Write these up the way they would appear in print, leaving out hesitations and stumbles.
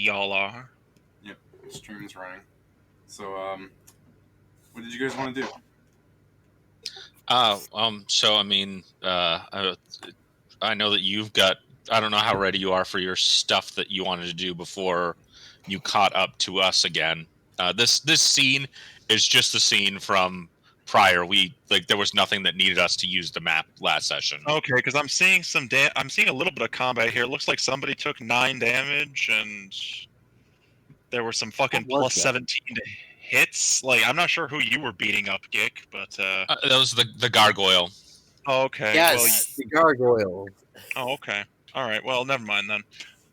y'all are. Yep, stream's running. So, what did you guys want to do? So I mean, I know that you've got. I don't know how ready you are for your stuff that you wanted to do before you caught up to us again. This scene is just the scene from prior. There was nothing that needed us to use the map last session. Okay, because I'm seeing I'm seeing a little bit of combat here. It looks like somebody took 9 damage, and there were some fucking What was plus that? 17 to hits. Like, I'm not sure who you were beating up, Gick, but That was the gargoyle. okay. Yes, the gargoyle. Oh, okay. All right. Well, never mind then.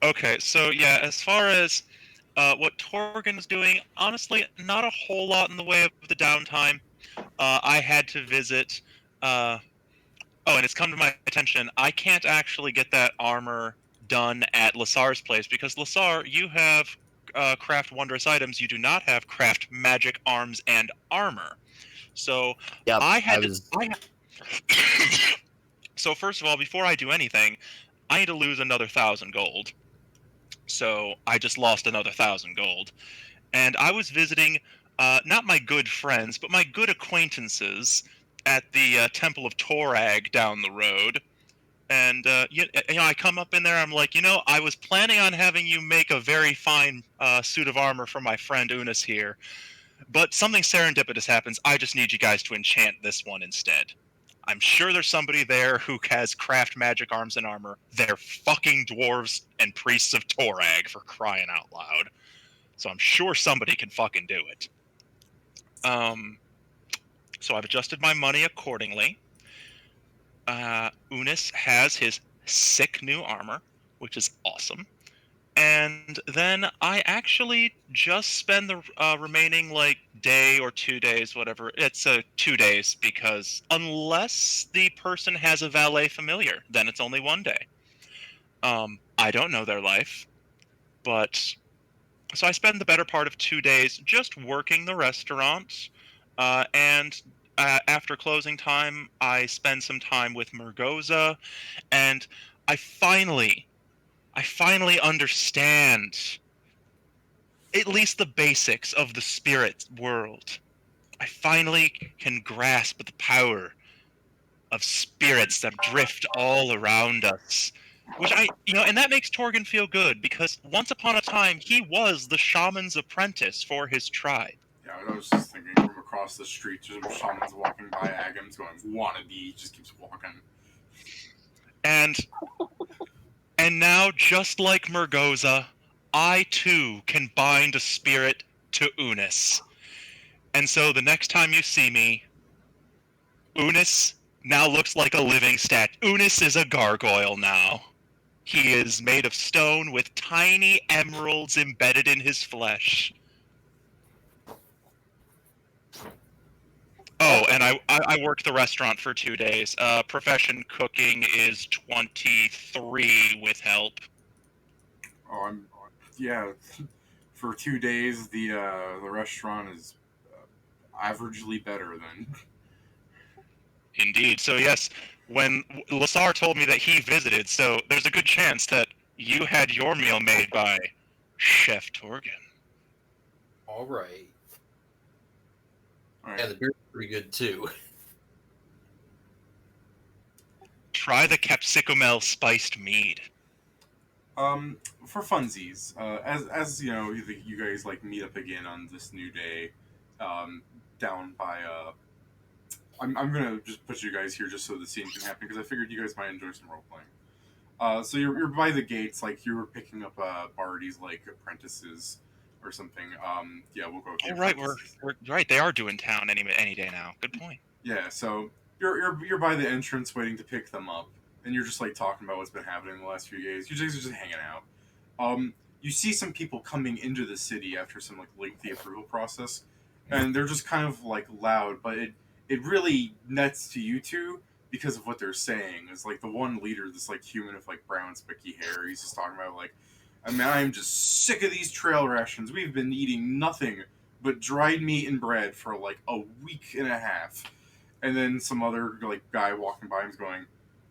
Okay, so yeah, as far as what Torgan's doing, honestly, not a whole lot in the way of the downtime. I had to visit. Oh, and it's come to my attention. I can't actually get that armor done at Lasar's place because Lasar, you have craft wondrous items. You do not have craft magic arms and armor. So Yep, I had I to. was. So first of all, before I do anything, I need to lose another 1,000 gold. So I just lost another 1,000 gold, and I was visiting not my good friends, but my good acquaintances at the Temple of Torag down the road. And I come up in there. I'm like, I was planning on having you make a very fine suit of armor for my friend Unis here, but something serendipitous happens. I just need you guys to enchant this one instead. I'm sure there's somebody there who has craft magic arms and armor. They're fucking dwarves and priests of Torag, for crying out loud. So I'm sure somebody can fucking do it. So I've adjusted my money accordingly. Unis has his sick new armor, which is awesome. And then I actually just spend the remaining day or 2 days, whatever. It's 2 days because unless the person has a valet familiar, then it's only 1 day. I don't know their life, but so I spend the better part of 2 days just working the restaurant, and after closing time, I spend some time with Mergoza, and I finally understand at least the basics of the spirit world. I finally can grasp the power of spirits that drift all around us. Which and that makes Torgan feel good because once upon a time he was the shaman's apprentice for his tribe. Yeah, I was just thinking from across the street, just some shamans walking by Agam's going, wannabe, just keeps walking. And now, just like Mergoza, I too can bind a spirit to Unis. And so the next time you see me, Unis now looks like a living statue. Unis is a gargoyle now. He is made of stone with tiny emeralds embedded in his flesh. Oh, and I worked the restaurant for 2 days. Profession cooking is 23 with help. Oh, yeah. For 2 days, the restaurant is averagely better than. Indeed. So yes, when Lasar told me that he visited, so there's a good chance that you had your meal made by Chef Torgan. All right. All right. Yeah, the beer's pretty good too. Try the capsicumel spiced mead. For funsies, as you know, you guys meet up again on this new day, down by I'm gonna just put you guys here just so the scene can happen because I figured you guys might enjoy some role playing. So you're by the gates, you were picking up Barty's apprentices or something. Yeah, we'll go. Oh right, we're right. They are due in town any day now. Good point. Yeah, so you're by the entrance waiting to pick them up, and you're just talking about what's been happening the last few days. You guys are just hanging out. You see some people coming into the city after some lengthy approval process, and they're just kind of loud, but it really nets to you two because of what they're saying. It's the one leader, this human with brown spiky hair. He's just talking about I mean, I'm just sick of these trail rations. We've been eating nothing but dried meat and bread for a week and a half. And then some other guy walking by him is going,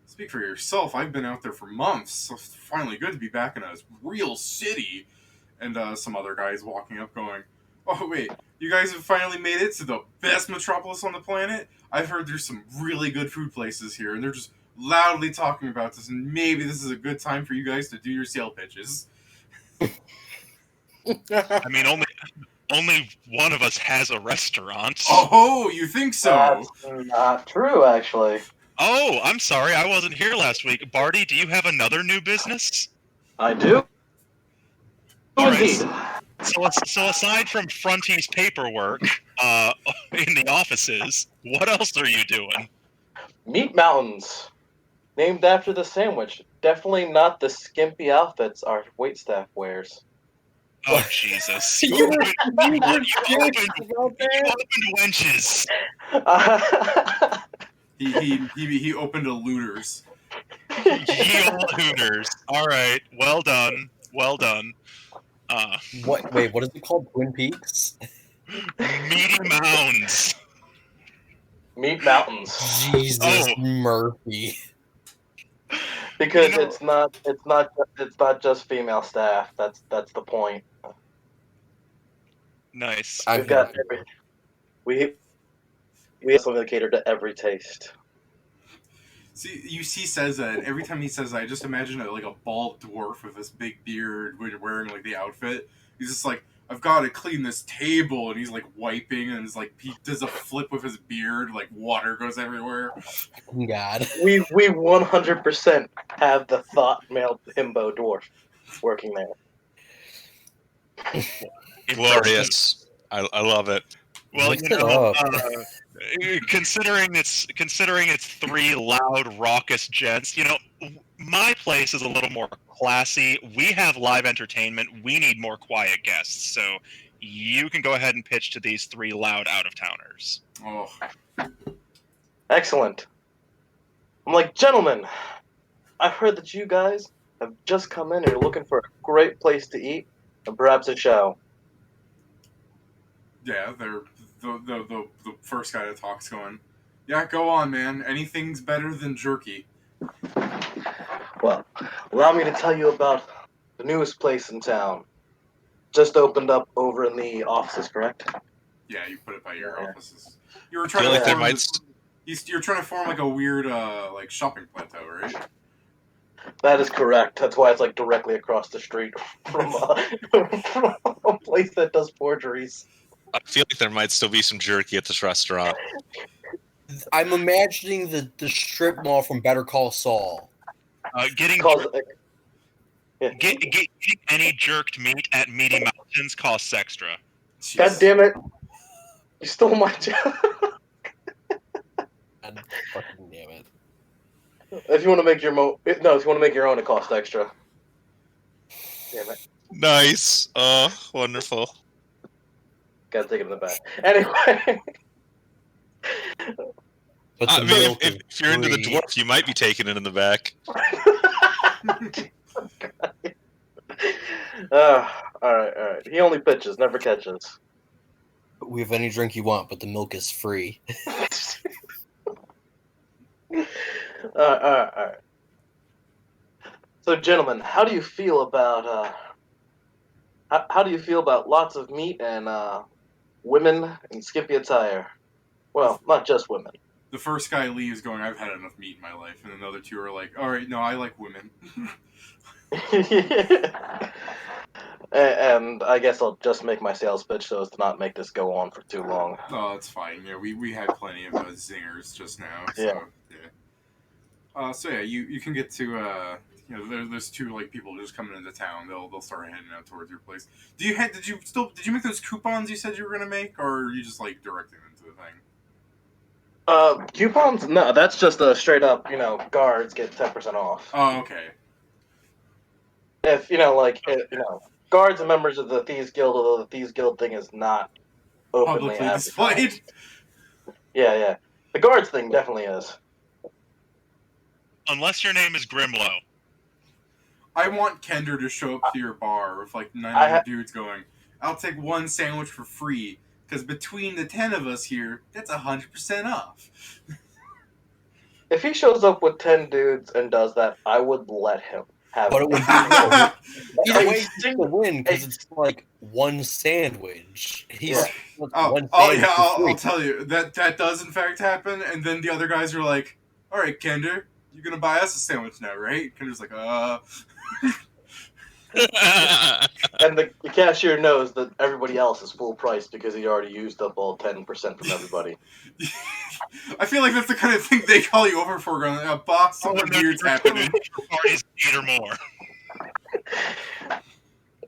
"Speak for yourself. I've been out there for months. So it's finally good to be back in a real city." And some other guys walking up going, "Oh wait, you guys have finally made it to the best metropolis on the planet? I've heard there's some really good food places here, and they're just loudly talking about this, and maybe this is a good time for you guys to do your sale pitches." I mean, only one of us has a restaurant. Oh, you think so? That's not true, actually. Oh, I'm sorry, I wasn't here last week. Barty, do you have another new business? I do. All right. Indeed. So aside from Fronty's paperwork in the offices, what else are you doing? Meat Mountains. Named after the sandwich. Definitely not the skimpy outfits our waitstaff wears. Oh, Jesus. You You were opened about that? wenches. He opened a Looters. Ye old Hooters. All right. Well done. Well done. What? Wait, what is it called? Twin Peaks? Meaty Mounds. Meat Mountains. Jesus Oh. Murphy. Because You know- it's not just female staff. That's the point. Nice. We've got we have something to cater to every taste. See, he says that, and every time he says that, I just imagine like a bald dwarf with this big beard wearing like the outfit. He's just like, I've got to clean this table, and he's like wiping, and it's like he does a flip with his beard, like water goes everywhere. God. We 100% have the thought male himbo dwarf working there. Glorious. I love it. Well, Mix you it know, up. considering it's three loud, raucous gents, you know, my place is a little more classy. We have live entertainment. We need more quiet guests. So you can go ahead and pitch to these three loud out-of-towners. Oh, Excellent. I'm like, gentlemen, I've heard that you guys have just come in and are looking for a great place to eat and perhaps a show. yeah, they're the first guy that talks going, yeah, go on, man. Anything's better than jerky. Well, allow me to tell you about the newest place in town. Just opened up over in the offices, correct? Yeah, you put it by your Yeah. offices. You were I trying feel to like they form might. you're trying to form like a weird like shopping plateau, right? That is correct. That's why it's like directly across the street from, from a place that does forgeries. I feel like there might still be some jerky at this restaurant. I'm imagining the strip mall from Better Call Saul. Getting Yeah. getting any jerked meat at Meaty Mountains costs extra. God Jeez. damn it! You stole my job. God fucking damn it. If you want to make your if you want to make your own, it costs extra. Damn it! Nice. Wonderful. Gotta take it in the back. Anyway, Put I some mean, milk if in you're into the free. dwarf, you might be taking it in the back. all right. He only pitches, never catches. We have any drink you want, but the milk is free. All right. So, gentlemen, how do you feel about how do you feel about lots of meat and women in skimpy attire? Well, not just women. The first guy leaves going, I've had enough meat in my life, and then the other two are like, all right, no, I like women. And I guess I'll just make my sales pitch so as to not make this go on for too long. Oh, it's fine. Yeah, we had plenty of zingers just now. So, Yeah. So yeah, you can get to you know there's two like people just coming into town. They'll start heading out towards your place. Did you make those coupons you said you were gonna make, or are you just like directing them to the thing? Coupons? No, that's just a straight up, guards get 10% off. Oh, okay. If, guards and members of the Thieves Guild, although the Thieves Guild thing is not openly Publicly advertised. displayed. Yeah. The guards thing definitely is. Unless your name is Grimlow. I want Kender to show up to your bar with like 9 I other dudes going, I'll take one sandwich for free, because between the 10 of us here, that's 100% off. If he shows up with 10 dudes and does that, I would let him. have But it would be no, either a way, he's single- gonna win because it's like one sandwich. He's Yeah. one Oh sandwich yeah, for free. I'll tell you that does in fact happen. And then the other guys are like, "All right, Kender, you're gonna buy us a sandwich now, right?" Kender's like, And the cashier knows that everybody else is full price because he already used up all 10% from everybody. I feel like that's the kind of thing they call you over for. Going, boss, something and then weird's your happening. party's 8 or more.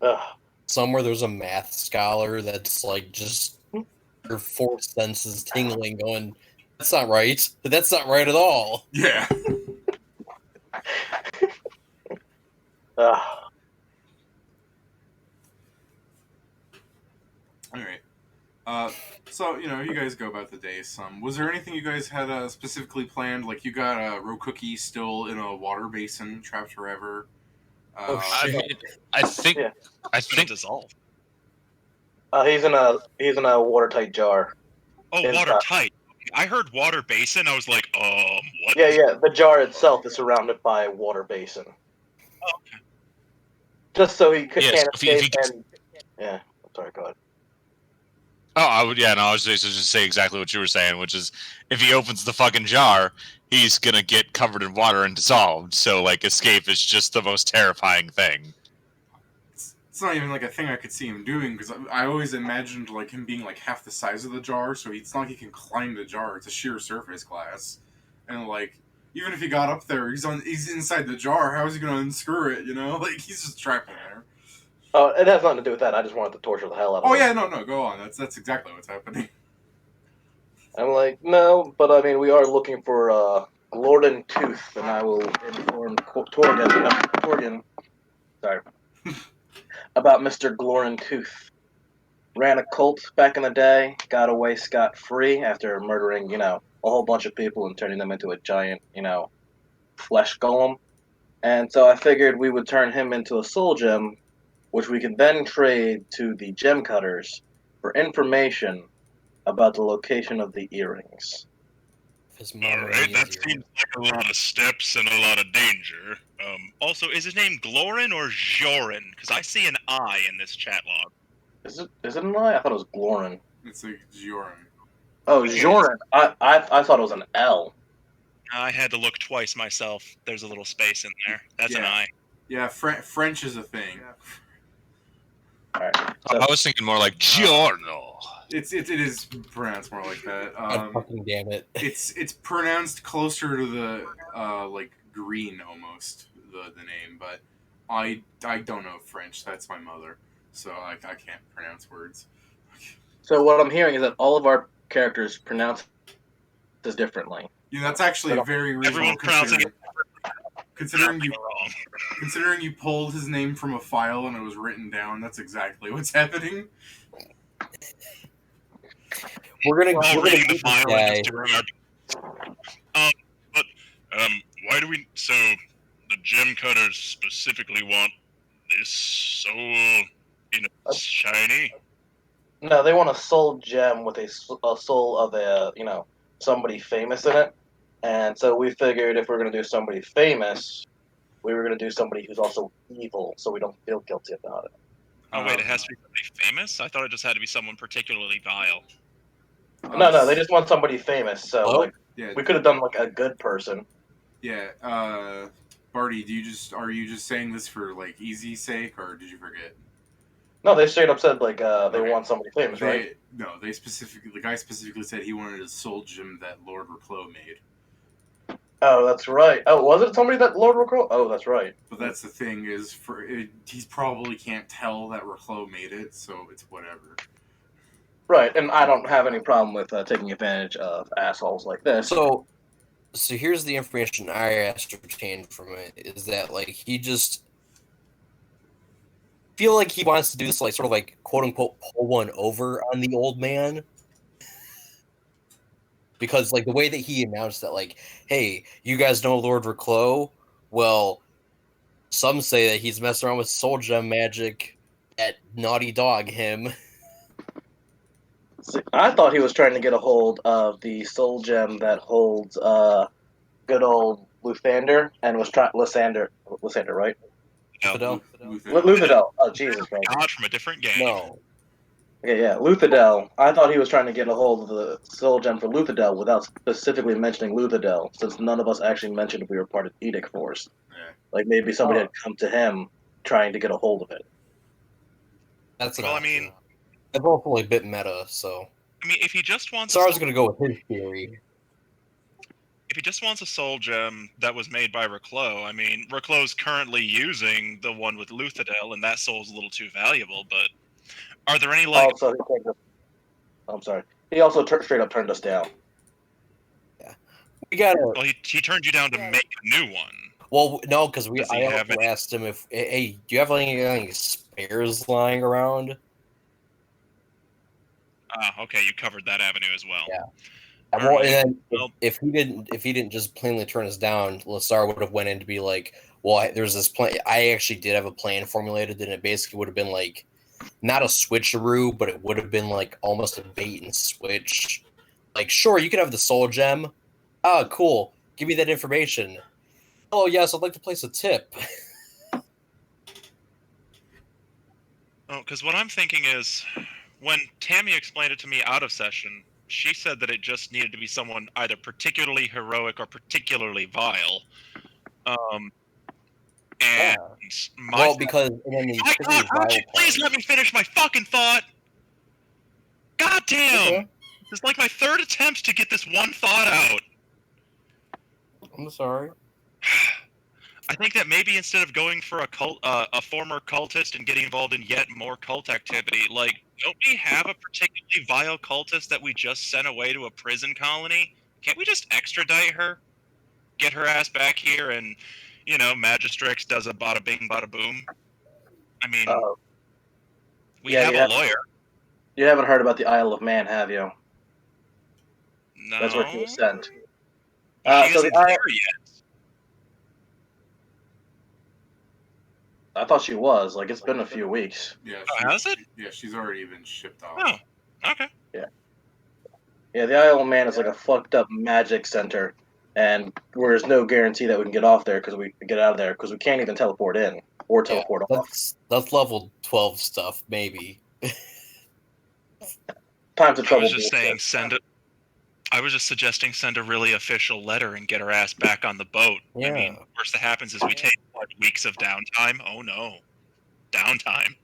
Ugh. Somewhere there's a math scholar that's like just your fourth senses tingling, going, "That's not right. That's not right at all." Yeah. Ugh. All right. So you guys go about the day. Was there anything you guys had specifically planned? Like you got Rokuki still in a water basin, trapped forever. Oh, I shit. mean, I think Yeah. I It's gonna think dissolve. He's in a watertight jar. Oh, It's, watertight. I heard water basin. I was like, what? Yeah. The jar itself is surrounded by a water basin. Oh, okay. Just so he Yes, can't if he escape. gets- And yeah, I'm sorry. Go ahead. Oh, I would. Yeah, no, I was just say exactly what you were saying, which is if he opens the fucking jar, he's gonna get covered in water and dissolved. So, like, escape is just the most terrifying thing. It's not even like a thing I could see him doing because I always imagined like him being like half the size of the jar, so it's not like he can climb the jar. It's a sheer surface glass, and like even if he got up there, he's inside the jar. How is he gonna unscrew it? Like he's just trapped in there. Oh, it has nothing to do with that. I just wanted to torture the hell out of Oh him. yeah, no, go on. That's exactly what's happening. I'm like, no, but I mean, we are looking for Glorden Tooth, and I will inform Torgan, sorry, about Mr. Glorin Tooth. Ran a cult back in the day, got away scot-free after murdering, a whole bunch of people and turning them into a giant, flesh golem. And so I figured we would turn him into a soul gem, which we could then trade to the gem cutters for information about the location of the earrings. His All memory right, is that your- seems like a lot of steps and a lot of danger. Also, is his name Glorin or Jorin? Because I see an I in this chat log. Is it an I? I thought it was Glorin. It's like Joran. Oh, Jorin. I thought it was an L. I had to look twice myself. There's a little space in there. That's an Yeah. I. Yeah, French is a thing. All right. So, I was thinking more like Giorno. It is pronounced more like that. God fucking damn it. It's pronounced closer to the like green almost the name, but I don't know French. That's my mother, so I can't pronounce words. so what I'm hearing is that all of our characters pronounce this differently. That's actually very reasonable. Everyone pronouncing it Considering you wrong. considering you pulled his name from a file and it was written down, that's exactly what's happening. We're gonna We're all reading the beat this file guy. and just doing our. But why do we? So the gem cutters specifically want this soul, shiny. No, they want a soul gem with a soul of somebody famous in it. And so we figured if we're going to do somebody famous, we were going to do somebody who's also evil, so we don't feel guilty about it. Oh wait, it has to be somebody famous. I thought it just had to be someone particularly vile. No, they just want somebody famous. So Oh. like Yeah, we could have done like a good person. yeah. Barty, are you just saying this for like easy sake, or did you forget? No, they straight up said like they Okay. want somebody famous, right? The guy specifically said he wanted a soul gem that Lord Reclos made. Oh, that's right. Oh, was it somebody that Lord Recro? Oh, that's right. But that's the thing is, he probably can't tell that Reclos made it, so it's whatever. Right, and I don't have any problem with taking advantage of assholes like this. So here's the information I ascertained from it is that like he just feel like he wants to do this like sort of like quote unquote pull one over on the old man. Because like the way that he announced that, like, hey, you guys know Lord Reclos? Well, some say that he's messing around with soul gem magic at Naughty Dog him. See, I thought he was trying to get a hold of the soul gem that holds good old Luthander and was trying Lysander, right? Luthadel? Luthadel. Oh, Jesus Christ. God from a different game. No. Okay, yeah, Luthadel. I thought he was trying to get a hold of the soul gem for Luthadel without specifically mentioning Luthadel, since none of us actually mentioned we were part of Edict Force. Yeah. Like maybe somebody had come to him trying to get a hold of it. That's an Well, I option. mean- It's also a bit meta, so. I mean, if he just wants So a I was soul, going to go with his theory. if he just wants a soul gem that was made by Reclo, I mean, Reclo's currently using the one with Luthadel, and that soul's a little too valuable. But are there any like? Also, he turned us, I'm sorry. He also straight up turned us down. We got to. Well, he turned you down to make a new one. Well, no, because Does he I have also any- asked him if, hey, do you have any spares lying around? Ah, okay, you covered that avenue as well. Yeah. All Well, right. and then Well- if he didn't just plainly turn us down, Lasar would have went in to be like, well, there's this plan. I actually did have a plan formulated, and it basically would have been like not a switcheroo, but it would have been like almost a bait and switch. Like, sure, you can have the soul gem. Oh, cool. Give me that information. Oh, yes, I'd like to place a tip. Oh, because what I'm thinking is, when Tammy explained it to me out of session, she said that it just needed to be someone either particularly heroic or particularly vile. And my Well, because and then the my particularly God, would you vile please part- let me finish my fucking thought? God damn! Okay, It's like my third attempt to get this one thought out. I'm sorry. I think that maybe instead of going for a former cultist and getting involved in yet more cult activity, like, don't we have a particularly vile cultist that we just sent away to a prison colony? Can't we just extradite her, get her ass back here, and Magistrix does a bada bing, bada boom? I mean, we yeah, have you a have- lawyer. You haven't heard about the Isle of Man, have you? No, That's where she was sent. She So isn't the Isle, there yet. I thought she was. Like it's been a few weeks. Yeah. Oh, has it? Yeah, she's already been shipped off. Oh, okay. Yeah, the Isle of Man is like a fucked up magic center, and there's no guarantee that we can get off there because we get out of there because we can't even teleport in or Yeah, teleport off. that's level 12 stuff, maybe. Time to I trouble. was just saying, I was just suggesting send a really official letter and get her ass back on the boat. I mean, Yeah. worst that happens is we take weeks of downtime. Oh no, downtime.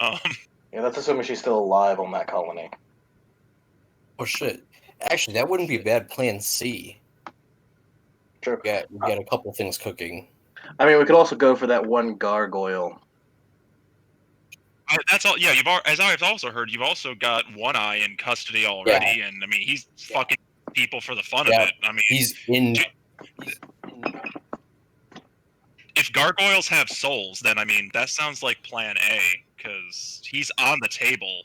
Yeah, that's assuming she's still alive on that colony. Oh shit. Actually, that wouldn't be a bad plan C. True. We got a couple things cooking. I mean, we could also go for that one gargoyle. That's all. Yeah, as I've also heard, you've also got One Eye in custody already, and I mean, he's fucking people for the fun Yeah. of it. I mean, He's in. if gargoyles have souls, then I mean, that sounds like Plan A, because he's on the table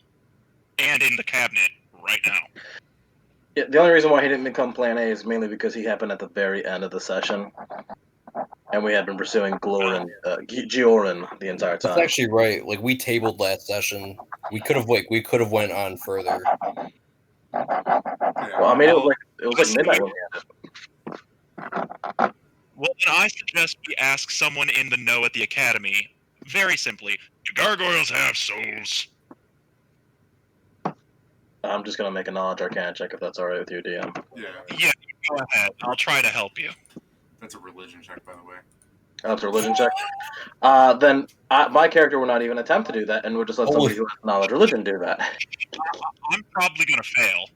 and in the cabinet right now. Yeah, the only reason why he didn't become Plan A is mainly because he happened at the very end of the session, and we had been pursuing Glorin, Giorin the entire That's time. actually right. Like we tabled last session. We could have went on further. Yeah. Well, I mean, it was like midnight when we ended. Well, then I suggest we ask someone in the know at the academy, very simply, do gargoyles have souls? I'm just gonna make a knowledge arcana check if that's all right with you, DM. Yeah. Yeah, go ahead. I'll try to help you. That's a religion check, by the way. That's a religion check. Then my character will not even attempt to do that, and we'll just let somebody who has knowledge religion do that. I'm probably going to fail,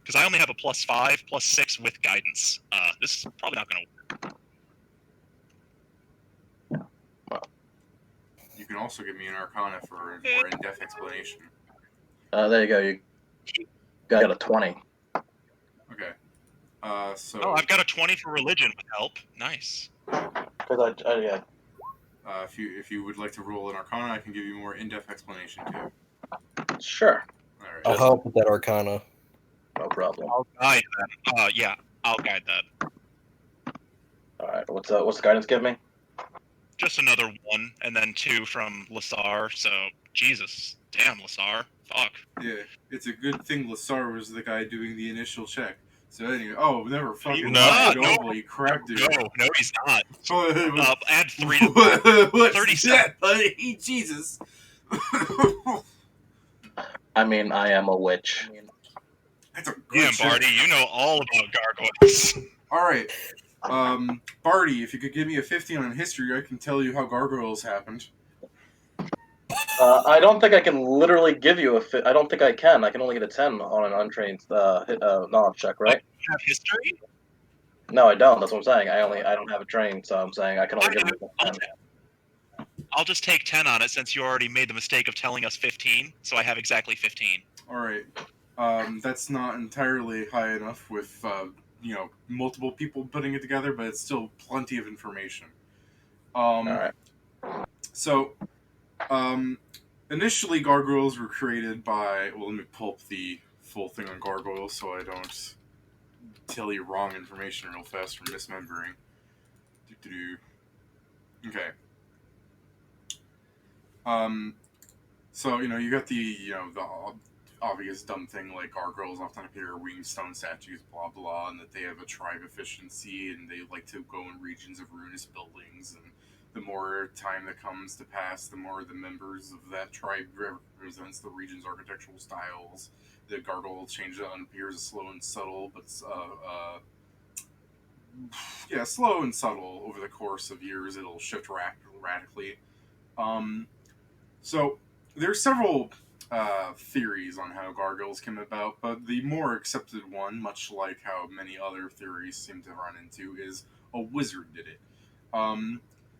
because I only have a +5, +6 with guidance. This is probably not going to work. You can also give me an arcana for a more in-depth explanation. There you go. You got a 20. Okay. So. Oh, I've got a 20 for religion with help. Nice. Because yeah. If you would like to roll an arcana, I can give you more in-depth explanation too. Sure. All right. I'll help with that arcana. No problem. I'll guide that. Yeah, I'll guide that. All right. What's the guidance give me? Just another 1, and then 2 from Lasar. So, Jesus. Damn, Lasar. Fuck. Yeah, it's a good thing Lasar was the guy doing the initial check. So anyway, never fucking No, mind. Holy crap, dude. No, he's not. Add 3 to What's 37. that, buddy? Jesus. I mean, I am a witch. That's a good Damn, shit. Barty, you know all about gargoyles. All right. Barty, if you could give me a 15 on history, I can tell you how gargoyles happened. I don't think I can literally give you I don't think I can. I can only get a 10 on an untrained knowledge check, right? You have history? No, I don't. That's what I'm saying. I don't have a train, so I'm saying I can only give you a 10. I'll just take 10 on it since you already made the mistake of telling us 15, so I have exactly 15. All right. That's not entirely high enough with multiple people putting it together, but it's still plenty of information. All right. So, initially gargoyles were created by. Well, let me pull up the full thing on gargoyles so I don't tell you wrong information real fast from misremembering. Okay. So you got the obvious dumb thing like gargoyles often appear winged stone statues, blah blah, and that they have a tribe efficiency and they like to go in regions of ruinous buildings, and the more time that comes to pass, the more the members of that tribe represents the region's architectural styles. The gargoyle change that appears slow and subtle, but slow and subtle over the course of years. It'll shift radically. So there's several theories on how gargoyles came about, but the more accepted one, much like how many other theories seem to run into, is a wizard did it.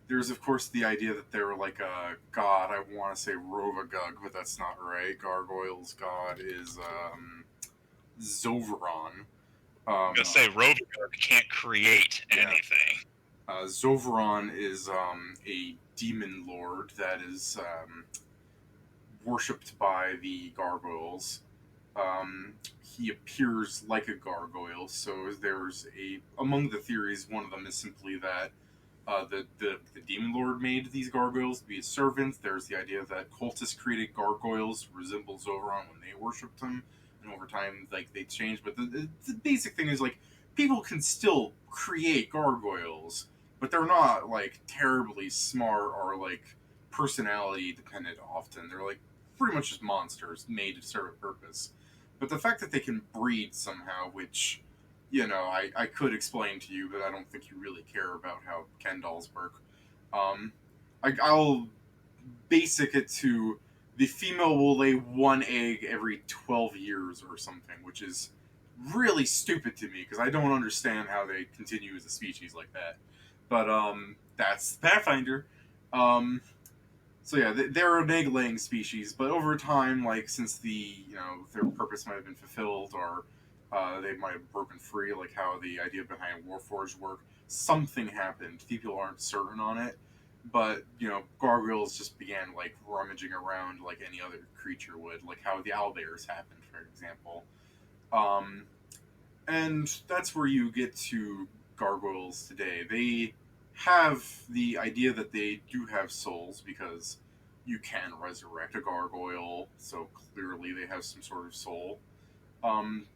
There's of course the idea that they were like a god. I want to say Rovagug, but that's not right. Gargoyles' god is Zoveron. I'm gonna say Rovagug can't create anything. Zoveron is a demon lord that is worshipped by the gargoyles. He appears like a gargoyle, so there's among the theories, one of them is simply that the demon lord made these gargoyles to be his servants. There's the idea that cultists created gargoyles resemble Zoveron when they worshipped him, and over time they changed. But the basic thing is people can still create gargoyles, but they're not terribly smart or personality dependent often. They're pretty much just monsters made to serve a purpose. But the fact that they can breed somehow, which I could explain to you, but I don't think you really care about how Ken dolls work. I'll basic it to the female will lay one egg every 12 years or something, which is really stupid to me because I don't understand how they continue as a species like that. But that's Pathfinder. So yeah, they're an egg-laying species, but over time, since their purpose might have been fulfilled, or they might have broken free, like how the idea behind Warforged work, something happened. People aren't certain on it, but gargoyles just began rummaging around like any other creature would, like how the owlbears happened, for example. And that's where you get to gargoyles today. They have the idea that they do have souls because you can resurrect a gargoyle, so clearly they have some sort of soul.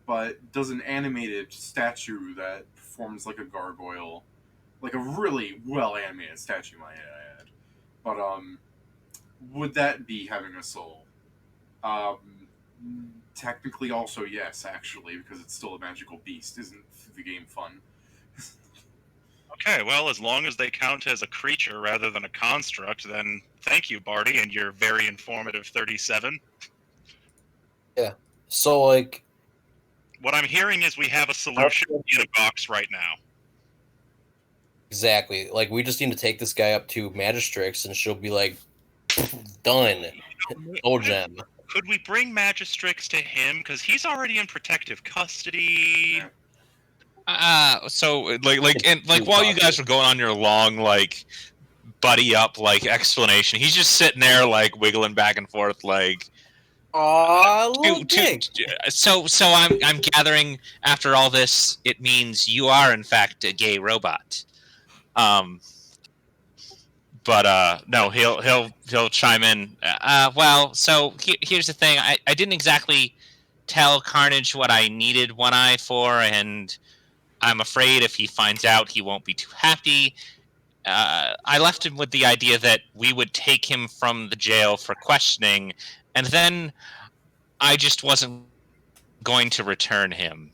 But does an animated statue that performs like a gargoyle, like a really well animated statue, might I add. But would that be having a soul? Technically, also yes, actually, because it's still a magical beast. Isn't the game fun? Okay, well, as long as they count as a creature rather than a construct, then thank you, Barty, and your very informative 37. Yeah. So, what I'm hearing is we have a solution in a box right now. Exactly. We just need to take this guy up to Magistrix, and she'll be like, done. Oh, gem. Could we bring Magistrix to him? Because he's already in protective custody. So while you guys were going on your long buddy up explanation, he's just sitting there wiggling back and forth So I'm gathering after all this, it means you are in fact a gay robot. But no, he'll chime in. Well, so here's the thing. I didn't exactly tell Carnage what I needed One Eye for, and I'm afraid if he finds out, he won't be too happy. I left him with the idea that we would take him from the jail for questioning, and then I just wasn't going to return him.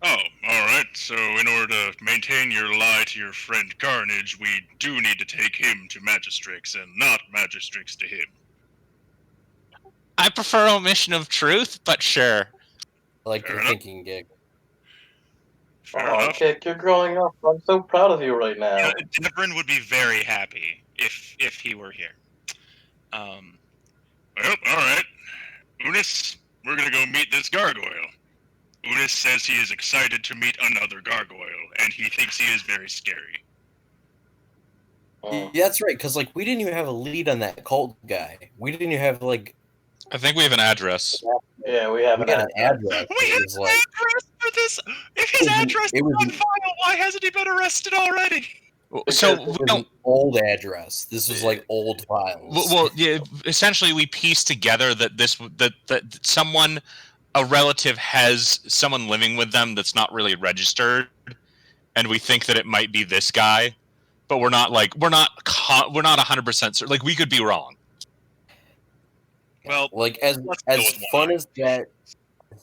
Oh, alright. So in order to maintain your lie to your friend Carnage, we do need to take him to Magistrix and not Magistrix to him. I prefer omission of truth, but sure. I like Fair your enough. thinking gig. Fair Oh, enough. Kick, you're growing up. I'm so proud of you right now. Devrin would be very happy if he were here. Well, alright. Unis, we're gonna go meet this gargoyle. Unis says he is excited to meet another gargoyle, and he thinks he is very scary. Oh. Yeah, that's right, because like we didn't even have a lead on that cult guy. We didn't even have like I think we have an address. Yeah, we have we an got an ad. address. We It have was an like address for this! If his address it is was on file, why hasn't he been arrested already? So it we was don't. an old address. This was like old files. Well, yeah. Essentially, we pieced together that that someone, a relative, has someone living with them that's not really registered, and we think that it might be this guy, but we're not 100% certain. Like, we could be wrong. Well, like as let's go with fun one. as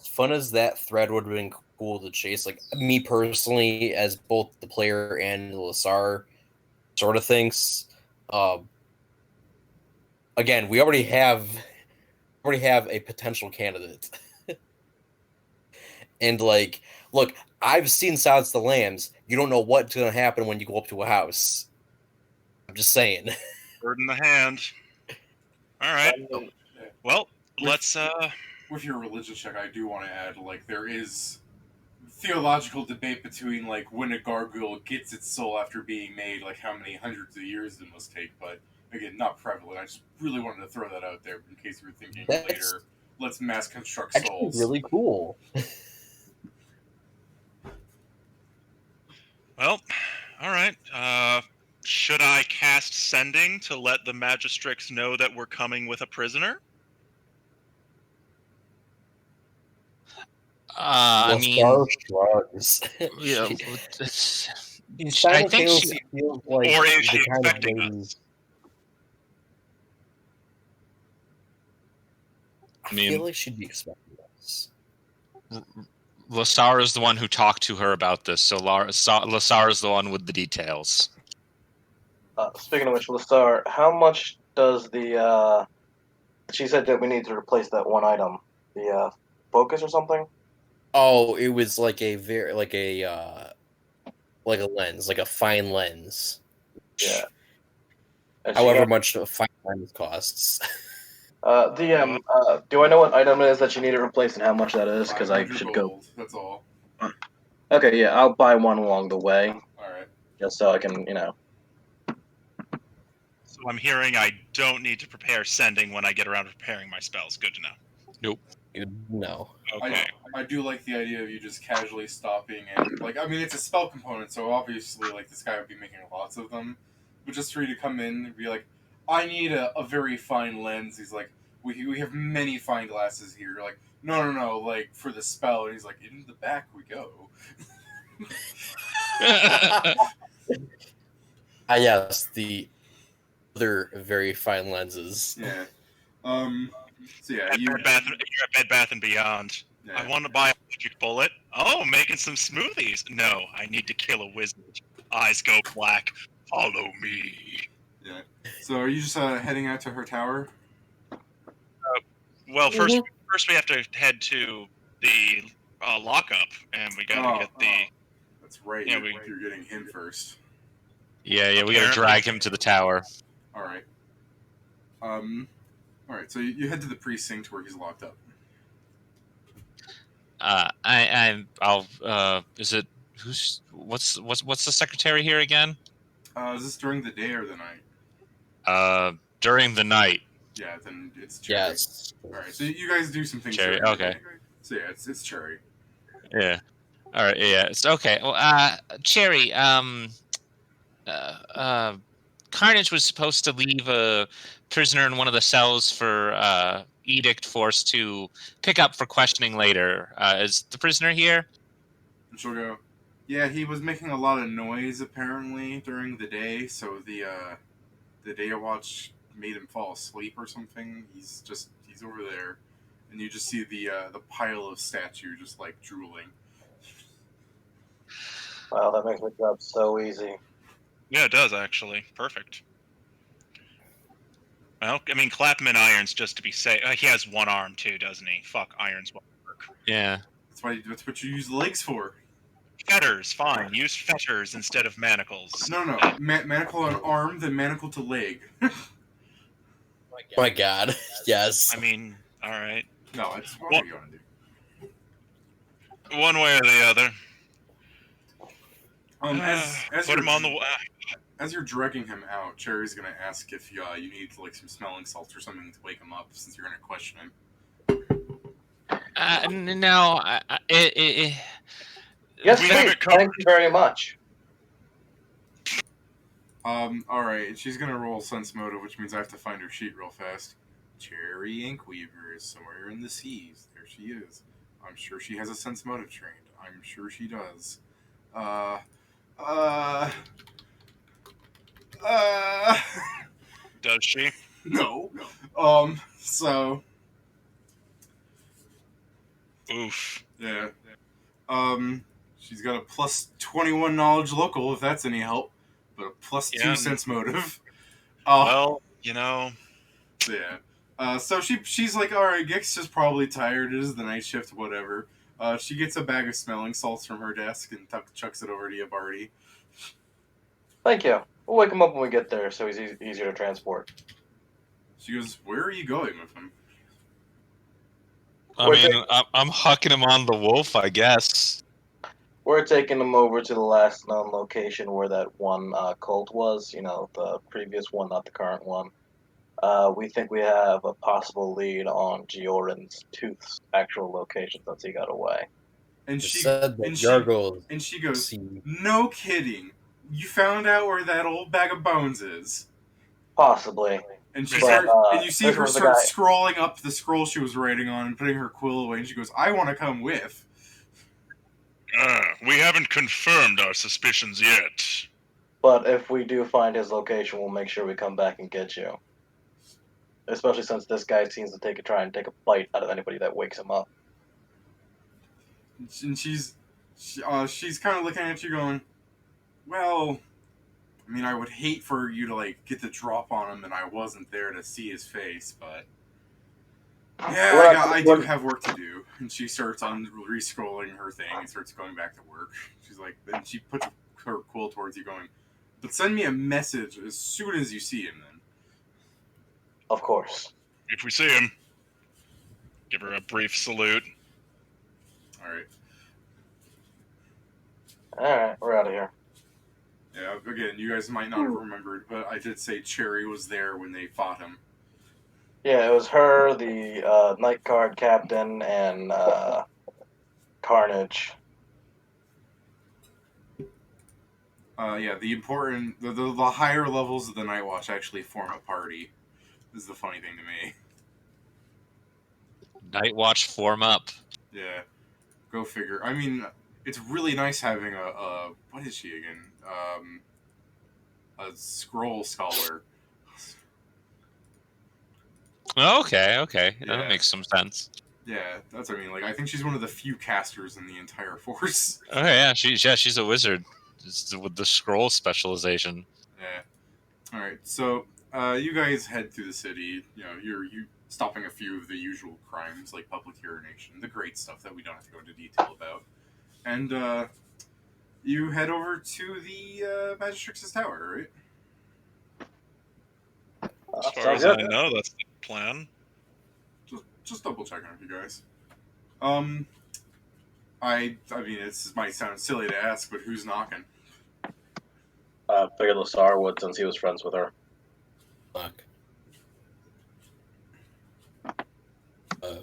fun as that thread would have been cool to chase. Like me personally, as both the player and Lasar sort of thinks. Again, we already have a potential candidate. And like, look, I've seen Silence of the Lambs. You don't know what's going to happen when you go up to a house. I'm just saying. Bird in the hand. Alright. Well, let's With your religion check, I do want to add, like, there is theological debate between, like, when a gargoyle gets its soul after being made, like, how many hundreds of years it must take, but, again, not prevalent. I just really wanted to throw that out there in case you were thinking That's later, let's mass construct actually souls. really cool. well, alright. Should I cast Sending to let the Magistrix know that we're coming with a prisoner? I mean, Lasar shrugs. yeah, She I think simultaneously feels like Or is she the kind of expecting lady. us? I mean- feel like she'd be expecting us. Lasar is the one who talked to her about this, so Lasar is the one with the details. Speaking of which, Lasar, how much does the she said that we need to replace that one item, the focus or something? Oh, it was like a very like a lens, like a fine lens. Yeah. And she However got- much a fine lens costs. DM, do I know what item it is that you need to replace and how much that is? Because I 500 should go. gold, that's all. Okay, yeah, I'll buy one along the way, Alright. just so I can, So I'm hearing I don't need to prepare Sending when I get around to preparing my spells. Good to know. No. Okay. I do like the idea of you just casually stopping and, like, I mean, it's a spell component, so obviously, like, this guy would be making lots of them. But just for you to come in and be like, I need a very fine lens. He's like, we have many fine glasses here. You're like, no, like, for the spell. And he's like, in the back we go. Yes, the other very fine lenses. Yeah. So yeah, At you... Bed Bath, you're at Bed Bath and Beyond. yeah. I want to buy a magic bullet. Oh, making some smoothies. No, I need to kill a wizard. Eyes go black. Follow me. So are you just heading out to her tower? Well, first we have to head to the lockup, and we gotta get the. That's right. Yeah, you're getting him first. Yeah, we gotta Apparently. drag him to the tower. All right. All right. So you head to the precinct where he's locked up. I'll. Is it what's the secretary here again? Is this during the day or the night? During the night. Yeah, then it's Cherry. Yes. All right. So you guys do some things. Cherry, during the okay. day. So yeah, it's Cherry. Yeah. All right. Yeah. It's okay. Well, Cherry. Carnage was supposed to leave a prisoner in one of the cells for Edict Force to pick up for questioning later. Is the prisoner here? And she'll go, yeah, he was making a lot of noise apparently during the day, so the day watch made him fall asleep or something. He's over there, and you just see the pile of statue just like drooling. Wow, that makes my job so easy. Yeah, it does actually. Perfect. Well, I mean, clap him in irons just to be safe. He has one arm too, doesn't he? Fuck, irons won't work. Yeah. That's what you use legs for. Fetters, fine. Use fetters instead of manacles. No. Manacle on arm, then manacle to leg. Oh my god. Yes. I mean, all right. No, it's what you want to do. One way or the other. As Put him on the. As you're dragging him out, Cherry's gonna ask if you need like some smelling salts or something to wake him up, since you're gonna question him. No. Yes, We please. have it covered. Thank you very much. Alright, she's gonna roll sense motive, which means I have to find her sheet real fast. Cherry Inkweaver is somewhere in the seas. There she is. I'm sure she has a sense motive trained. I'm sure she does. Does she? No. So. Oof. Yeah. She's got a plus 21 knowledge local, if that's any help, but a plus 2 sense motive. Well, you know. Yeah. So she's like, alright, Gix is probably tired. It is the night shift, whatever. She gets a bag of smelling salts from her desk and chucks it over to you, Barty. Thank you. We'll wake him up when we get there, so he's easier to transport. She goes, where are you going with him? I mean, I'm hucking him on the wolf, I guess. We're taking him over to the last known location where that one cult was. You know, the previous one, not the current one. We think we have a possible lead on Gioran's Tooth's actual location since he got away. And she goes, no kidding. You found out where that old bag of bones is. Possibly. And you see her start scrolling up the scroll she was writing on and putting her quill away, and she goes, I want to come with. We haven't confirmed our suspicions yet. But if we do find his location, we'll make sure we come back and get you. Especially since this guy seems to try and take a bite out of anybody that wakes him up. And she's kind of looking at you going, well, I mean, I would hate for you to, like, get the drop on him and I wasn't there to see his face, but... Yeah, I do have work to do. And she starts on re-scrolling her thing and starts going back to work. She's like, then she puts her quill towards you going, but send me a message as soon as you see him then. Of course. If we see him, give her a brief salute. Alright, we're out of here. Yeah, again, you guys might not have remembered, but I did say Cherry was there when they fought him. Yeah, it was her, the Night Guard captain, and Carnage. Yeah, the higher levels of the Night Watch actually form a party. This is the funny thing to me. Night Watch form up. Yeah, go figure. I mean, it's really nice having a what is she again? A scroll scholar. Okay. Yeah. That makes some sense. Yeah, that's what I mean. Like, I think she's one of the few casters in the entire force. Oh yeah, she's a wizard with the scroll specialization. Yeah. All right, so you guys head through the city. You know, you stopping a few of the usual crimes like public urination, the great stuff that we don't have to go into detail about, and you head over to the Magistrix's tower, right? As far as I know, that's the plan. Just double checking with you guys. I mean, this might sound silly to ask, but who's knocking? Figured Lasar would since he was friends with her. Fuck.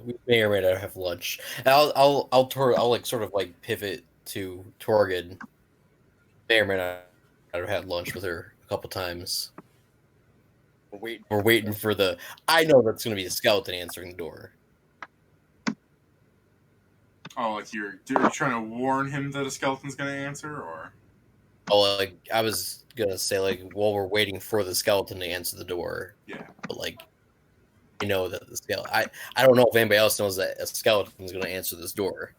We may or may not have lunch. I'll like sort of like pivot to Torgan. May or may not have had lunch with her a couple times. We're waiting for the. I know that's going to be a skeleton answering the door. Oh, like you're trying to warn him that a skeleton's gonna answer, or? Oh, like I was gonna say, like while we're waiting for the skeleton to answer the door. Yeah. But like, I know that the skeleton. I don't know if anybody else knows that a skeleton is going to answer this door.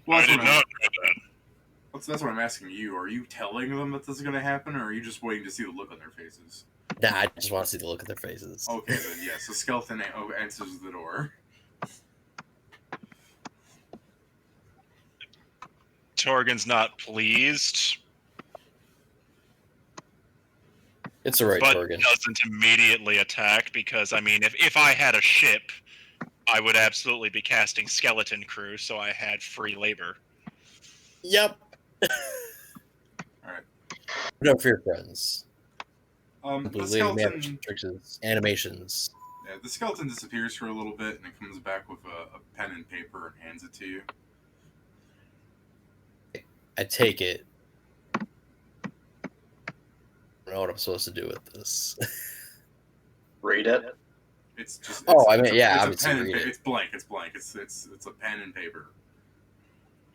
Well, I that's did what not I'm, know that. that's what I'm asking you. Are you telling them that this is gonna happen, or are you just waiting to see the look on their faces? Nah, I just want to see the look of their faces. Okay, then yes, the skeleton answers the door. Torgen's not pleased, It's all right, but Torgen. doesn't immediately attack because, I mean, if I had a ship, I would absolutely be casting Skeleton Crew, so I had free labor. Yep. Alright. No fear, friends. The Lady skeleton. Matrix's animations. Yeah, the skeleton disappears for a little bit, and it comes back with a pen and paper and hands it to you. I take it. I don't know what I'm supposed to do with this. Read it. It's just. Oh, I it's mean, a- yeah, it's a obviously pen and read pa- it. It's blank. It's blank. It's a pen and paper.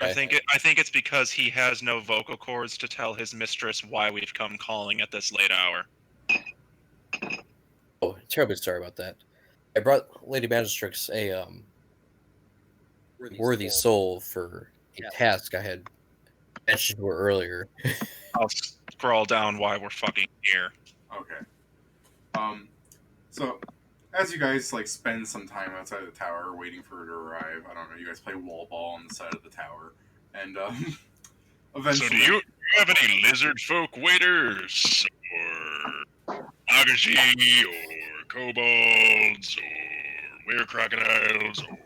I think it's because he has no vocal cords to tell his mistress why we've come calling at this late hour. Oh, terribly sorry about that. I brought Lady Magistrix a worthy soul for a task I had mentioned to her earlier. I'll scroll down why we're fucking here. Okay. So, as you guys like spend some time outside the tower waiting for her to arrive, I don't know. You guys play wall ball on the side of the tower, and eventually. So do you have any lizard folk waiters? Or Agashi? Or kobolds? Or were crocodiles? Or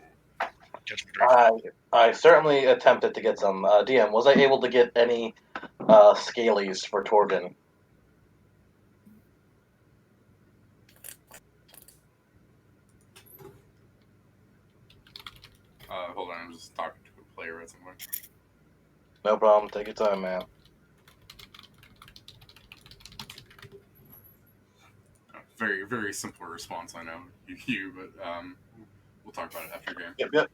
catch me drift? I certainly attempted to get some. DM, was I able to get any scalies for Torgen? Hold on, I'm just talking to a player at some point. No problem. Take your time, man. Very, very simple response, I know. But we'll talk about it after game.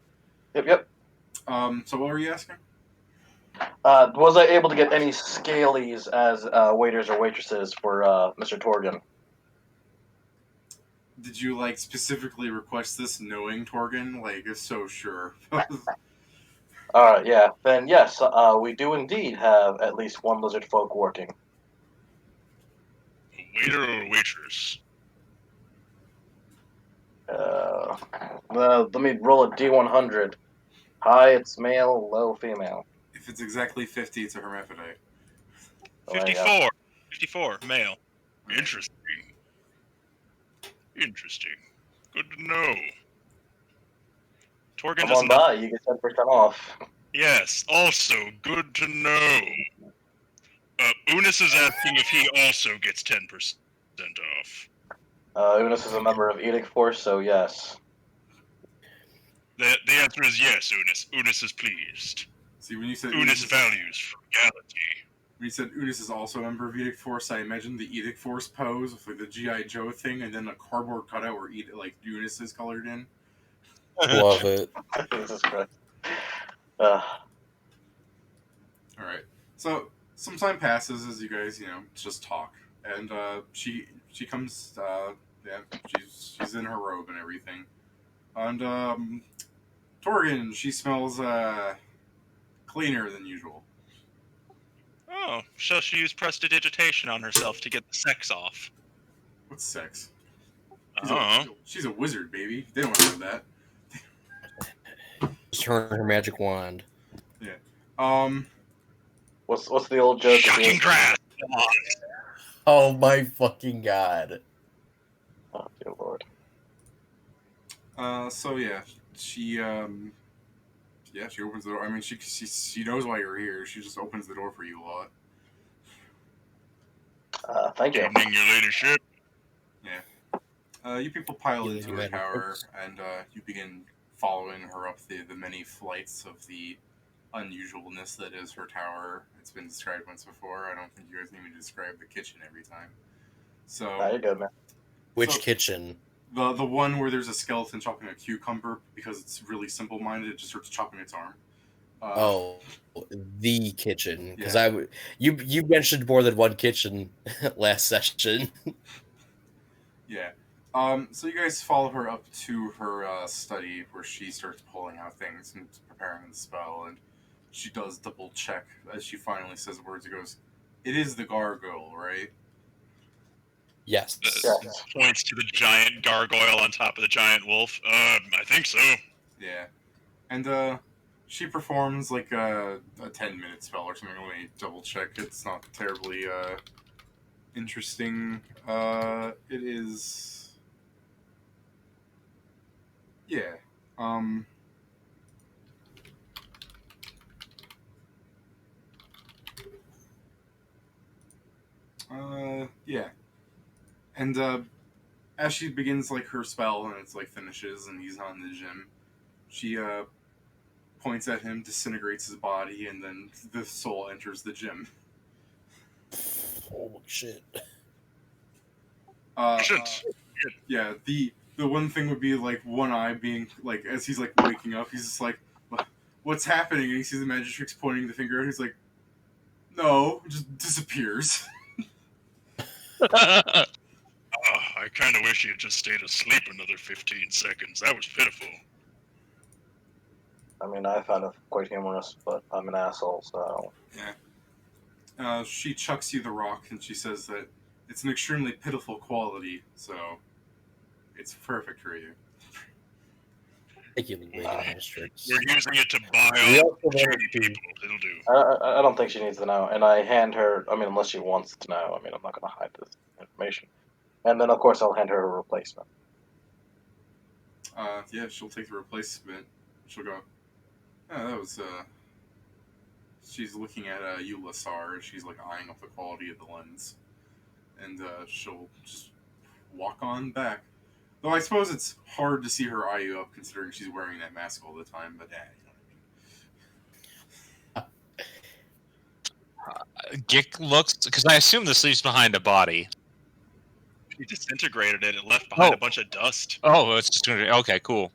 Yep. So what were you asking? Was I able to get any scalies as waiters or waitresses for Mr. Torgen? Did you like specifically request this knowing Torgen? Like, if so, sure. Alright, yeah. Then yes, we do indeed have at least one lizard folk working. A waiter or waitress? Let me roll a D100. High, it's male. Low, female. If it's exactly 50, it's a hermaphrodite. Oh, there you go. 54. 54, male. Interesting. Interesting. Good to know. Torgen Come does on not. by, you get 10% off. Yes, also good to know. Unis is asking if he also gets 10% off. Unis is a member of Edict Force, so yes. The answer is yes, Unis. Unis is pleased. See, when you said Unis values frugality. when you said Unis is also a member of Edict Force, I imagined the Edict Force pose with like the G.I. Joe thing, and then a cardboard cutout where Unis is colored in. Love it. Jesus Christ. All right. So some time passes as you guys, just talk, and she comes. Yeah, she's in her robe and everything, and Torgen, she smells cleaner than usual. Oh, shall she use prestidigitation on herself to get the sex off? What's sex? Oh. She's a wizard, baby. They don't have that. Just turn her magic wand. Yeah. What's the old joke? Shocking grass! Oh my fucking god. Oh, dear lord. So yeah, she opens the door. I mean, she knows why you're here. She just opens the door for you a lot. Thank you. Evening, your ladyship. You people pile You into lady her tower, magic. and you begin following her up the many flights of the unusualness that is her tower. It's been described once before. I don't think you guys need me to describe the kitchen every time. So You're good, man. Which So- kitchen? The one where there's a skeleton chopping a cucumber because it's really simple-minded. It just starts chopping its arm. Oh, the kitchen. Because Yeah. you mentioned more than one kitchen last session. Yeah. So you guys follow her up to her study where she starts pulling out things and preparing the spell, and she does double check as she finally says words. It goes, "It is the gargoyle, right?" Yes. Yes. Points to the giant gargoyle on top of the giant wolf. I think so. Yeah. And she performs like a 10-minute spell or something. Let me double check. It's not terribly interesting. It is. Yeah. Um. Yeah. And as she begins like her spell and it's like finishes and he's not in the gym, she points at him, disintegrates his body, and then the soul enters the gym. Oh shit. Shit. Yeah. The one thing would be like one eye being like as he's like waking up, he's just like, "What's happening?" And he sees the Magistrix pointing the finger out. He's like, "No," it just disappears. I kind of wish he had just stayed asleep another 15 seconds. That was pitiful. I mean, I found it quite humorous, but I'm an asshole, so. She chucks you the rock and she says that it's an extremely pitiful quality, so it's perfect for you. Thank you, Lady Magistrix. We're using it to buy We off also wanted shady to- people. It'll do. I don't think she needs to know. And I hand her, I mean, unless she wants to know. I mean, I'm not going to hide this information. And then, of course, I'll hand her a replacement. Yeah, she'll take the replacement. She'll go, "Oh, that was, She's looking at, Ulasar, she's, like, eyeing up the quality of the lens. And, she'll just walk on back. Though I suppose it's hard to see her eye you up considering she's wearing that mask all the time, but yeah, you know what I mean. Gick looks, because I assume this leaves behind a body. He disintegrated it. It left behind Oh. a bunch of dust. Oh, it's just gonna. Okay, cool.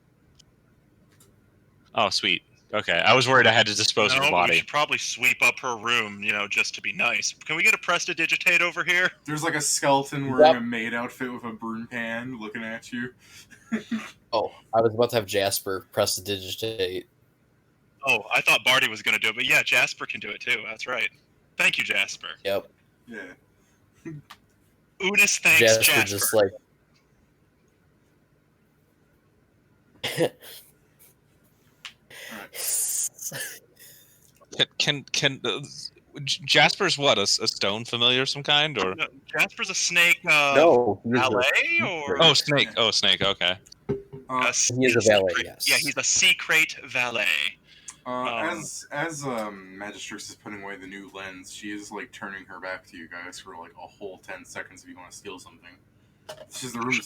Oh, sweet. Okay, I was worried I had to dispose of No, a but we body. should probably sweep up her room, just to be nice. Can we get a prestidigitate over here? There's like a skeleton wearing a maid outfit with a broom pan looking at you. Oh, I was about to have Jasper press the digitate. Oh, I thought Barty was going to do it, but yeah, Jasper can do it too. That's right. Thank you, Jasper. Yep. Yeah. Unis thanks Jasper. Just like. Can Jasper's what? A stone familiar of some kind, or? No, Jasper's a snake. No, he is Valet or Oh, snake. Oh, snake. Okay. he is a valet. Yes. Yeah, he's a secret valet. As Magistrix is putting away the new lens, she is like turning her back to you guys for like a whole 10 seconds if you want to steal something. This is the room.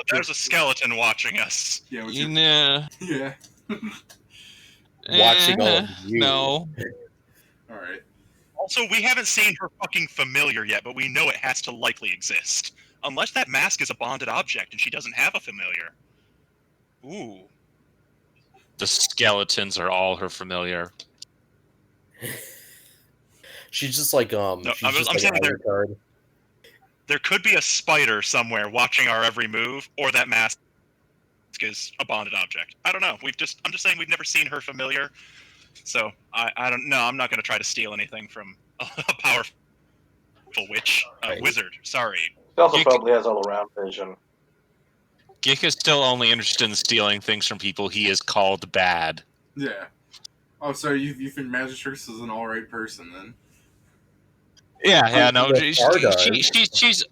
There's a skeleton watching us. Yeah. What's Yeah. Yeah. Watching all of you. No. All right. Also, we haven't seen her fucking familiar yet, but we know it has to likely exist. Unless that mask is a bonded object and she doesn't have a familiar. Ooh. The skeletons are all her familiar. She's just like No, she's I'm just like saying an there- ID card. There could be a spider somewhere watching our every move, or that mask is a bonded object. I don't know. I'm just saying we've never seen her familiar. So I don't know. I'm not going to try to steal anything from a powerful witch, Right. wizard. Sorry. She also You probably has all around vision. Gick is still only interested in stealing things from people he is called bad. Yeah. Oh, so you think Magistrix is an all right person then? Yeah, no, The Stardust.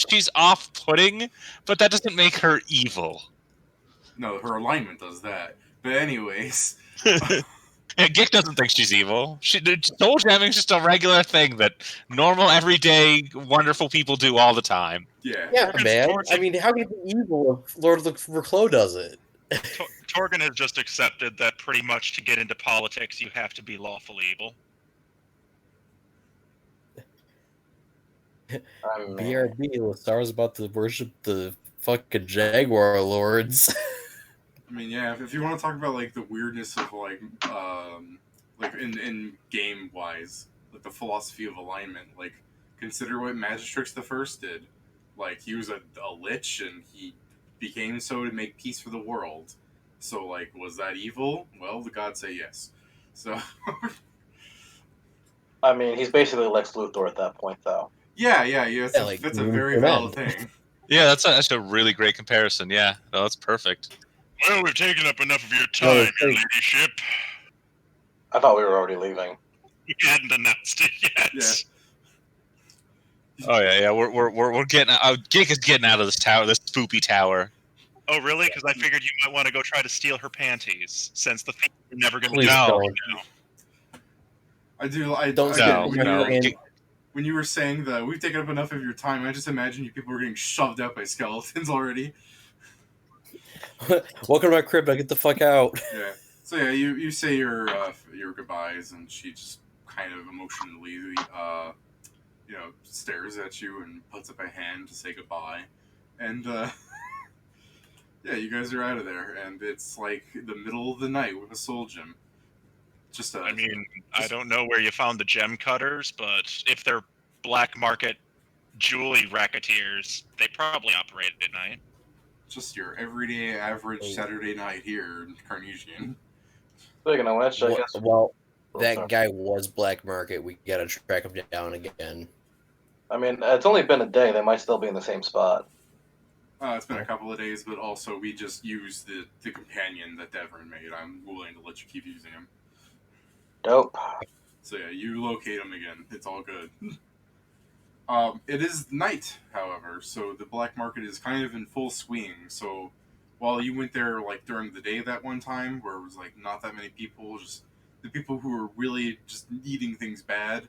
she's off-putting, but that doesn't make her evil. No, her alignment does that. But anyways, Yeah, Gick doesn't think she's evil. Soul jamming's just a regular thing that normal, everyday, wonderful people do all the time. yeah. Yeah, Torgon's- man. Torgon's- I mean, how can it be evil if Lord of the Reclos does it? Torgon has just accepted that pretty much to get into politics, you have to be lawful evil. I mean, BRB, Lasar's about to worship the Fucking Jaguar Lords. I mean, yeah, if you want to talk about like the weirdness of like in game wise, like the philosophy of alignment, like consider what Magistrix the First did. Like he was a lich and he became so to make peace for the world. So like, was that evil? Well, the gods say yes. So I mean, he's basically Lex Luthor at that point, though. yeah, Yeah, like, that's a means very for valid men. thing. Yeah, that's a really great comparison. Yeah, no, that's perfect. Well, we've taken up enough of your No, time, it's your like- ladyship. I thought we were already leaving. We hadn't announced it yet. Yeah. Oh yeah. We're getting. Gik is getting out of this tower, this spoopy tower. Oh, really? Because I figured you might want to go try to steal her panties, since the thieves are never going to Please get No. don't. I do. I Don't again, No, skip no. in. when you were saying that we've taken up enough of your time, I just imagine you people were getting shoved out by skeletons already. Welcome to my crib. Now get the fuck out. Yeah. So yeah, you say your goodbyes, and she just kind of emotionally, stares at you and puts up a hand to say goodbye, and yeah, you guys are out of there, and it's like the middle of the night with a soul gem. Just I mean, I don't know where you found the gem cutters, but if they're black market jewelry racketeers, they probably operate at night. just your everyday average Oh. Saturday night here in Karnegion. Speaking of which, I guess. Well, Oh, that sorry. guy was black market. We gotta track him down again. I mean, it's only been a day. They might still be in the same spot. It's been a couple of days, but also we just used the companion that Devrin made. I'm willing to let you keep using him. Dope. So yeah, you locate him again. It's all good. It is night, however, so the black market is kind of in full swing. So while you went there like during the day that one time, where it was like not that many people, just the people who were really just eating things bad,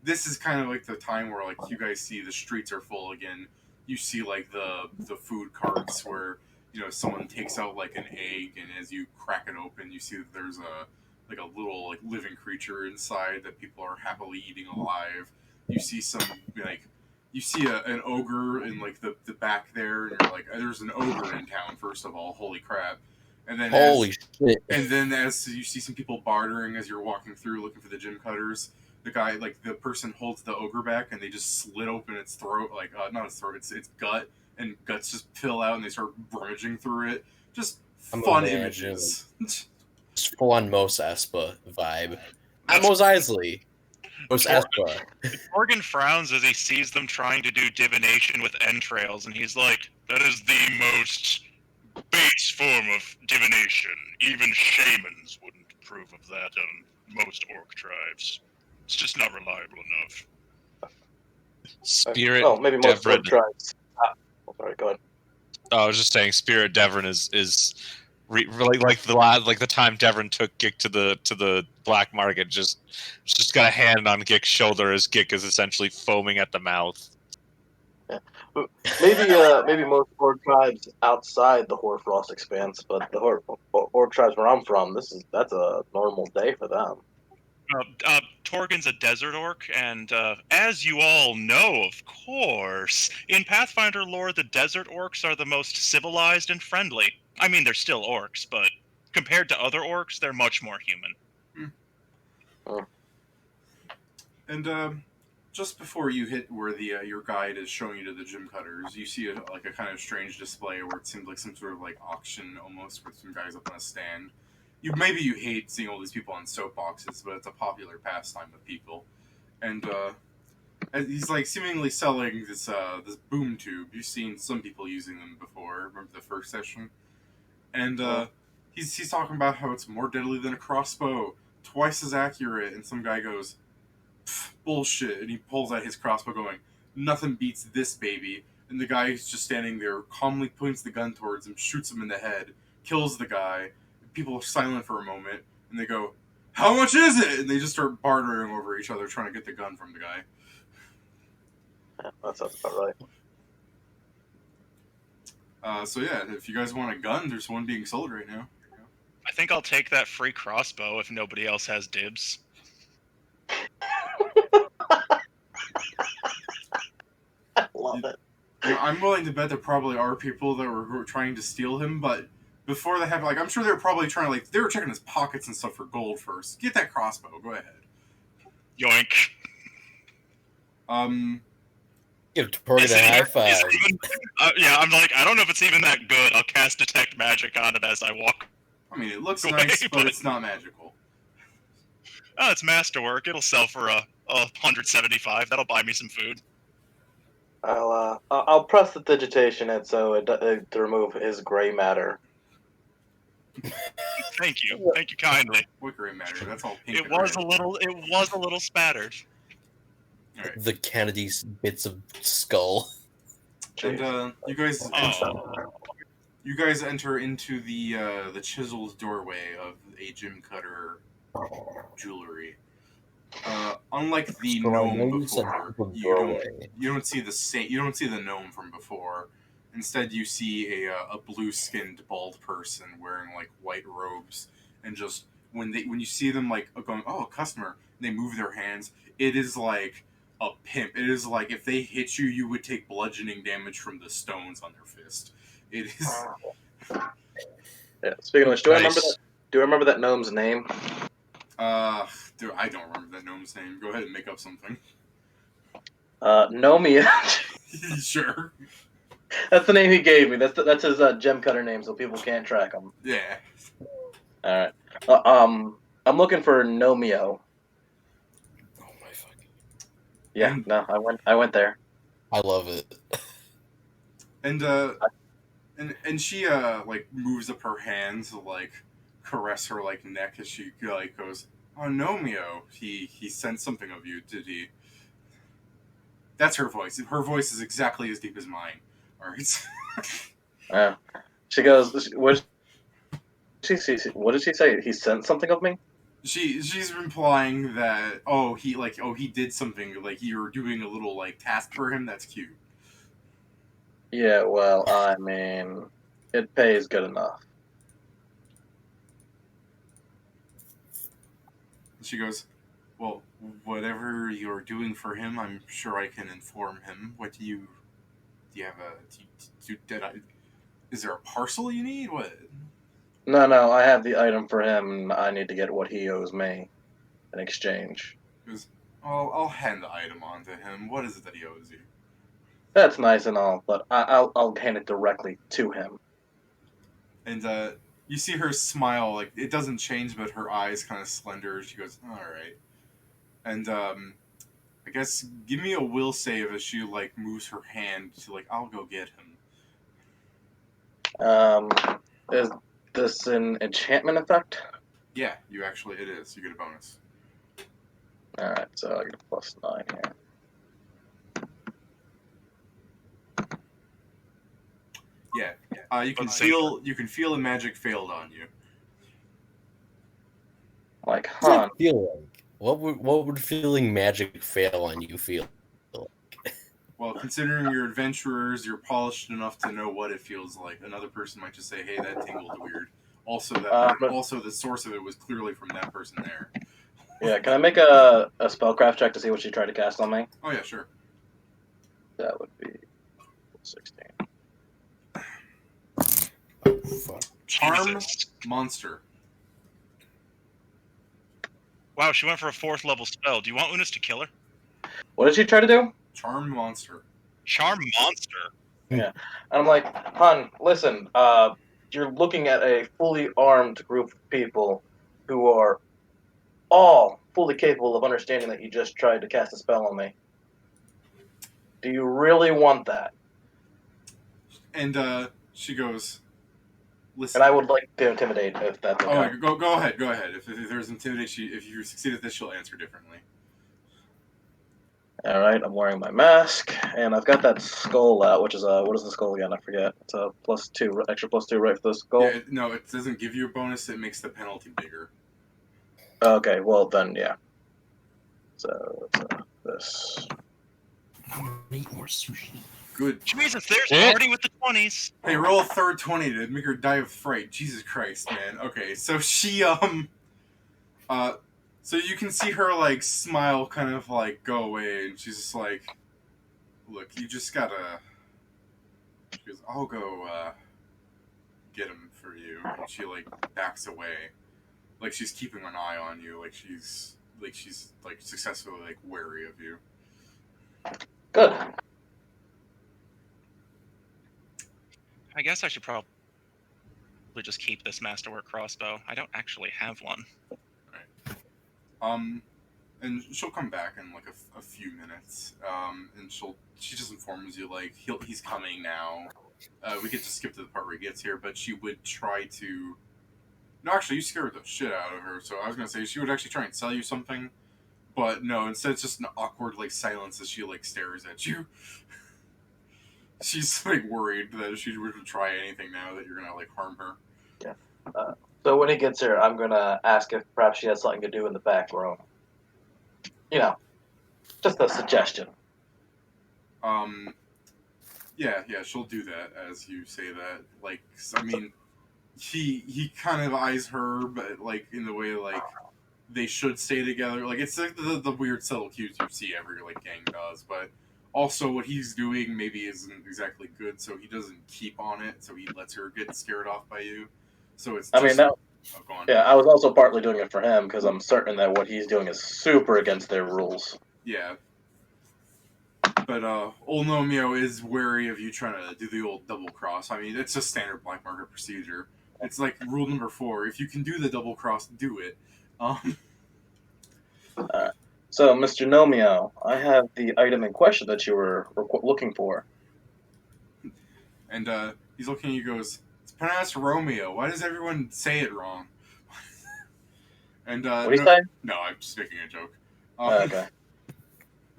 this is kind of like the time where like you guys see the streets are full again. You see like the food carts where someone takes out like an egg, and as you crack it open, you see that there's a little like living creature inside that people are happily eating alive. You see some like you see an ogre in like the back there, and you're like, there's an ogre in town. First of all, holy crap! And then Holy shit! as you see some people bartering as you're walking through looking for the gym cutters, the person holds the ogre back, and they just slit open its throat, like not its throat, its gut, and guts just pill out, and they start rummaging through it. Just I'm fun imagining- images. Just full on Mos Espa vibe. I'm That's- Mos Eisley. Mos Sure. Espa. Morgan frowns as he sees them trying to do divination with entrails, and he's like, that is the most base form of divination. Even shamans wouldn't approve of that on most orc tribes. It's just not reliable enough. Spirit Oh, maybe most Devrin. orc tribes. Sorry, go ahead. Oh, I was just saying, Spirit Devrin is like the time Devrin took Gik to the black market. Just got a hand on Gik's shoulder as Gik is essentially foaming at the mouth. Maybe most orc tribes outside the Hoarfrost expanse, but the orc tribes where I'm from, that's a normal day for them. Torgon's a desert orc, and as you all know, of course, in Pathfinder lore, the desert orcs are the most civilized and friendly. I mean, they're still orcs, but compared to other orcs, they're much more human. And just before you hit where the your guide is showing you to the gym cutters, you see a kind of strange display where it seems like some sort of like auction almost, with some guys up on a stand. Maybe you hate seeing all these people on soapboxes, but it's a popular pastime with people. And he's like seemingly selling this boom tube. You've seen some people using them before. Remember the first session? And he's talking about how it's more deadly than a crossbow, twice as accurate. And some guy goes, bullshit, and he pulls out his crossbow going, nothing beats this baby. And the guy who's just standing there calmly points the gun towards him, shoots him in the head, kills the guy. People are silent for a moment, and they go, how much is it? And they just start bartering over each other, trying to get the gun from the guy. Yeah, that sounds about right. So yeah, if you guys want a gun, there's one being sold right now. I think I'll take that free crossbow if nobody else has dibs. I love it. I'm willing to bet there probably are people that were trying to steal him, but before they have, like, I'm sure they were probably trying to, like, they were checking his pockets and stuff for gold first. Get that crossbow. Go ahead. Yoink. Give Torgan Is a high five. Yeah, I'm like, I don't know if it's even that good. I'll cast Detect Magic on it as I walk. I mean, it looks Wait, nice, but but- it's not magical. Oh, it's masterwork. It'll sell for a 175. That'll buy me some food. I'll press the digitation it so to remove his gray matter. Thank you kindly. What gray matter? That's all pink. It was a little spattered. All right. The Kennedy's bits of skull. And you guys, Oh, you guys enter into the chiseled doorway of a gym cutter jewelry. Unlike the So I know gnome you said before, doorway. you don't see the gnome from before. Instead, you see a blue-skinned bald person wearing like white robes, and just when you see them like going, oh, a customer, and they move their hands, it is like a pimp. It is like if they hit you, you would take bludgeoning damage from the stones on their fist. It is. Yeah. Speaking of which, do I remember Nice. that? Do I remember that gnome's name? Dude, I don't remember that gnome's name. Go ahead and make up something. Nomia. Sure. That's the name he gave me. That's his gem cutter name, so people can't track him. Yeah. All right. I'm looking for Nomio. Oh my fucking! Yeah. And- No, I went there. I love it. And and she like moves up her hands to like caress her like neck as she like goes, "Oh, Nomio, he sent something of you, did he?" That's her voice. Her voice is exactly as deep as mine. All right. Yeah. She goes. What did she say? He sent something of me. She's implying that he did something, like you're doing a little like task for him. That's cute. Yeah. Well, I mean, it pays good enough. She goes, "Well, whatever you're doing for him, I'm sure I can inform him. What do you have is there a parcel you need? What?" No. I have the item for him. And I need to get what he owes me in exchange. He goes, I'll hand the item on to him. What is it that he owes you? That's nice and all, but I'll hand it directly to him. And you see her smile, like it doesn't change, but her eyes kind of slender. She goes, "All right." And I guess give me a will save as she like moves her hand to like I'll go get him. Is this an enchantment effect? Yeah, it is. You get a bonus. All right, so I get a +9 here. Yeah. You can Let's see. feel the magic failed on you. Like, What does huh? that feel like? What would feeling magic fail on you feel? Well, considering you're adventurers, you're polished enough to know what it feels like. Another person might just say, "Hey, that tingled weird." Also, also the source of it was clearly from that person there. Yeah, can I make a spellcraft check to see what she tried to cast on me? Oh yeah, sure. That would be 16. Oh, fuck. Charm Jesus. monster. Wow, she went for a 4th level spell. Do you want Unis to kill her? What did she try to do? Charm monster. Charm monster. And I'm like, hon, listen, you're looking at a fully armed group of people who are all fully capable of understanding that you just tried to cast a spell on me. Do you really want that? And she goes, "Listen." And I would like to intimidate if that's okay. Oh, wait, go ahead. Go ahead. If there's intimidation, if you succeed at this, she'll answer differently. All right, I'm wearing my mask, and I've got that skull out, which is what is the skull again? I forget. It's a +2, extra +2, right, for the skull. Yeah, no, it doesn't give you a bonus. It makes the penalty bigger. Okay, well then, yeah. So this. Eat more sushi. Good. Jesus, there's Eh? Marty with the 20s. Hey, roll a third 20 to make her die of fright. Jesus Christ, man. Okay, so she so you can see her like smile, kind of like go away, and she's just like, "Look, you just gotta She goes, I'll go get him for you. And she like backs away. Like she's keeping an eye on you. Like she's successfully like wary of you. Good. I guess I should probably just keep this masterwork crossbow. I don't actually have one. And she'll come back in like a few minutes. And she just informs you like he's coming now. We could just skip to the part where he gets here, but she would try to. No, actually, you scared the shit out of her. So I was gonna say she would actually try and sell you something, but no. Instead, it's just an awkward like silence as she like stares at you. She's like worried that if she were to try anything now that you're gonna like harm her. So when he gets here, I'm gonna ask if perhaps she has something to do in the back room. You know, just a suggestion. Yeah, she'll do that as you say that. Like, I mean, he kind of eyes her, but like in the way like they should stay together. Like it's like the weird subtle cues you see every like gang does, but also what he's doing maybe isn't exactly good, so he doesn't keep on it. So he lets her get scared off by you. So it's. I mean, that, oh, go on. yeah, I was also partly doing it for him because I'm certain that what he's doing is super against their rules. Yeah. But old Nomeo is wary of you trying to do the old double cross. I mean, it's just standard black market procedure. It's like rule number 4. If you can do the double cross, do it. So, Mr. Nomeo, I have the item in question that you were looking for. And he's looking at you, goes, it's pronounced Romeo. Why does everyone say it wrong? And What do you say? No, I'm just making a joke. Okay.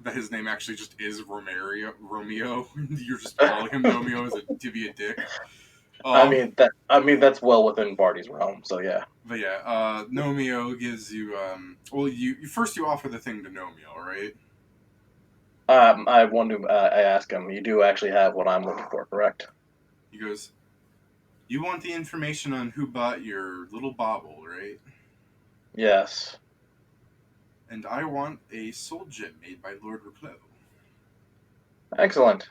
That his name actually just is Romeo. You're just calling him Romeo to be a dick. I mean that's well within Barty's realm, so yeah. But yeah, Nomeo gives you well, you offer the thing to Nomeo, right? I ask him, you do actually have what I'm looking for, correct? He goes, you want the information on who bought your little bauble, right? Yes. And I want a soul gem made by Lord Reclos. Excellent.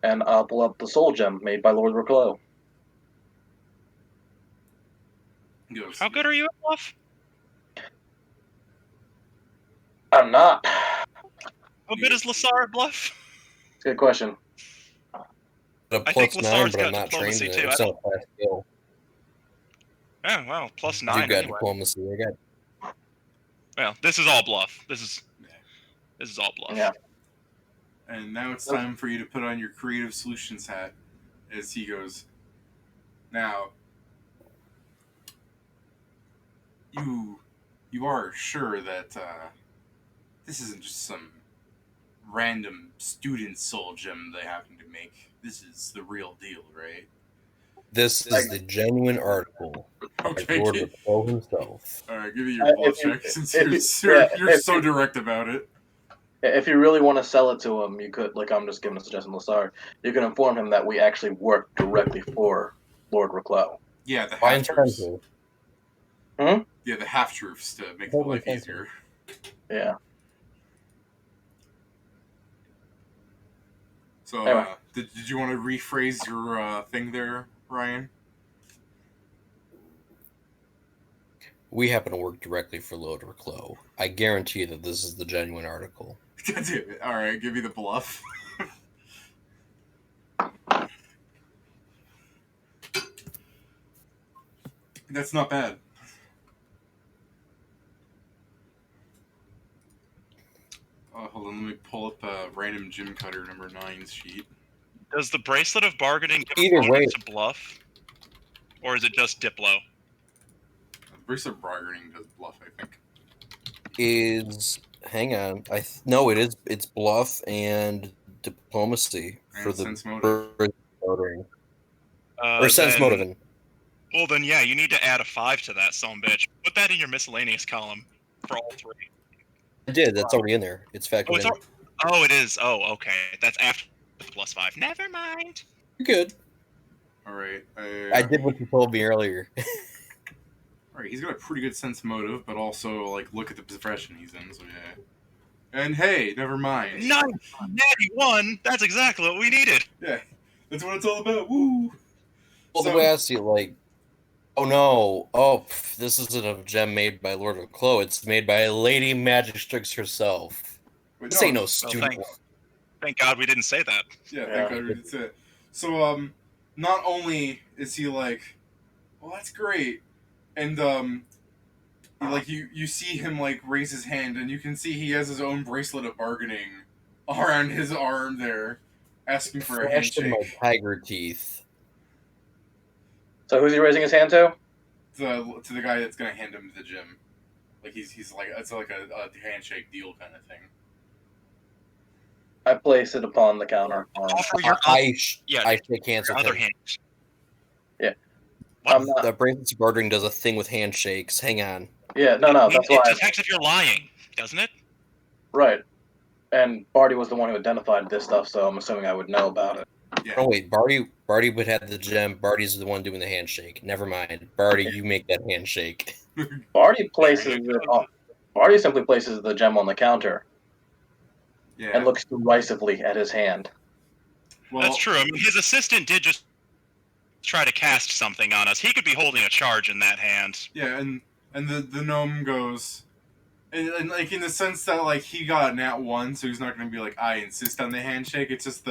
And I'll pull up the soul gem made by Lord Reclos. He goes, How good are you at bluff? I'm not. How good is Lasar at bluff? It's a good question. A I think +9, Lasar's but I'm got not trained diplomacy in it. too. It's not a class skill. Yeah, well, +9 You've got anyway. diplomacy. I got. Well, this is all bluff. This is all bluff. Yeah. and now it's time for you to put on your creative solutions hat as he goes, now, you are sure that this isn't just some random student soul gem they happen to make. This is the real deal, right? This is the genuine article by Okay, Lord Reclos himself. Alright, give me your bluff check since you're so direct about it. If you really want to sell it to him, you could, like I'm just giving a suggestion to Lasar, you can inform him that we actually work directly for Lord Reclos. Yeah, the By half-truths. incentive. Yeah, the half-truths to make the Totally life offensive. easier. Yeah. So, Anyway. did you want to rephrase your thing there, Ryan? We happen to work directly for Lord Reclos. I guarantee that this is the genuine article. God damn it. Alright, give me the bluff. That's not bad. Hold on, let me pull up random Jim Cutter number 9's sheet. Does the bracelet of bargaining give Either a way- bonus to bluff, or is it just Diplo? Bracelet bargaining does bluff, I think. Hang on, no, it's bluff and diplomacy And for the sense motive. motoring or sense Then- motiving. Well, then yeah, you need to add a 5 to that, son bitch. Put that in your miscellaneous column for all 3. I did. That's already in there. It's factored Oh, it's in. oh, it is. Oh, okay. That's after the +5. Never mind. You're good. Alright. I did what you told me earlier. Alright, he's got a pretty good sense motive, but also, like, look at the profession he's in, so yeah. And hey, never mind. Nice, natty 1. That's exactly what we needed. Yeah. That's what it's all about. Woo! Well, So- the way I see it, like, oh no, this isn't a gem made by Lord of Clo. It's made by Lady Magic Strix herself. Wait, This ain't no Well, student. thank God we didn't say that. Yeah, Yeah. thank God we did say it. So, not only is he like, well, that's great, and like you see him like raise his hand, and you can see he has his own bracelet of bargaining around his arm there, asking for a Flashed in my handshake. tiger teeth. So who's he raising his hand to? To the guy that's gonna hand him the gym, like he's like it's like a handshake deal kind of thing. I place it upon the counter. Offer your I yeah, shake hands your with other him. hand. Yeah. What? I'm not. The bracelets of bartering does a thing with handshakes. Hang on. Yeah, no, that's It why. detects if you're lying, doesn't it? Right. And Barty was the one who identified this stuff, so I'm assuming I would know about it. Yeah. Oh wait, Barty would have the gem. Barty's the one doing the handshake. Never mind. Barty, you make that handshake. Barty places it. Barty simply places the gem on the counter Yeah. and looks derisively at his hand. Well, That's true. I mean, his assistant did just try to cast something on us. He could be holding a charge in that hand. yeah, and the gnome goes, and like in the sense that like he got a nat 1, so he's not going to be like I insist on the handshake. It's just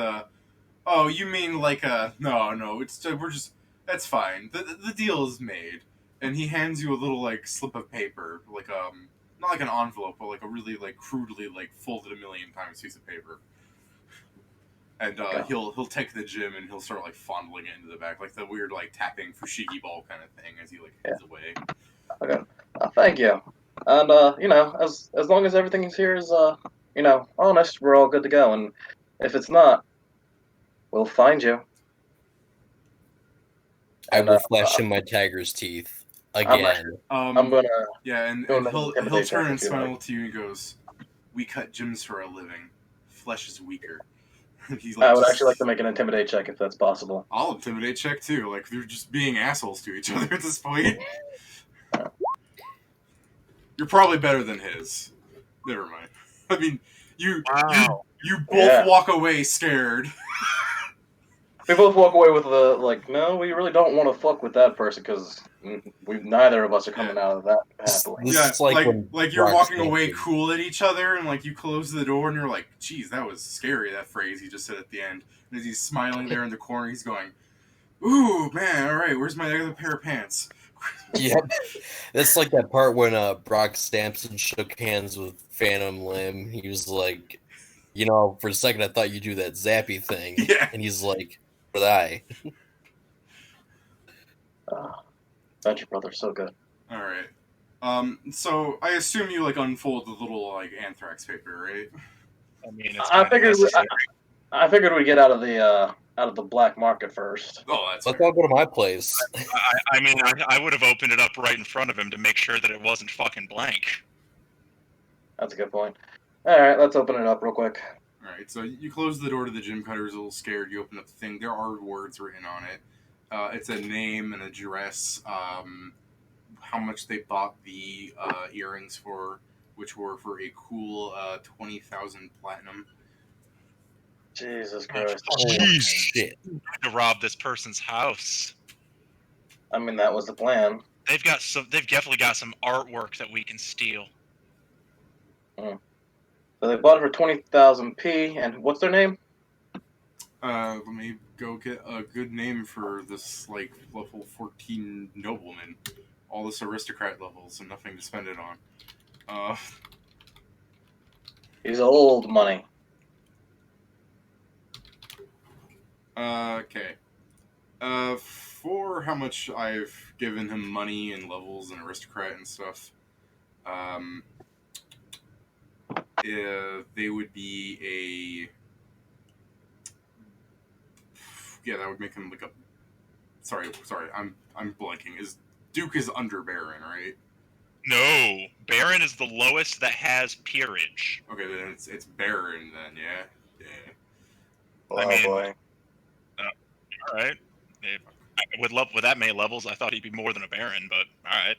oh, you mean like no, it's we're just that's fine. The deal is made, and he hands you a little like slip of paper, like not like an envelope, but like a really like crudely like folded a million times piece of paper. And he'll take the gem and he'll start like fondling it into the back, like the weird like tapping fushigi ball kind of thing as he like heads away. Okay. Thank you. And as long as everything here is honest, we're all good to go. And if it's not, we'll find you. I And, will flash in my tiger's teeth again. I'm gonna. Yeah, and Go another he'll intimidate turn check and if you smile like. to you and goes, "We cut gems for a living. Flesh is weaker." He's I would actually like to make an intimidate check if that's possible. I'll intimidate check too. Like they're just being assholes to each other at this point. You're probably better than his. Never mind. I mean, you both walk away scared. We both walk away with the no, we really don't want to fuck with that person because neither of us are coming out of that happily. This Yeah, is like when like you're Brock walking away Stanton- cool at each other, and like you close the door, and you're like, "Geez, that was scary." That phrase he just said at the end, and as he's smiling there in the corner, he's going, "Ooh, man, all right, where's my other pair of pants?" Yep. That's like that part when Brock Stampson shook hands with Phantom Limb. He was like, for a second I thought you'd do that zappy thing. Yeah. And he's like, "But I." Venture Brothers, so good. All right. So I assume you like unfold the little like anthrax paper, right? I mean, it's I kinda figured necessary. I figured we'd get out of the black market first. Oh, that's Let's fair. all go to my place. I mean, I would have opened it up right in front of him to make sure that it wasn't fucking blank. That's a good point. All right, let's open it up real quick. All right. So you close the door to the gym cutters, a little scared. You open up the thing. There are words written on it. It's a name, an address, how much they bought the earrings for, which were for a cool 20,000 platinum. Jesus Christ. Holy shit. To rob this person's house. I mean, that was the plan. They've definitely got some artwork that we can steal. So they bought it for 20,000 P, and what's their name? Let me go get a good name for this like level 14 nobleman. All this aristocrat levels and nothing to spend it on. He's old money. Okay. For how much I've given him money and levels and aristocrat and stuff, they would be that would make him like a. Sorry, I'm blanking. Duke is under Baron, right? No, Baron is the lowest that has peerage. Okay, then it's Baron then, yeah. I mean, Boy. All right. With that many levels, I thought he'd be more than a Baron, but all right.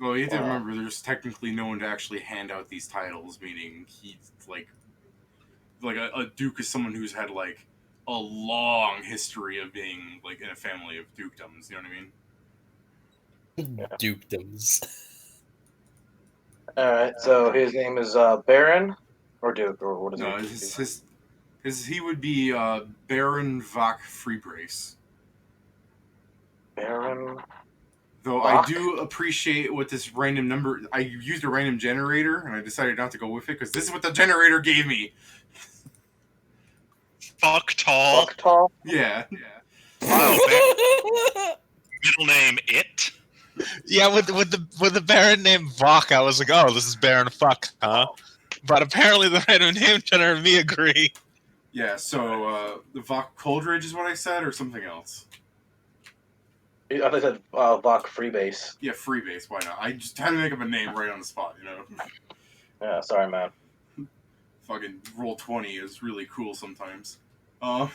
Well, you have to remember, there's technically no one to actually hand out these titles, meaning he's like a Duke is someone who's had like a long history of being like in a family of dukedoms. You know what I mean? Dukedoms. All right. So his name is Baron or Duke or what is No, he would be Baron Vach Freebrace. Baron. Though I Vach? do appreciate what this random number. I used a random generator, and I decided not to go with it because this is what the generator gave me. Fuck tall. Fuck tall. Yeah. Wow, middle name it. Yeah, with the Baron named Vok, I was like, oh, this is Baron Fuck, huh? But apparently the random name generator and me agree. Yeah, so the Vach Coldridge is what I said, or something else? I thought I said Vach Freebase. Yeah, Freebase, why not? I just had to make up a name right on the spot, you know? Yeah, sorry, man. Fucking Roll20 is really cool sometimes. Vach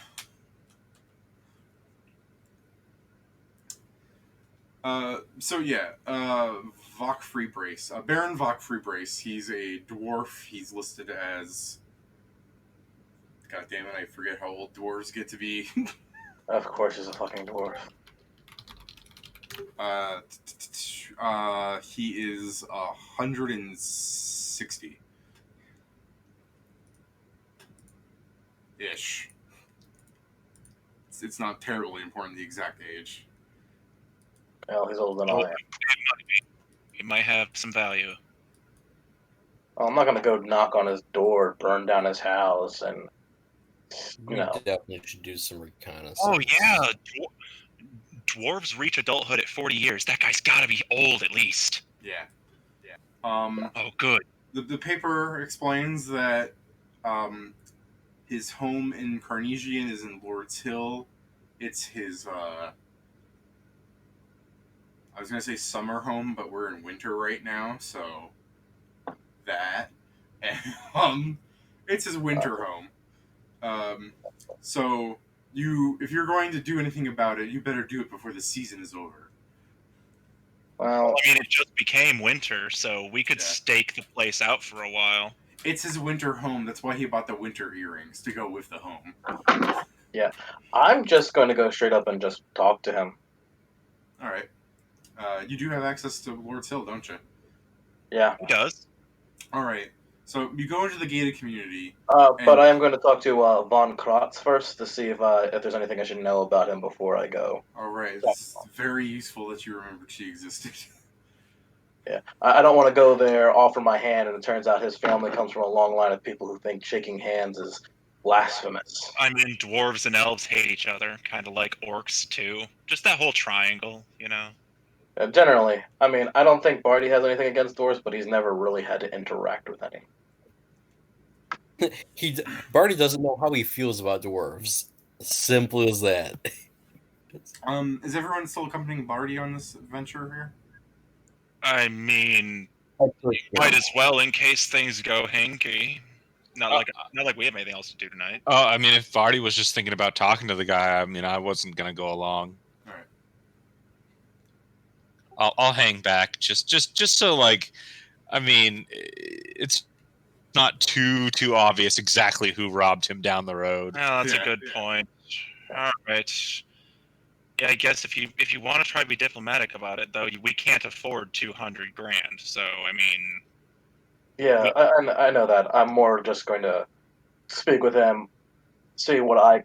Freebrace. Baron Vach Freebrace, he's a dwarf. He's listed as... God damn it, I forget how old dwarves get to be. Of course, he's a fucking dwarf. He is 160 ish. It's not terribly important the exact age. Hell, he's older than I am. It might have some value. Oh, I'm not gonna go knock on his door, burn down his house, and You no. definitely should do some reconnaissance. Oh yeah, dwarves reach adulthood at 40 years. That guy's got to be old at least. Yeah. Oh, good. The paper explains that his home in Karnegion is in Lord's Hill. It's his I was gonna say summer home, but we're in winter right now, so that. And, it's his winter home. So if you're going to do anything about it, you better do it before the season is over. Well, I mean, it just became winter, so we could Yeah. stake the place out for a while. It's his winter home. That's why he bought the winter earrings to go with the home. I'm just going to go straight up and just talk to him. All right. You do have access to Lord's Hill, don't you? Yeah. He does. All right. So you go into the gated community. But I am going to talk to Von Kratz first to see if there's anything I should know about him before I go. All right. It's very useful that you remembered she existed. Yeah, I don't want to go there, offer my hand, and it turns out his family comes from a long line of people who think shaking hands is blasphemous. I mean, dwarves and elves hate each other, kind of like orcs too. Just that whole triangle, you know. Generally, I mean, I don't think Barty has anything against dwarves, but he's never really had to interact with any. Barty doesn't know how he feels about dwarves. Simple as that. Is everyone still accompanying Barty on this adventure here? I mean, might as well in case things go hinky. Not like we have anything else to do tonight. Oh, I mean, if Barty was just thinking about talking to the guy, I mean, I wasn't gonna go along. All right. I'll hang back just so, like, I mean, it's not too obvious exactly who robbed him down the road. Oh, that's Yeah, a good point. All right. Yeah, I guess if you want to try to be diplomatic about it, though, we can't afford 200 grand. So, I mean, Yeah, I know that. I'm more just going to speak with him, see what I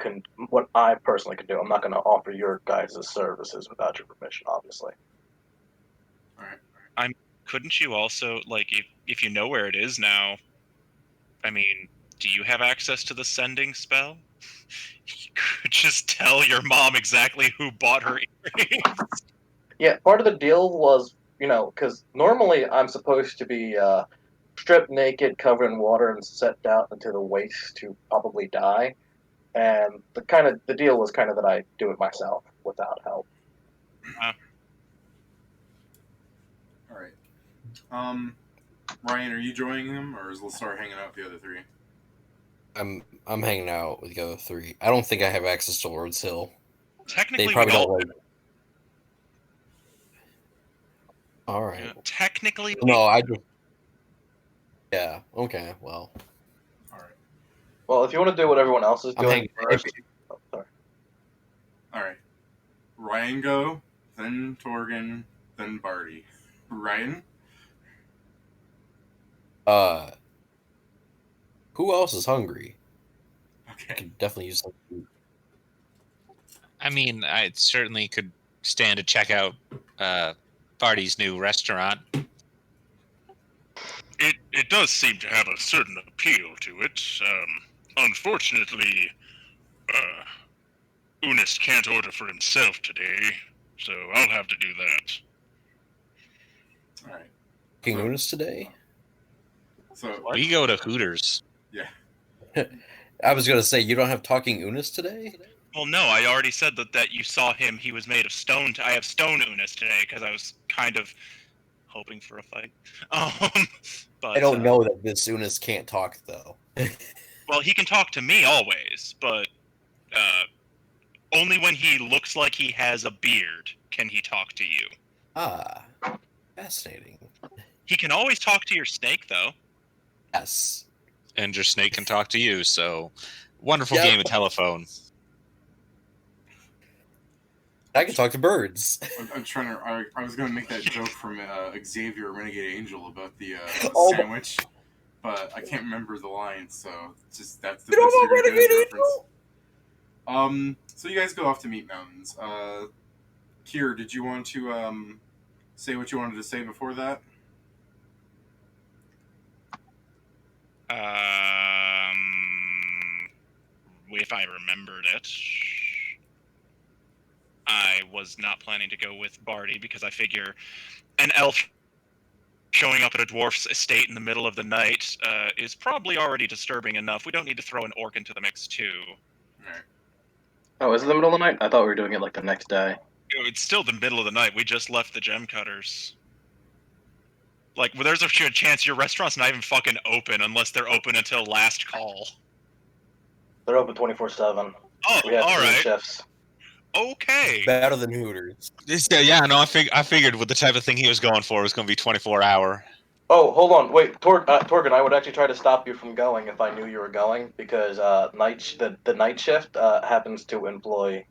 personally can do. I'm not going to offer your guys' services without your permission, obviously. All right. couldn't you also, like, if you know where it is now? I mean, do you have access to the sending spell? You could just tell your mom exactly who bought her earrings. Yeah, part of the deal was, because normally I'm supposed to be stripped naked, covered in water, and set down into the waist to probably die. And the deal was kind of that I do it myself without help. All right. Ryan, are you joining him, or is Lassar hanging out with the other three? I'm hanging out with the other three. I don't think I have access to Lord's Hill. Technically, They probably we don't all, like. All right. yeah, technically, No, I just. Yeah. Okay. Well. All right. Well, if you want to do what everyone else is I'm doing hanging. Alright. Ryan go, then Torgan, then Barty. Ryan? Who else is hungry? I Okay. could definitely use some food. I mean, I certainly could stand to check out Barty's new restaurant. It does seem to have a certain appeal to it. Unfortunately, Unis can't order for himself today, so I'll have to do that. Alright. King So- Unis today? So, We go to Hooters. yeah. I was gonna say you don't have talking Unis today? Well, no, I already said that you saw him. He was made of stone. I have stone Unis today because I was kind of hoping for a fight. But I don't know that this Unis can't talk though. Well, he can talk to me always, but only when he looks like he has a beard can he talk to you. Ah, fascinating. He can always talk to your snake, though. Yes. And your snake can talk to you, so wonderful Yep. game of telephone. I can talk to birds. I'm trying to. I was going to make that joke from Xavier Renegade Angel about the Oh, sandwich, but I can't remember the line, so just that's the You don't best you're know going to get as a Renegade reference. So you guys go off to Meat Mountains. Kier, did you want to say what you wanted to say before that? If I remembered it, I was not planning to go with Barty because I figure an elf showing up at a dwarf's estate in the middle of the night is probably already disturbing enough. We don't need to throw an orc into the mix too. Alright. Oh, is it the middle of the night? I thought we were doing it like the next day. It's still the middle of the night. We just left the gem cutters. Like, well, there's a chance your restaurant's not even fucking open unless they're open until last call. They're open 24/7. Oh, We have all 3 right. shifts. Okay. Better than Hooters. Yeah, no, I figured with the type of thing he was going for, it was going to be 24-hour. Oh, hold on, wait, Torgan, I would actually try to stop you from going if I knew you were going, because the night shift happens to employ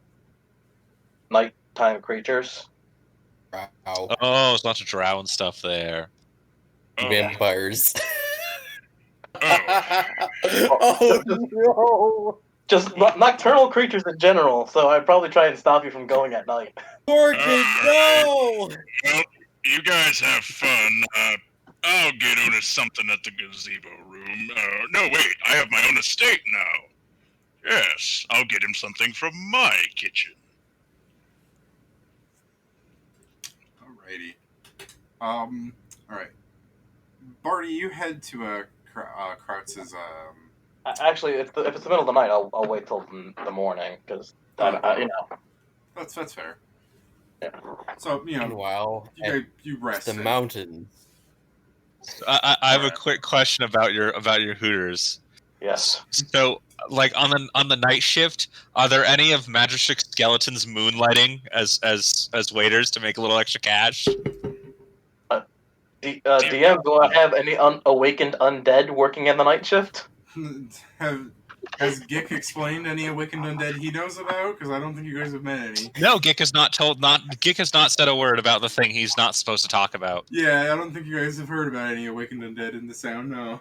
nighttime creatures. Wow. Oh, there's lots of drow and stuff there. Oh, Vampires. oh. Oh no! Just nocturnal creatures in general, so I'd probably try and stop you from going at night. Torgan, no! Well, you guys have fun. I'll get Unis something at the gazebo room. No, wait, I have my own estate now. Yes, I'll get him something from my kitchen. Alrighty. Alright. Barty, you head to Krautz's. Actually, if it's the middle of the night, I'll wait till the morning, because you know. That's fair. Yeah. So Meanwhile, you rest. the mountains. I have a quick question about your Hooters. Yes. So, like on the night shift, are there any of Magic Skeleton's moonlighting as waiters to make a little extra cash? DM, do I have any awakened undead working in the night shift? Has Gick explained any awakened undead he knows about? Because I don't think you guys have met any. No, Gick has not said a word about the thing he's not supposed to talk about. Yeah, I don't think you guys have heard about any awakened undead in the sound. No.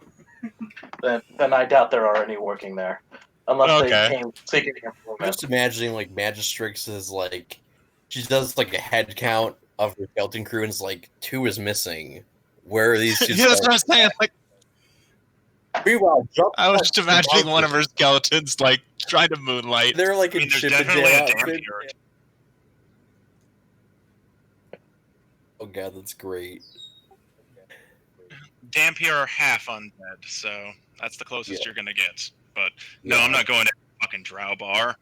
Then I doubt there are any working there, unless Okay. they came seeking I'm improvement. just imagining like Magistrix is like she does like a head count of her skeleton crew and it's like 2 is missing. Where are these 2? Yeah, that's what I'm saying. Like, Meanwhile, jump I was up just to imagining the one of her skeletons like trying to moonlight. They're like I mean, in there's ship and definitely jail a outfit. Dampier. Oh god, that's great. Dampier are half undead, so that's the closest Yeah. you're gonna get. But no, Yeah. I'm not going to a fucking drow bar.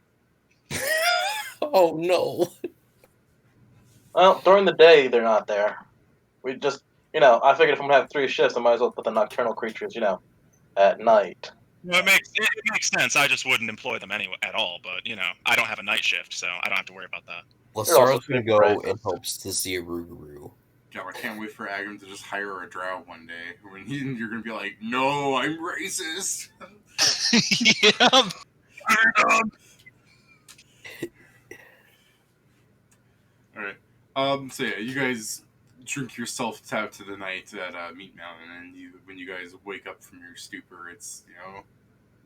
Oh no. Well, during the day they're not there. We just, I figured if I'm gonna have 3 shifts, I might as well put the nocturnal creatures, at night. Well, it makes sense. I just wouldn't employ them anyway at all. But I don't have a night shift, so I don't have to worry about that. also Lasara's gonna go super in racist. hopes to see a Rougarou. God, I can't wait for Agam to just hire a drow one day. When you're gonna be like, no, I'm racist. Yeah. So yeah, you guys drink yourself out to the night at Meat Mountain, and when you guys wake up from your stupor, it's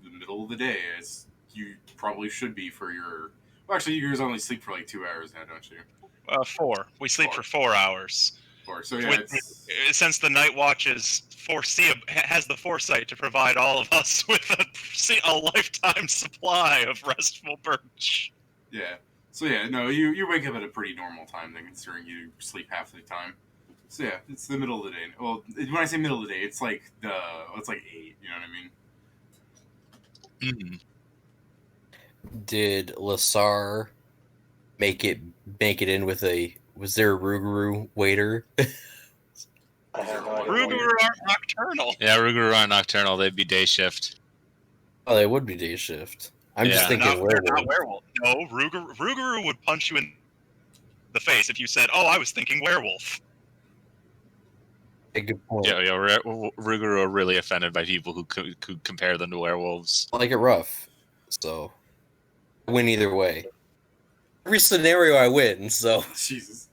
the middle of the day, as you probably should be for your. Well, actually, you guys only sleep for like 2 hours now, don't you? 4. We sleep for 4 hours. So yeah, With, it's since the Night Watch is has the foresight to provide all of us with a lifetime supply of restful perch. yeah. So yeah, no, you wake up at a pretty normal time, then, considering you sleep half the time. So yeah, it's the middle of the day. Well, when I say middle of the day, it's like it's like 8. You know what I mean? Mm. Did Lasar make it in with a? Was there a Ruguru waiter? I have no idea. Ruguru aren't nocturnal. Yeah, Ruger on Nocturnal, they'd be day shift. Oh, they would be day shift. I'm just Yeah. thinking They're not werewolf. werewolf. No, Ruguru would punch you in the face if you said, "Oh, I was thinking werewolf." A good point. Yeah, Ruger are really offended by people who could compare them to werewolves. I like it rough, so I win either way. Every scenario I win, so Jesus.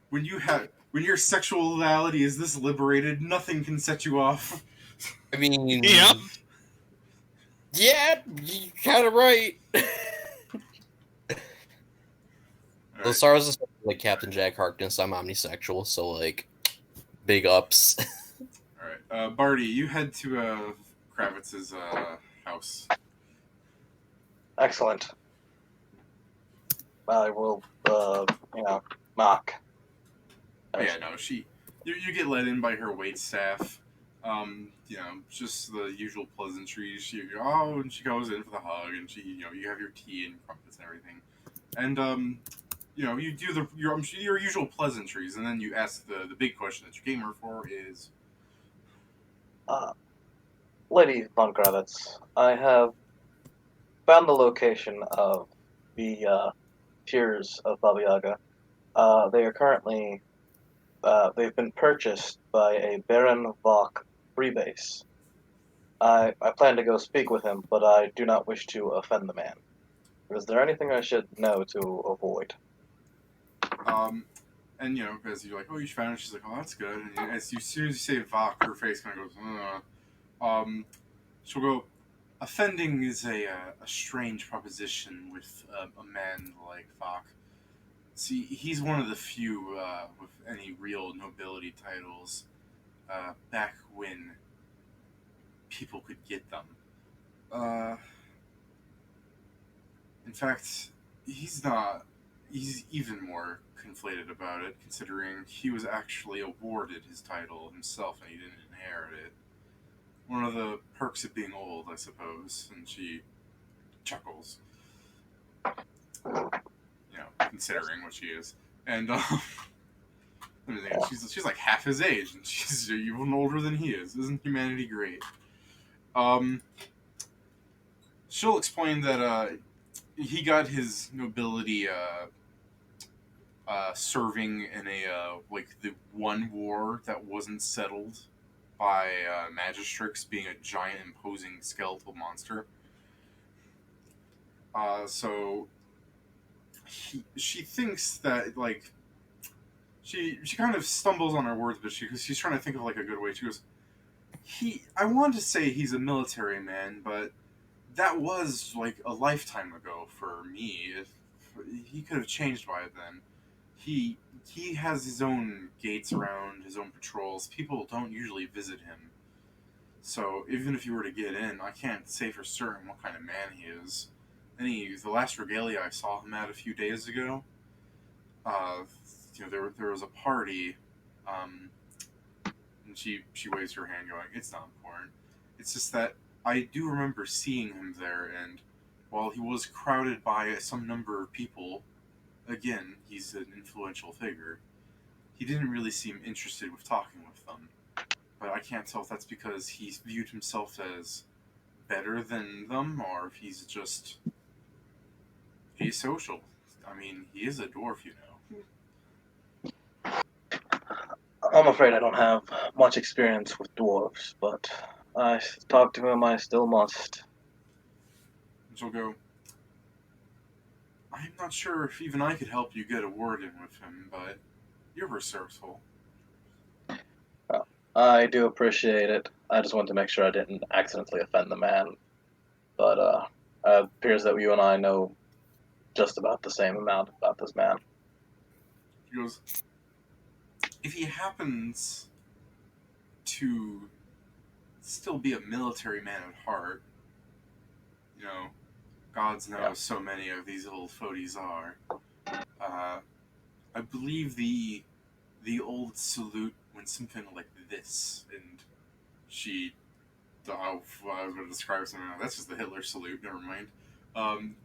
When your sexuality is this liberated, nothing can set you off. I mean, Yeah. yeah, you're kind of right. All right. Lasar's is like Captain Jack Harkness. I'm omnisexual, so like, big ups. All right. Barty, you head to Kravitz's house. Excellent. I will, knock. Oh, yeah, no, you get let in by her wait staff. Just the usual pleasantries. And she goes in for the hug, and you have your tea and crumpets and everything, and you do your usual pleasantries, and then you ask the big question that you came here for is, Lady von Kravitz, I have found the location of the Tears of Baba Yaga. They are currently, they've been purchased by a Baron Vok freebase. I plan to go speak with him, but I do not wish to offend the man. Is there anything I should know to avoid? and as you're like, oh, you found it, she's like, oh, that's good, and as soon as you say Vok, her face kind of goes, she'll go, offending is a strange proposition with a man like Vok. See, he's one of the few with any real nobility titles back when people could get them. In fact, he's not. He's even more conflated about it, considering he was actually awarded his title himself and he didn't inherit it. One of the perks of being old, I suppose. And she chuckles. Considering what she is. And she's like half his age, and she's even older than he is. Isn't humanity great? She'll explain that he got his nobility serving in the one war that wasn't settled by magistrates, being a giant imposing skeletal monster. So she thinks that she kind of stumbles on her words, but she's trying to think of a good way. She goes, I want to say he's a military man, but that was a lifetime ago for me. If he could have changed by then. He has his own gates around, his own patrols. People don't usually visit him. So even if you were to get in, I can't say for certain what kind of man he is. The last regalia I saw him at a few days ago, there was a party, and she waves her hand, going, "It's not important. It's just that I do remember seeing him there, and while he was crowded by some number of people, again, he's an influential figure. He didn't really seem interested with talking with them. But I can't tell if that's because he viewed himself as better than them, or if he's just asocial. I mean, he is a dwarf, I'm afraid I don't have much experience with dwarves, but I talk to him I still must. And she'll go, I'm not sure if even I could help you get a word in with him, but you're resourceful. I do appreciate it. I just wanted to make sure I didn't accidentally offend the man. But it appears that you and I know just about the same amount about this man. He goes, if he happens to still be a military man at heart, you know, gods know Yeah. so many of these old fogies are. I believe the old salute went something like this, and she. Oh, I was going to describe something. That's just the Hitler salute. Never mind. I'm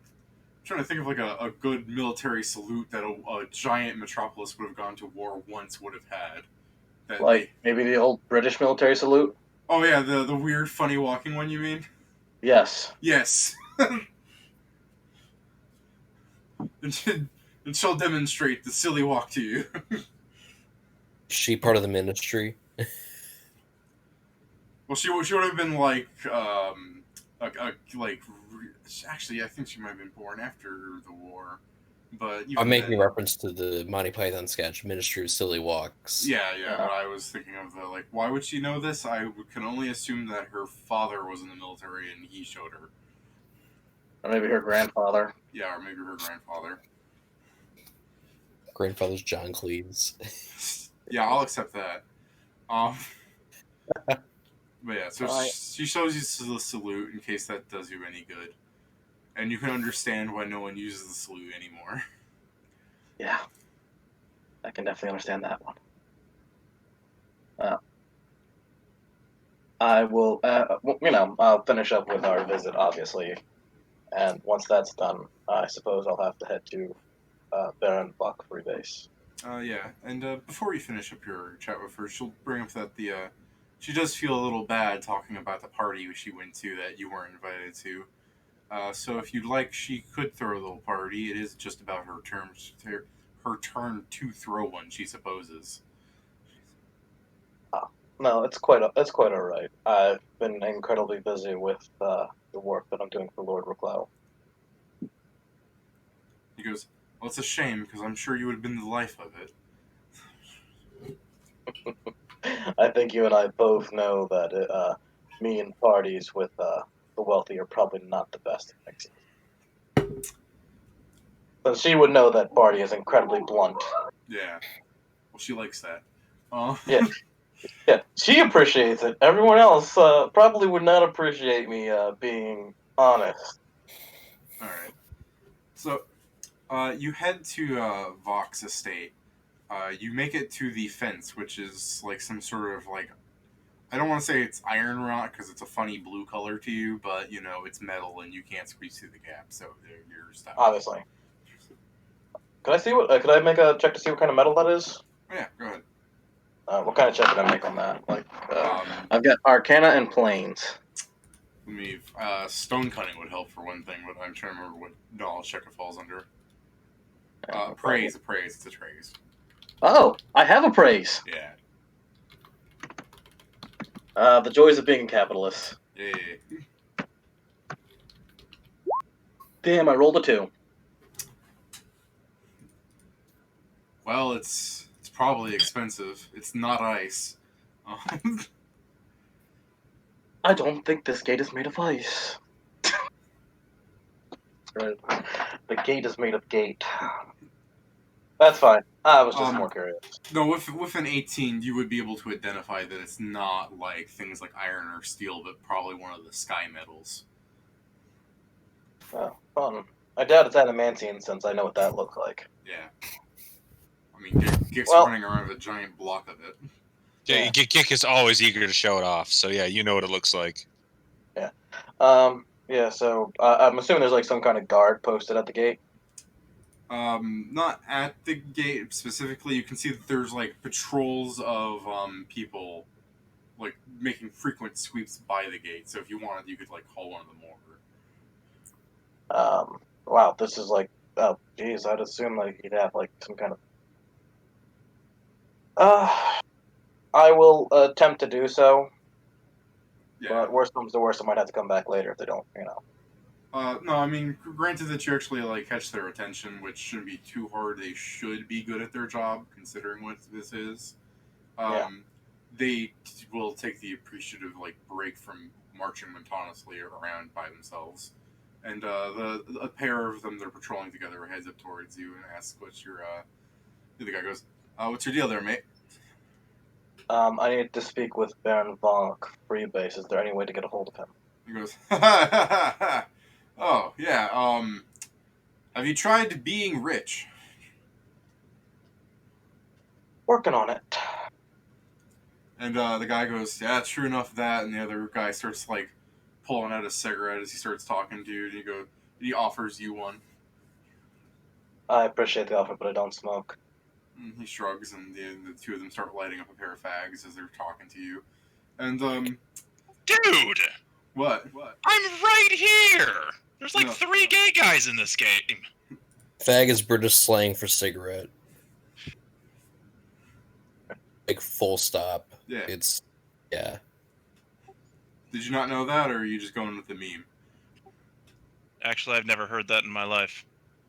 trying to think of like a good military salute that a giant metropolis would have gone to war once would have had. That Like maybe the old British military salute. Oh yeah, the weird funny walking one. You mean? Yes. Yes. and she'll demonstrate the silly walk to you. She part of the ministry. Well, she would have been like like actually I think she might have been born after the war, but even I'm making then, reference to the Monty Python sketch, Ministry of Silly Walks. yeah. But I was thinking of the like, why would she know this? I can only assume that her father was in the military and he showed her. Or maybe her grandfather. Yeah, or maybe her grandfather. Grandfather's John Cleese. Yeah, I'll accept that. But yeah, so she shows you the salute in case that does you any good. And you can understand why no one uses the salute anymore. Yeah. I can definitely understand that one. I will, I'll finish up with our visit, obviously. And once that's done, I suppose I'll have to head to Baron Buck Free Base. Yeah, and before you finish up your chat with her, she'll bring up that she does feel a little bad talking about the party she went to that you weren't invited to. So if you'd like, she could throw a little party. It is just about her turn to throw one, she supposes. No, it's quite all right. I've been incredibly busy with the work that I'm doing for Lord Reclau. He goes, well, it's a shame, because I'm sure you would have been the life of it. I think you and I both know that me and parties with the wealthy are probably not the best at mixing. So she would know that Barty is incredibly blunt. Yeah. Well, she likes that. Yeah, yeah, she appreciates it. Everyone else probably would not appreciate me being honest. Alright. So, you head to Vox Estate. You make it to the fence, which is like some sort of like, I don't want to say it's iron rot because it's a funny blue color to you, but you know it's metal and you can't squeeze through the gap, so you're stopped. Obviously. Could I see what? Could I make a check to see what kind of metal that is? Oh, yeah, go ahead. What kind of check did I make on that? I've got Arcana and Planes. Let me. Stone cutting would help for one thing, but I'm trying to remember what knowledge check it falls under. Praise. It's a praise. Oh, I have a praise. Yeah. The joys of being a capitalist. Yeah. Damn, I rolled a 2. Well, it's probably expensive. It's not ice. I don't think this gate is made of ice. Right. The gate is made of gate. That's fine. I was just more curious. No, with an 18, you would be able to identify that it's not like things like iron or steel, but probably one of the sky metals. Oh, fun. I doubt it's adamantine since I know what that looks like. Yeah. I mean, Gik's running around with a giant block of it. Yeah, Gik is always eager to show it off, so yeah, you know what it looks like. Yeah. Yeah, so I'm assuming there's like some kind of guard posted at the gate. Not at the gate specifically. You can see that there's like patrols of people like making frequent sweeps by the gate. So if you wanted, you could like call one of them over. Wow, this is like, oh geez, I'd assume like you'd have like some kind of. I will attempt to do so. Yeah. But worst comes to worst, I might have to come back later if they don't, No, I mean, granted that you actually like catch their attention, which shouldn't be too hard. They should be good at their job, considering what this is. Yeah. They will take the appreciative like break from marching monotonously around by themselves, and a pair of them they're patrolling together heads up towards you and asks, "What's your?" The guy goes, "What's your deal there, mate?" I need to speak with Baron Vonk, Freebase. Is there any way to get a hold of him? He goes, "Oh yeah. Have you tried being rich?" Working on it. And the guy goes, "Yeah, true enough that." And the other guy starts like pulling out a cigarette as he starts talking to you. And he offers you one. I appreciate the offer, but I don't smoke. And he shrugs, and the two of them start lighting up a pair of fags as they're talking to you. And Dude, what? I'm right here. There's like No. 3 gay guys in this game. Fag is British slang for cigarette. Like full stop. Yeah. It's yeah. Did you not know that, or are you just going with the meme? Actually, I've never heard that in my life.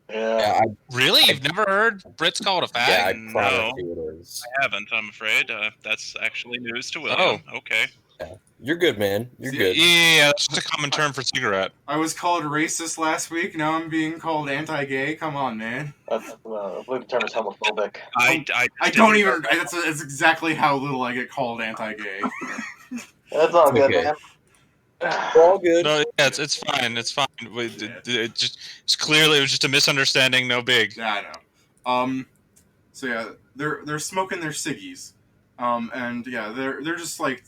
Yeah. Yeah, Really? You've never heard Brits call it a fag? yeah, I No. promise you it is. I haven't, I'm afraid. That's actually news to William. Okay. Yeah. You're good, man. You're Yeah, good. Yeah, that's just a common term for cigarette. I was called racist last week. Now I'm being called anti-gay. Come on, man. I believe the term is homophobic. I don't even. That's exactly how little I get called anti-gay. That's all It's good, okay. man. All good. No, yeah, it's fine. It's fine. It's clearly it was just a misunderstanding. No big. Yeah, I know. So yeah, they're smoking their ciggies, and yeah, they're just like,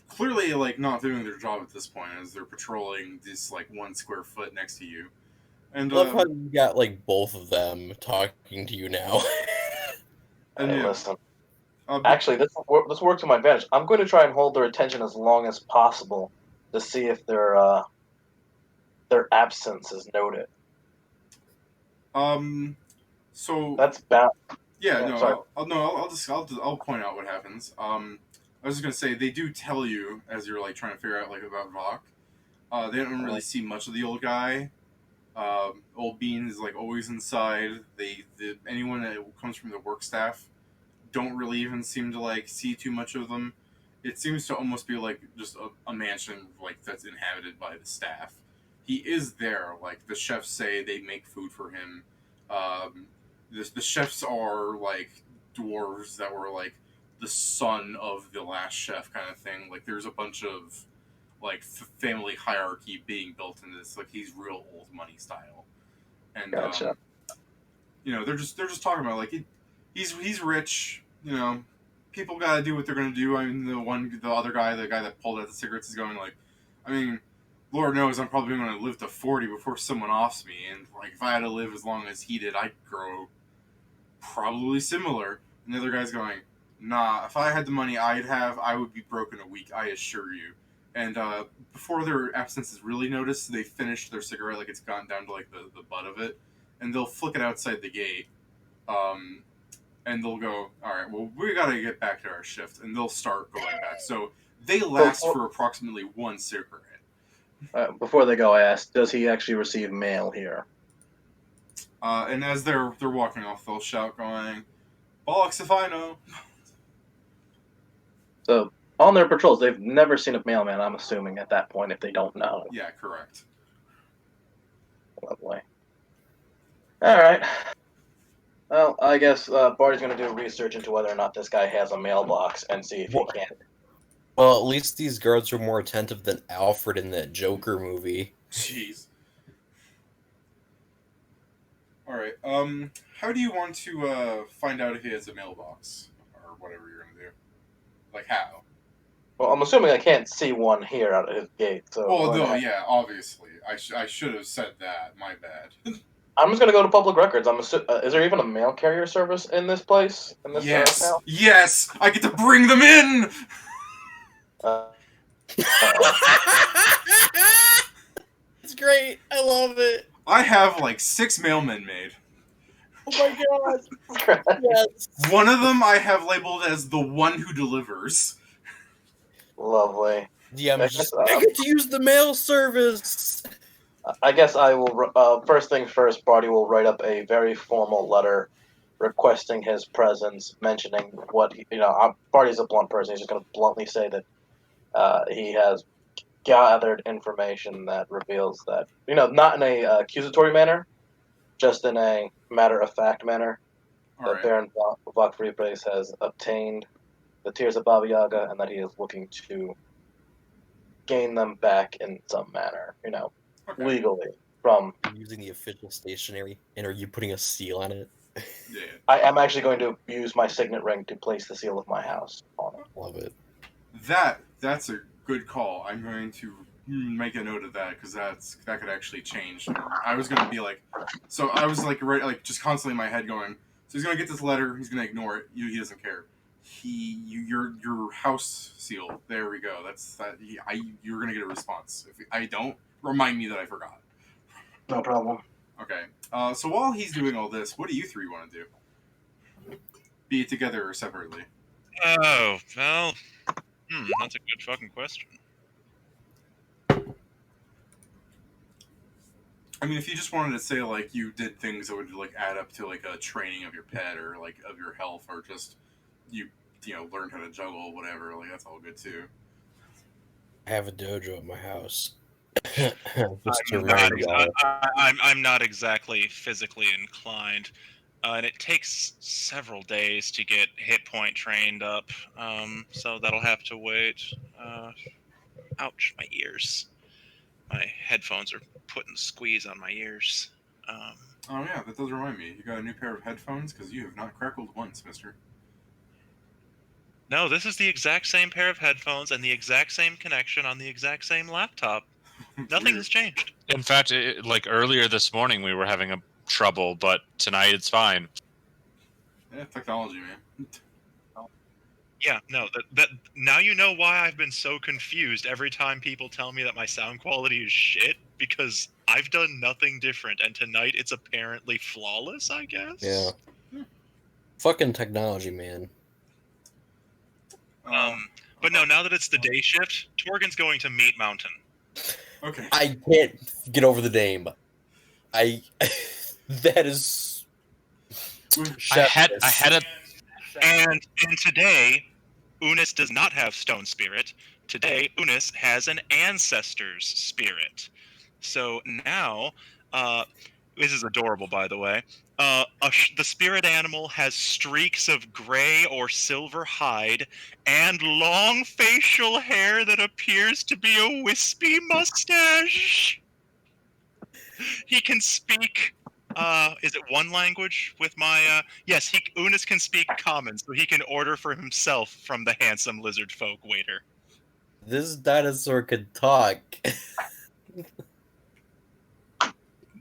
clearly like not doing their job at this point as they're patrolling this like 1 square foot next to you, and I love how you got like both of them talking to you now. and Hey, yeah, listen. Actually, this works to my advantage. I'm going to try and hold their attention as long as possible to see if their absence is noted. so That's bad. yeah, Yeah, no, sorry. I'll point out what happens. I was just gonna say they do tell you as you're like trying to figure out like about Vok. They don't really see much of the old guy. Old Bean is like always inside. Anyone that comes from the work staff don't really even seem to like see too much of them. It seems to almost be like just a mansion like that's inhabited by the staff. He is there. Like the chefs say they make food for him. The chefs are like dwarves that were like the son of the last chef kind of thing. Like there's a bunch of like family hierarchy being built into this. Like he's real old money style, and Gotcha. they're just talking about like he's rich. People got to do what they're gonna do. I mean, the other guy, the guy that pulled out the cigarettes, is going like, I mean, Lord knows I'm probably gonna live to 40 before someone offs me, and like if I had to live as long as he did, I'd grow probably similar. And the other guy's going, nah, if I had the money I would be broke in a week, I assure you. And before their absence is really noticed, they finish their cigarette, like it's gone down to like the butt of it, and they'll flick it outside the gate, and they'll go, all right, well, we gotta get back to our shift, and they'll start going back. So they last for approximately 1 cigarette. Before they go, I asked, does he actually receive mail here? And as they're walking off, they'll shout, going, bollocks if I know. So, on their patrols, they've never seen a mailman, I'm assuming, at that point, if they don't know. Yeah, correct. Lovely. Alright. Well, I guess Barty's going to do research into whether or not this guy has a mailbox and see if he can. Well, at least these guards are more attentive than Alfred in that Joker movie. Jeez. Alright, how do you want to find out if he has a mailbox? Or whatever you're gonna do. Like, how? Well, I'm assuming I can't see one here out of his gate, so... Well, no, yeah, obviously. I should have said that. My bad. I'm just going to go to public records. Is there even a mail carrier service in this place? In this Yes! town? Yes! I get to bring them in! It's great. I love it. I have like 6 mailmen made. Oh my god. Yes. One of them I have labeled as the one who delivers. Lovely. Yeah, I get to use the mail service. I guess I will. First things first, Barty will write up a very formal letter requesting his presence, mentioning what Barty's a blunt person. He's just going to bluntly say that he has gathered information that reveals that not in a accusatory manner, just in a matter of fact manner, All that right. Baron Vakriprace has obtained the Tears of Baba Yaga, and that he is looking to gain them back in some manner, Okay. legally from. Are you using the official stationery, and are you putting a seal on it? Yeah. I am actually going to use my signet ring to place the seal of my house on it. Love it. That's a good call. I'm going to make a note of that because that could actually change. I was going to be like, so I was like right, like just constantly in my head going. So he's going to get this letter. He's going to ignore it. He doesn't care. Your house seal. There we go. That's that. You're going to get a response. If I don't, remind me that I forgot. No problem. Okay. So while he's doing all this, what do you three want to do? Be it together or separately? Oh, well, that's a good fucking question. I mean, if you just wanted to say like you did things that would like add up to like a training of your pet or like of your health or just you learned how to juggle whatever, like that's all good too. I have a dojo at my house. I'm not exactly physically inclined, and it takes several days to get hit point trained up. So that'll have to wait. Ouch, my ears. My headphones are putting squeeze on my ears. Oh yeah, that does remind me. You got a new pair of headphones because you have not crackled once, Mister. No, this is the exact same pair of headphones and the exact same connection on the exact same laptop. Nothing has changed. In fact, like earlier this morning, we were having a trouble, but tonight it's fine. Yeah, technology, man. Yeah, no, that now you know why I've been so confused every time people tell me that my sound quality is shit, because I've done nothing different, and tonight it's apparently flawless, I guess. Yeah. Fucking technology, man. But no, now that it's the day shift, Torgan's going to Meat Mountain. Okay. I can't get over the name. That is. I had a And today, Unis does not have Stone Spirit. Today, Unis has an Ancestor's Spirit. So now, this is adorable, by the way. The spirit animal has streaks of gray or silver hide and long facial hair that appears to be a wispy mustache. He can speak. Is it one language with my? Yes, Unis can speak Common, so he can order for himself from the handsome lizard folk waiter. This dinosaur could talk.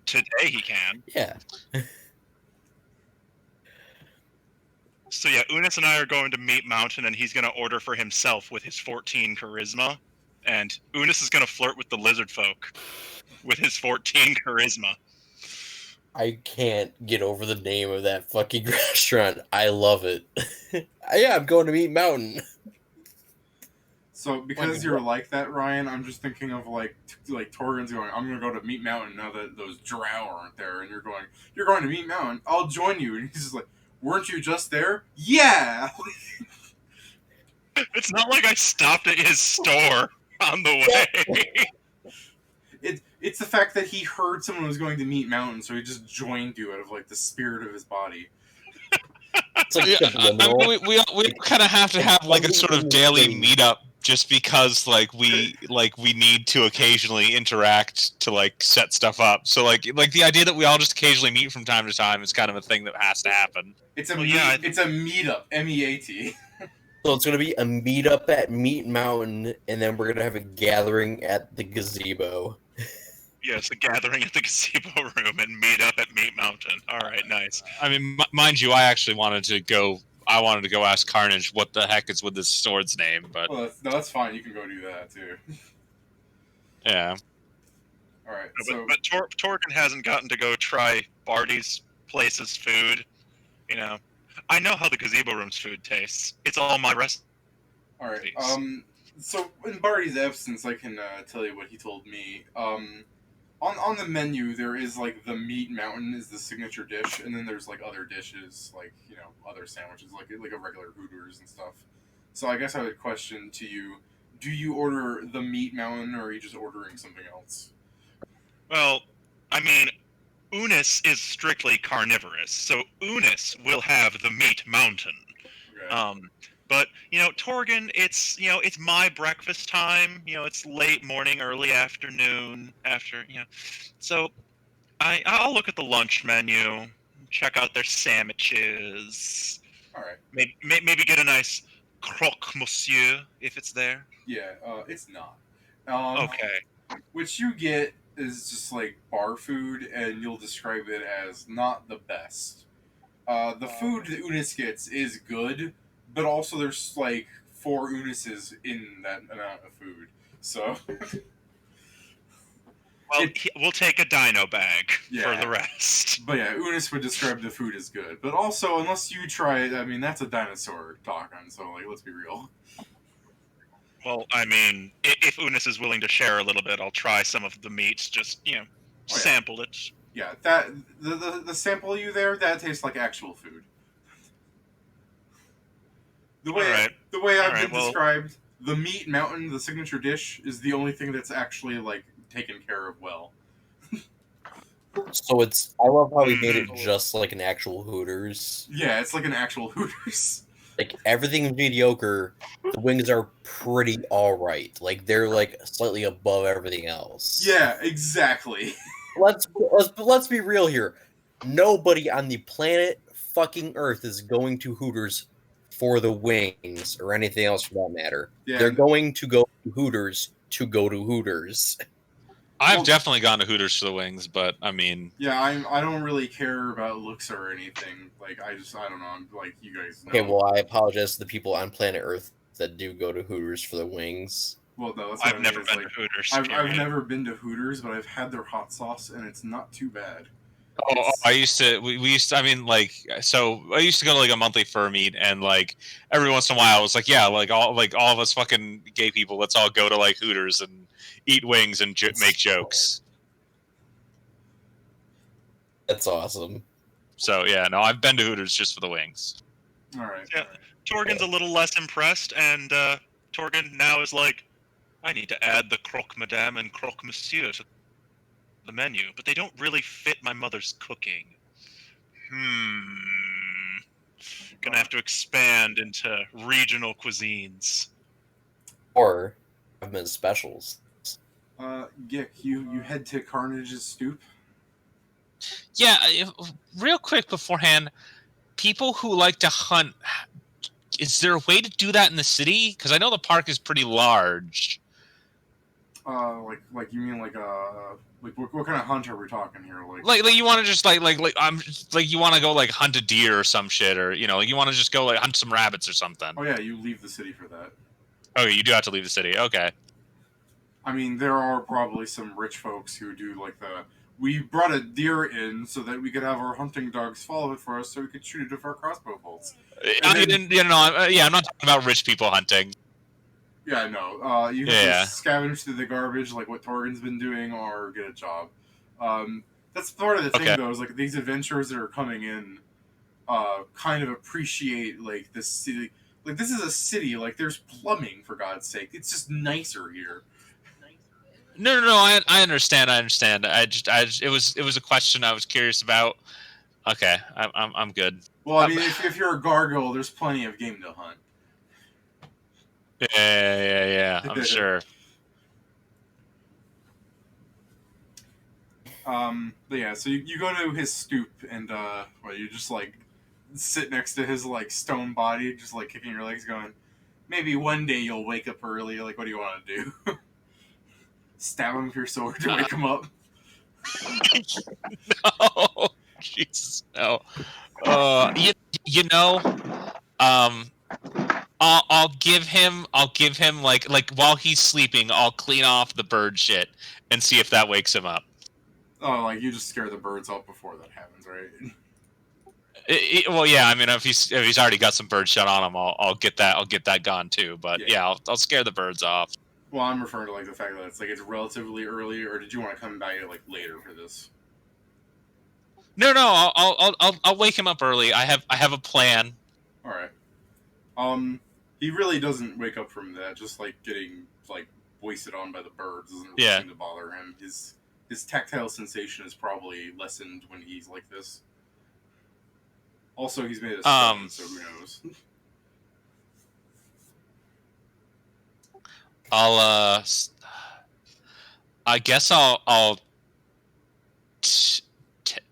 Today he can. Yeah. So yeah, Unis and I are going to Meat Mountain, and he's going to order for himself with his 14 charisma, and Unis is going to flirt with the lizard folk with his 14 charisma. I can't get over the name of that fucking restaurant. I love it. Yeah, I'm going to Meat Mountain. So because you're like that, Ryan, I'm just thinking of like Torgan's going, I'm gonna go to Meat Mountain now that those drow aren't there, and you're going to Meat Mountain. I'll join you, and he's just like, weren't you just there? Yeah. It's not like I stopped at his store on the way. It's the fact that he heard someone was going to Meat Mountain, so he just joined you out of like the spirit of his body. It's like we kind of have to have like a sort of daily meetup, just because like we need to occasionally interact to like set stuff up. So like the idea that we all just occasionally meet from time to time is kind of a thing that has to happen. It's a meetup, MEAT. So it's going to be a meetup at Meat Mountain, and then we're going to have a gathering at the gazebo. Yes, a gathering at the gazebo room and meet up at Meat Mountain. All right, nice. I mean, mind you, I actually wanted to go. I wanted to go ask Carnage what the heck is with this sword's name, but well, that's fine. You can go do that too. Yeah. All right. But Torgan hasn't gotten to go try Barty's place's food. You know, I know how the gazebo room's food tastes. It's all my rest. All right. So in Barty's absence, I can tell you what he told me. On the menu there is like the meat mountain is the signature dish, and then there's like other dishes, like other sandwiches, like a regular Hooters and stuff. So I guess I would question to you: do you order the meat mountain, or are you just ordering something else? Well, I mean, Unis is strictly carnivorous, so Unis will have the meat mountain. Okay. But Torgan, it's my breakfast time. It's late morning, early afternoon. So I'll look at the lunch menu, check out their sandwiches, All right. maybe get a nice croque monsieur if it's there. Yeah. It's not. Okay. What you get is just like bar food, and you'll describe it as not the best. The food that Unis gets is good, but also there's like 4 Unises in that amount of food. So Well, we'll take a dino bag for the rest. But yeah, Unis would describe the food as good. But also, unless you try it, I mean, that's a dinosaur talking, so like, let's be real. Well, I mean, if Unis is willing to share a little bit, I'll try some of the meats. Just sample it. Yeah, that the sample you there, that tastes like actual food. The way I've been described, the meat mountain, the signature dish, is the only thing that's actually like taken care of well. So I love how he made it just like an actual Hooters. Yeah, it's like an actual Hooters. Like everything's mediocre. The wings are pretty alright. Like they're like slightly above everything else. Yeah, exactly. Let's be real here. Nobody on the planet fucking Earth is going to Hooters for the wings or anything else for that matter. Yeah. They're going to go to Hooters to go to Hooters. I've definitely gone to Hooters for the wings, but I mean, yeah, I don't really care about looks or anything. Like I don't know. I'm like you guys know. Okay, well I apologize to the people on planet Earth that do go to Hooters for the wings. Well, no, that's I've never been to Hooters. I've never been to Hooters, but I've had their hot sauce, and it's not too bad. I used to. We used to. I mean, like, so I used to go to like a monthly fur meet, and like every once in a while, I was like, yeah, like all of us fucking gay people, let's all go to like Hooters and eat wings and make jokes. That's awesome. So yeah, no, I've been to Hooters just for the wings. All right. Yeah, Torgan's a little less impressed, and Torgan now is like, I need to add the croque madame and croque monsieur to the menu, but they don't really fit my mother's cooking. Gonna have to expand into regional cuisines. Or government specials. Gick, you head to Carnage's stoop. Yeah, real quick beforehand, people who like to hunt, is there a way to do that in the city? Because I know the park is pretty large. Like you mean like what kind of hunt are we talking here? Like you want to just like you want to go like hunt a deer or some shit, or like you want to just go like hunt some rabbits or something. Oh yeah, you leave the city for that. Oh, you do have to leave the city. Okay. I mean, there are probably some rich folks who do like we brought a deer in so that we could have our hunting dogs follow it for us, so we could shoot it with our crossbow bolts. I'm not talking about rich people hunting. Yeah, no. You have to scavenge through the garbage, like what Torgan's been doing, or get a job. That's part of the thing, though, is like these adventurers that are coming in, kind of appreciate like this city. Like this is a city. Like there's plumbing, for God's sake. It's just nicer here. No. I understand. It was a question I was curious about. Okay, I'm good. Well, I mean, if you're a gargoyle, there's plenty of game to hunt. Yeah. I'm sure. But yeah, so you go to his stoop, and you just like sit next to his like stone body, just like kicking your legs, going, maybe one day you'll wake up early. Like, what do you want to do? Stab him with your sword to wake him up? No, Jesus, no. I'll give him like while he's sleeping, I'll clean off the bird shit and see if that wakes him up. Oh, like you just scare the birds off before that happens, right? Well, yeah. I mean, if he's already got some bird shit on him, I'll get that gone too. But yeah, I'll scare the birds off. Well, I'm referring to like the fact that it's relatively early, or did you want to come back like later for this? No, I'll wake him up early. I have a plan. All right. He really doesn't wake up from that. Just like getting like wasted on by the birds doesn't really seem to bother him. His tactile sensation is probably lessened when he's like this. Also, he's made of stone, so who knows? I guess I'll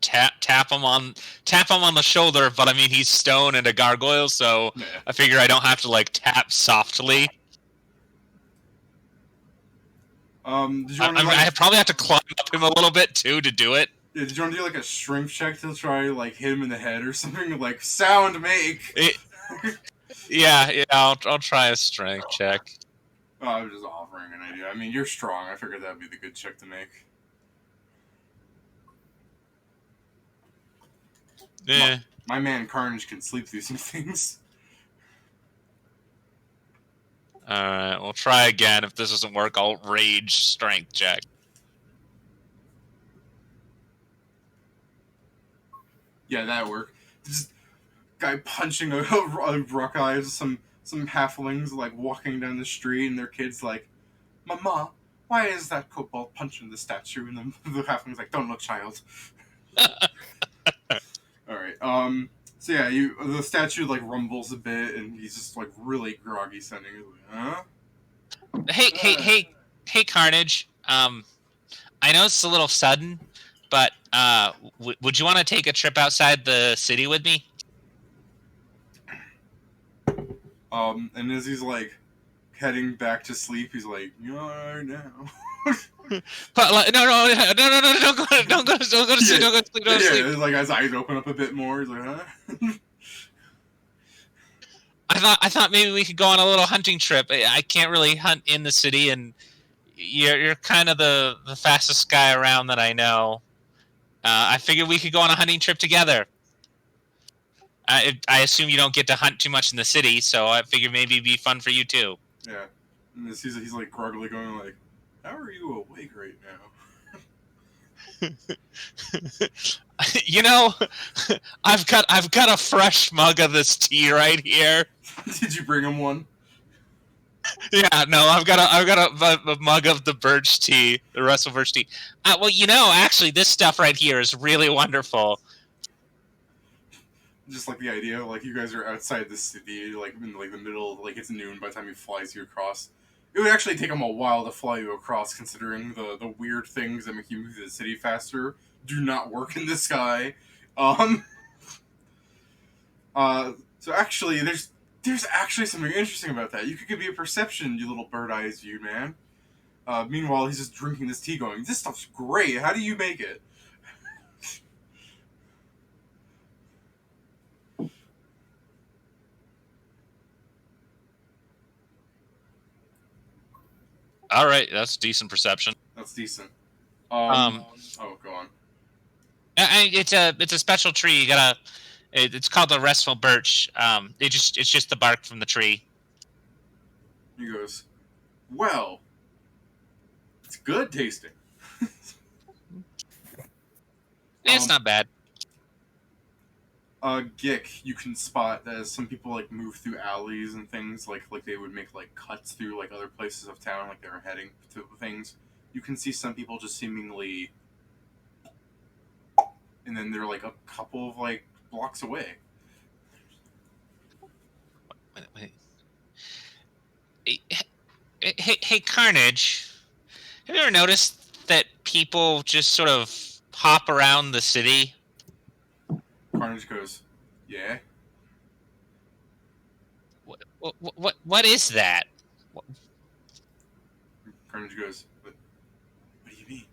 tap him on the shoulder, but I mean he's stone and a gargoyle, so Yeah. I figure I don't have to like tap softly. Did you want to I probably have to climb up him a little bit too to do it. Did you want to do like a strength check to try like hit him in the head or something? Like sound make. Yeah, I'll try a strength check. Oh, I was just offering an idea. I mean, you're strong. I figured that'd be the good check to make. Yeah. My man Carnage can sleep through some things. Alright, we'll try again. If this doesn't work, I'll rage strength check. Yeah, that'd work. Just guy punching a rock eyes, some halflings like walking down the street, and their kids like, "Mama, why is that kobold punching the statue?" And the halfling's like, "Don't look, child." All right. So yeah, the statue like rumbles a bit, and he's just like really groggy sounding. He's like, huh? Hey, Carnage. I know it's a little sudden, but would you want to take a trip outside the city with me? And as he's like heading back to sleep, he's like, "You all right now?" But like, no, don't go to sleep, don't go to sleep. Yeah, like his eyes open up a bit more. He's like, "Huh?" I thought maybe we could go on a little hunting trip. I can't really hunt in the city, and you're kind of the fastest guy around that I know. I figured we could go on a hunting trip together. I assume you don't get to hunt too much in the city, so I figured maybe it'd be fun for you too. Yeah, and he's like groggily going like, "How are you awake right now?" You know, I've got a fresh mug of this tea right here. Did you bring him one? Yeah, no, I've got a mug of the birch tea, the Russell birch tea. Well, you know, actually, this stuff right here is really wonderful. Just like the idea, like you guys are outside the city, like in like the middle, like it's noon by the time he flies you across. It would actually take him a while to fly you across, considering the weird things that make you move to the city faster do not work in the sky. So actually, there's actually something interesting about that. You could give me a perception, you little bird-eyes view, man. Meanwhile, he's just drinking this tea going, "This stuff's great. How do you make it?" All right, that's decent perception. That's decent. Um, Oh, go on. It's a special tree. It's called the restful birch. It's just the bark from the tree. He goes, "Well, it's good tasting." It's not bad. Gick, you can spot that as some people like move through alleys and things, like they would make like cuts through like other places of town, like they were heading to things. You can see some people just seemingly, and then they're like a couple of like blocks away. Wait. Hey, Carnage. Have you ever noticed that people just sort of hop around the city? Carnage goes, "Yeah." What is that? Carnage goes, "What do you mean?"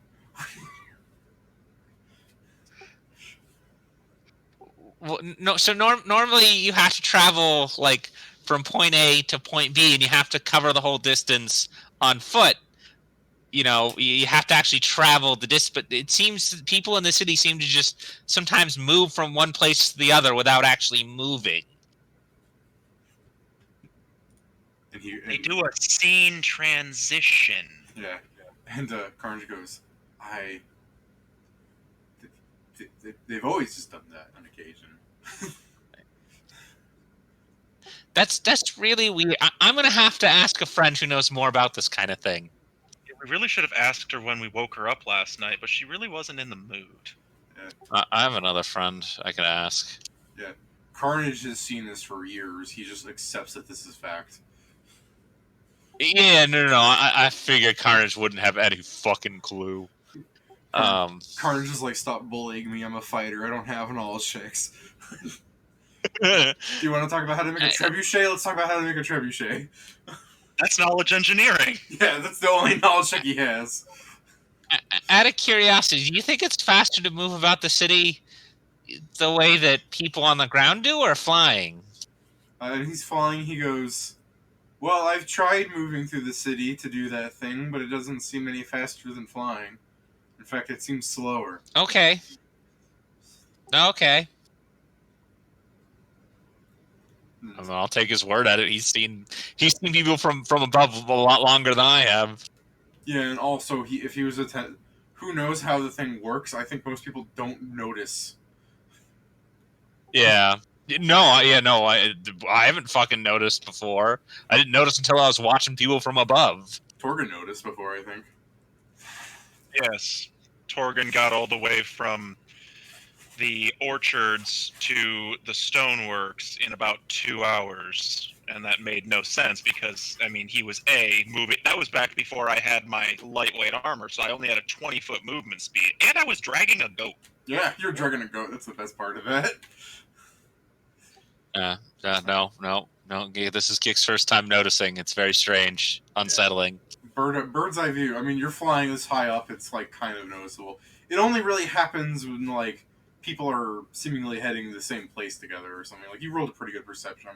No, so normally you have to travel like from point A to point B, and you have to cover the whole distance on foot. You know, you have to actually travel the distance. But it seems people in the city seem to just sometimes move from one place to the other without actually moving. And They do a scene transition. Yeah. And Carnage goes, they've always just done that on occasion. That's really weird. I'm gonna have to ask a friend who knows more about this kind of thing. We really should have asked her when we woke her up last night, but she really wasn't in the mood. I have another friend I could ask. Yeah. Carnage has seen this for years. He just accepts that this is fact. Yeah, no. I figured Carnage wouldn't have any fucking clue. Carnage is like, stop bullying me. I'm a fighter. I don't have knowledge checks. Uh, Do you want to talk about how to make a trebuchet? Let's talk about how to make a trebuchet. That's knowledge engineering. Yeah, that's the only knowledge check he has. out of curiosity, do you think it's faster to move about the city the way that people on the ground do, or flying? And he's flying. He goes, well, I've tried moving through the city to do that thing, but it doesn't seem any faster than flying. In fact, it seems slower. Okay. I mean, I'll take his word at it. He's seen people from above a lot longer than I have. Yeah, and also, if he was who knows how the thing works? I think most people don't notice. Yeah. No, I haven't fucking noticed before. I didn't notice until I was watching people from above. Torgen noticed before, I think. Yes. Torgen got all the way from the orchards to the stoneworks in about 2 hours. And that made no sense because, I mean, he was moving. That was back before I had my lightweight armor, so I only had a 20-foot movement speed. And I was dragging a goat. Yeah, you're dragging a goat. That's the best part of that. No. This is Geek's first time noticing. It's very strange, unsettling. Bird's eye view. I mean, you're flying this high up. It's like kind of noticeable. It only really happens when like people are seemingly heading the same place together or something. Like you rolled a pretty good perception.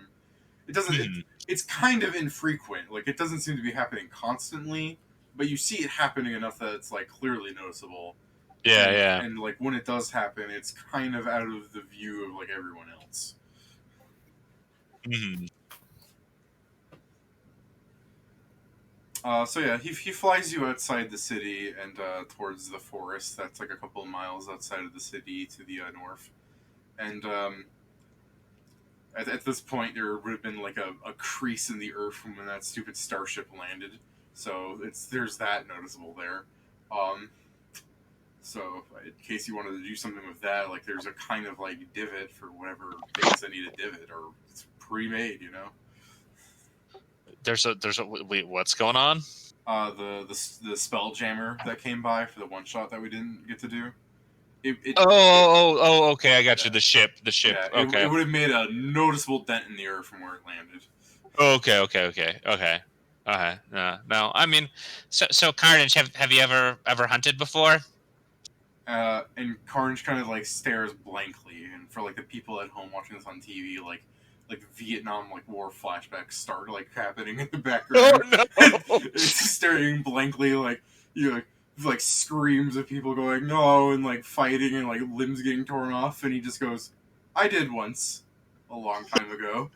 It doesn't. It's kind of infrequent. Like it doesn't seem to be happening constantly, but you see it happening enough that it's like clearly noticeable. Yeah. And like when it does happen, it's kind of out of the view of like everyone else. So yeah, he flies you outside the city and towards the forest. That's like a couple of miles outside of the city to the north. And at this point, there would have been like a crease in the earth from when that stupid starship landed. So there's that noticeable there. So in case you wanted to do something with that, like there's a kind of like divot for whatever things that need a divot, or it's pre-made, you know. There's a wait. What's going on? The spell jammer that came by for the one shot that we didn't get to do. Okay. I got you. The ship. Yeah, Okay. It would have made a noticeable dent in the earth from where it landed. Okay. No. I mean, so Carnage, have you ever hunted before? And Carnage kind of like stares blankly, and for like the people at home watching this on TV, like Vietnam like war flashbacks start like happening in the background. Oh no! It's staring blankly, like like screams of people going no and like fighting and like limbs getting torn off, and he just goes, "I did once, a long time ago."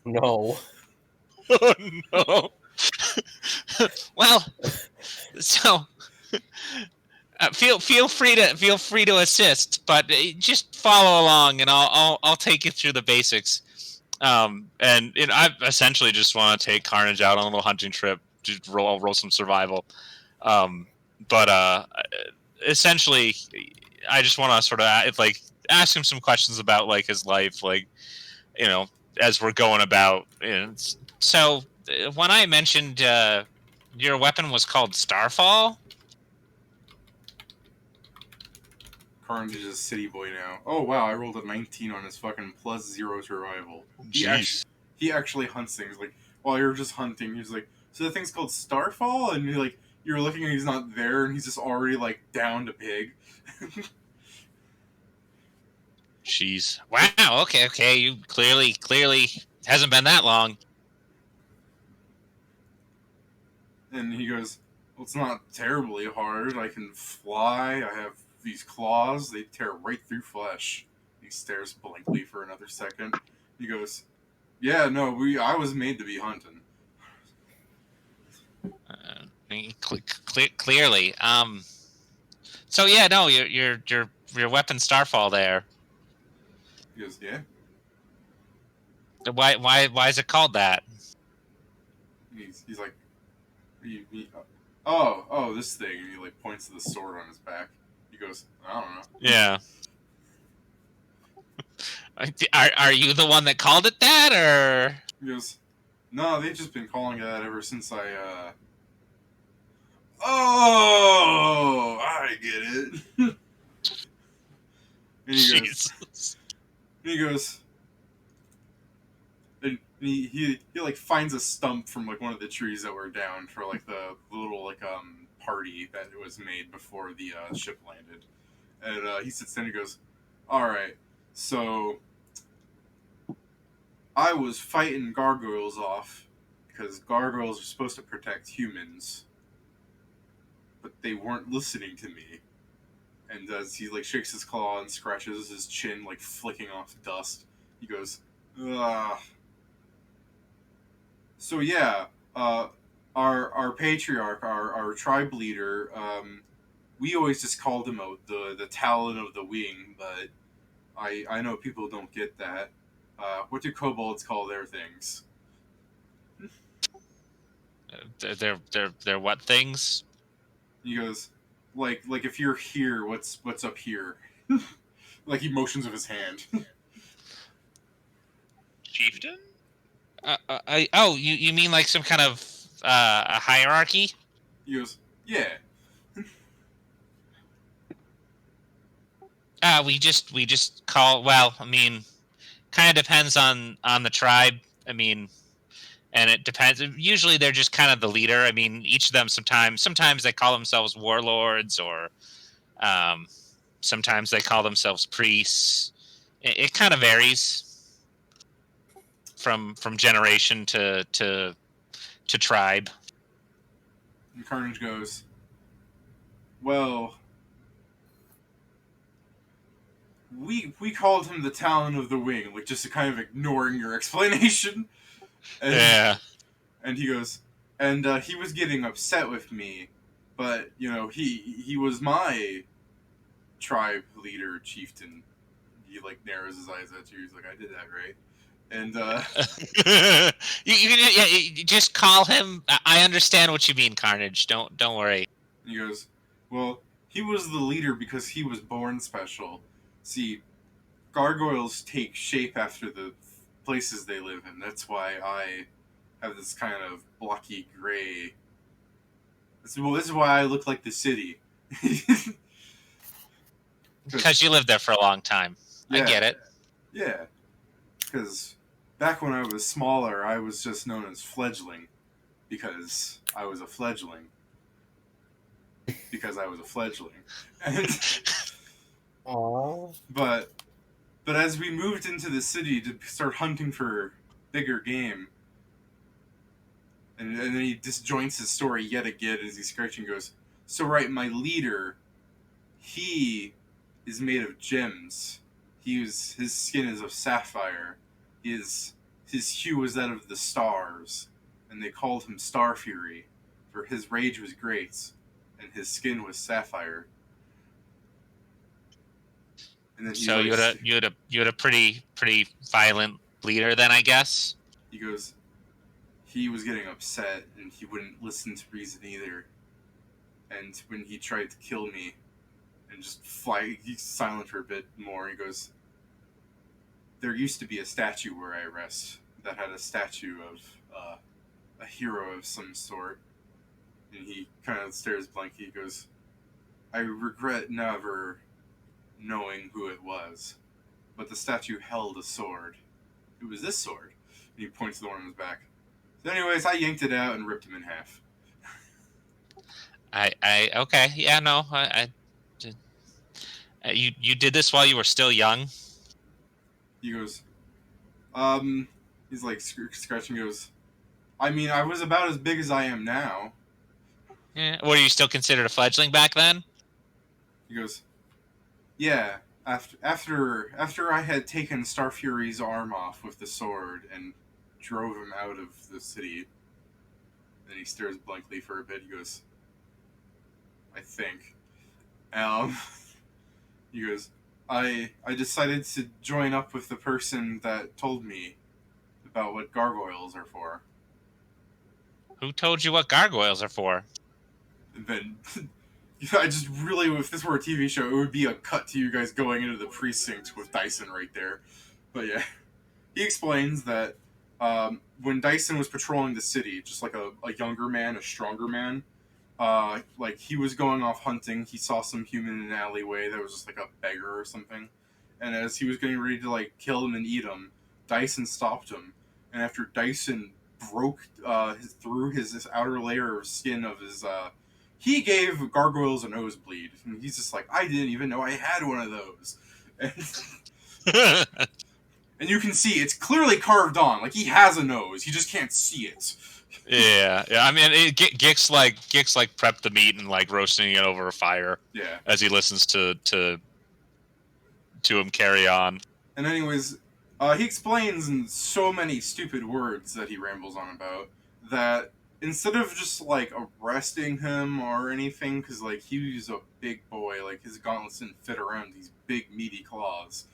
No. Oh no! Well, so. Feel free to assist, but just follow along, and I'll take you through the basics. And I essentially just want to take Carnage out on a little hunting trip, just roll some survival. But essentially, I just want to sort of ask him some questions about like his life, like as we're going about. So when I mentioned your weapon was called Starfall. Carnage is a city boy now. Oh wow, I rolled a 19 on his fucking +0 survival. He actually hunts things. Like while you're just hunting, he's like, so the thing's called Starfall, and you're looking and he's not there, and he's just already like down to pig. Jeez. Wow. Okay. You clearly hasn't been that long. And he goes, well, it's not terribly hard. I can fly. I have these claws. They tear right through flesh. He stares blankly for another second. He goes, Yeah, no, I was made to be hunting. Clearly. So yeah, no, your weapon Starfall there. He goes, yeah. Why is it called that? He's like, oh, this thing. And he like points to the sword on his back. He goes, I don't know. Yeah. Are you the one that called it that, or? He goes, no, they've just been calling it that ever since I. Oh, I get it. And he goes, Jesus. and he goes, and he like finds a stump from like one of the trees that were down for like the little like party that was made before the ship landed, and he sits down and he goes, all right, so I was fighting gargoyles off because gargoyles are supposed to protect humans, but they weren't listening to me. And as he like shakes his claw and scratches his chin, like flicking off dust, he goes, "Ah." So yeah, our patriarch, our tribe leader, we always just called him out the Talon of the Wing, but I know people don't get that. What do kobolds call their things? They're what things? He goes, like if you're here, what's up here? Like he motions with his hand. Chieftain? You mean like some kind of a hierarchy? He goes, yeah. We just call. Well, I mean, kind of depends on the tribe. I mean, and it depends. Usually, they're just kind of the leader. I mean, each of them sometimes they call themselves warlords, or um, sometimes they call themselves priests. It kind of varies from generation to tribe. And Carnage goes, well, we called him the Talon of the Wing, like just kind of ignoring your explanation. And, Yeah. And he goes, and he was getting upset with me, but you know he was my tribe leader chieftain. He like narrows his eyes at you. He's like, I did that right. And you just call him. I understand what you mean, Carnage. Don't worry. he goes, well, he was the leader because he was born special. See, gargoyles take shape after the places they live in. That's why I have this kind of blocky gray. This is why I look like the city. Because you lived there for a long time. Yeah, I get it. Yeah, because back when I was smaller, I was just known as fledgling because I was a fledgling. Because I was a fledgling. And, Aww. but as we moved into the city to start hunting for bigger game, and then he disjoints his story yet again as he's scratching and goes, so right, my leader, he is made of gems. His skin is of sapphire. His hue is that of the stars, and they called him Star Fury, for his rage was great, and his skin was sapphire. And then So you had a pretty violent leader then, I guess. He goes, he was getting upset, and he wouldn't listen to reason either. And when he tried to kill me, and just fly, he's silent for a bit more. He goes, there used to be a statue where I rest that had a statue of a hero of some sort. And he kind of stares blankly. He goes, I regret never knowing who it was, but the statue held a sword. It was this sword. And he points to the one on his back. So anyways, I yanked it out and ripped him in half. Okay, yeah, no, you did this while you were still young. He goes, he's like scratching. He goes, I mean, I was about as big as I am now. Yeah. Were you still considered a fledgling back then? He goes, yeah. After I had taken Star Fury's arm off with the sword and drove him out of the city. And he stares blankly for a bit. He goes, I think. Um, he goes, I decided to join up with the person that told me about what gargoyles are for. Who told you what gargoyles are for? And then I just really, if this were a TV show, it would be a cut to you guys going into the precinct with Dyson right there. But yeah, he explains that when Dyson was patrolling the city, just like a younger man, a stronger man, like he was going off hunting, he saw some human in an alleyway that was just like a beggar or something, and as he was getting ready to like kill him and eat him, Dyson stopped him, and after Dyson broke through his outer layer of skin of his he gave gargoyles a nosebleed, and he's just like, I didn't even know I had one of those. And you can see it's clearly carved on, like he has a nose, he just can't see it. Yeah. I mean, Gix prepped the meat and like roasting it over a fire. Yeah. As he listens to him carry on. And anyways, he explains in so many stupid words that he rambles on about that instead of just like arresting him or anything, because like he's a big boy, like his gauntlets didn't fit around these big meaty claws.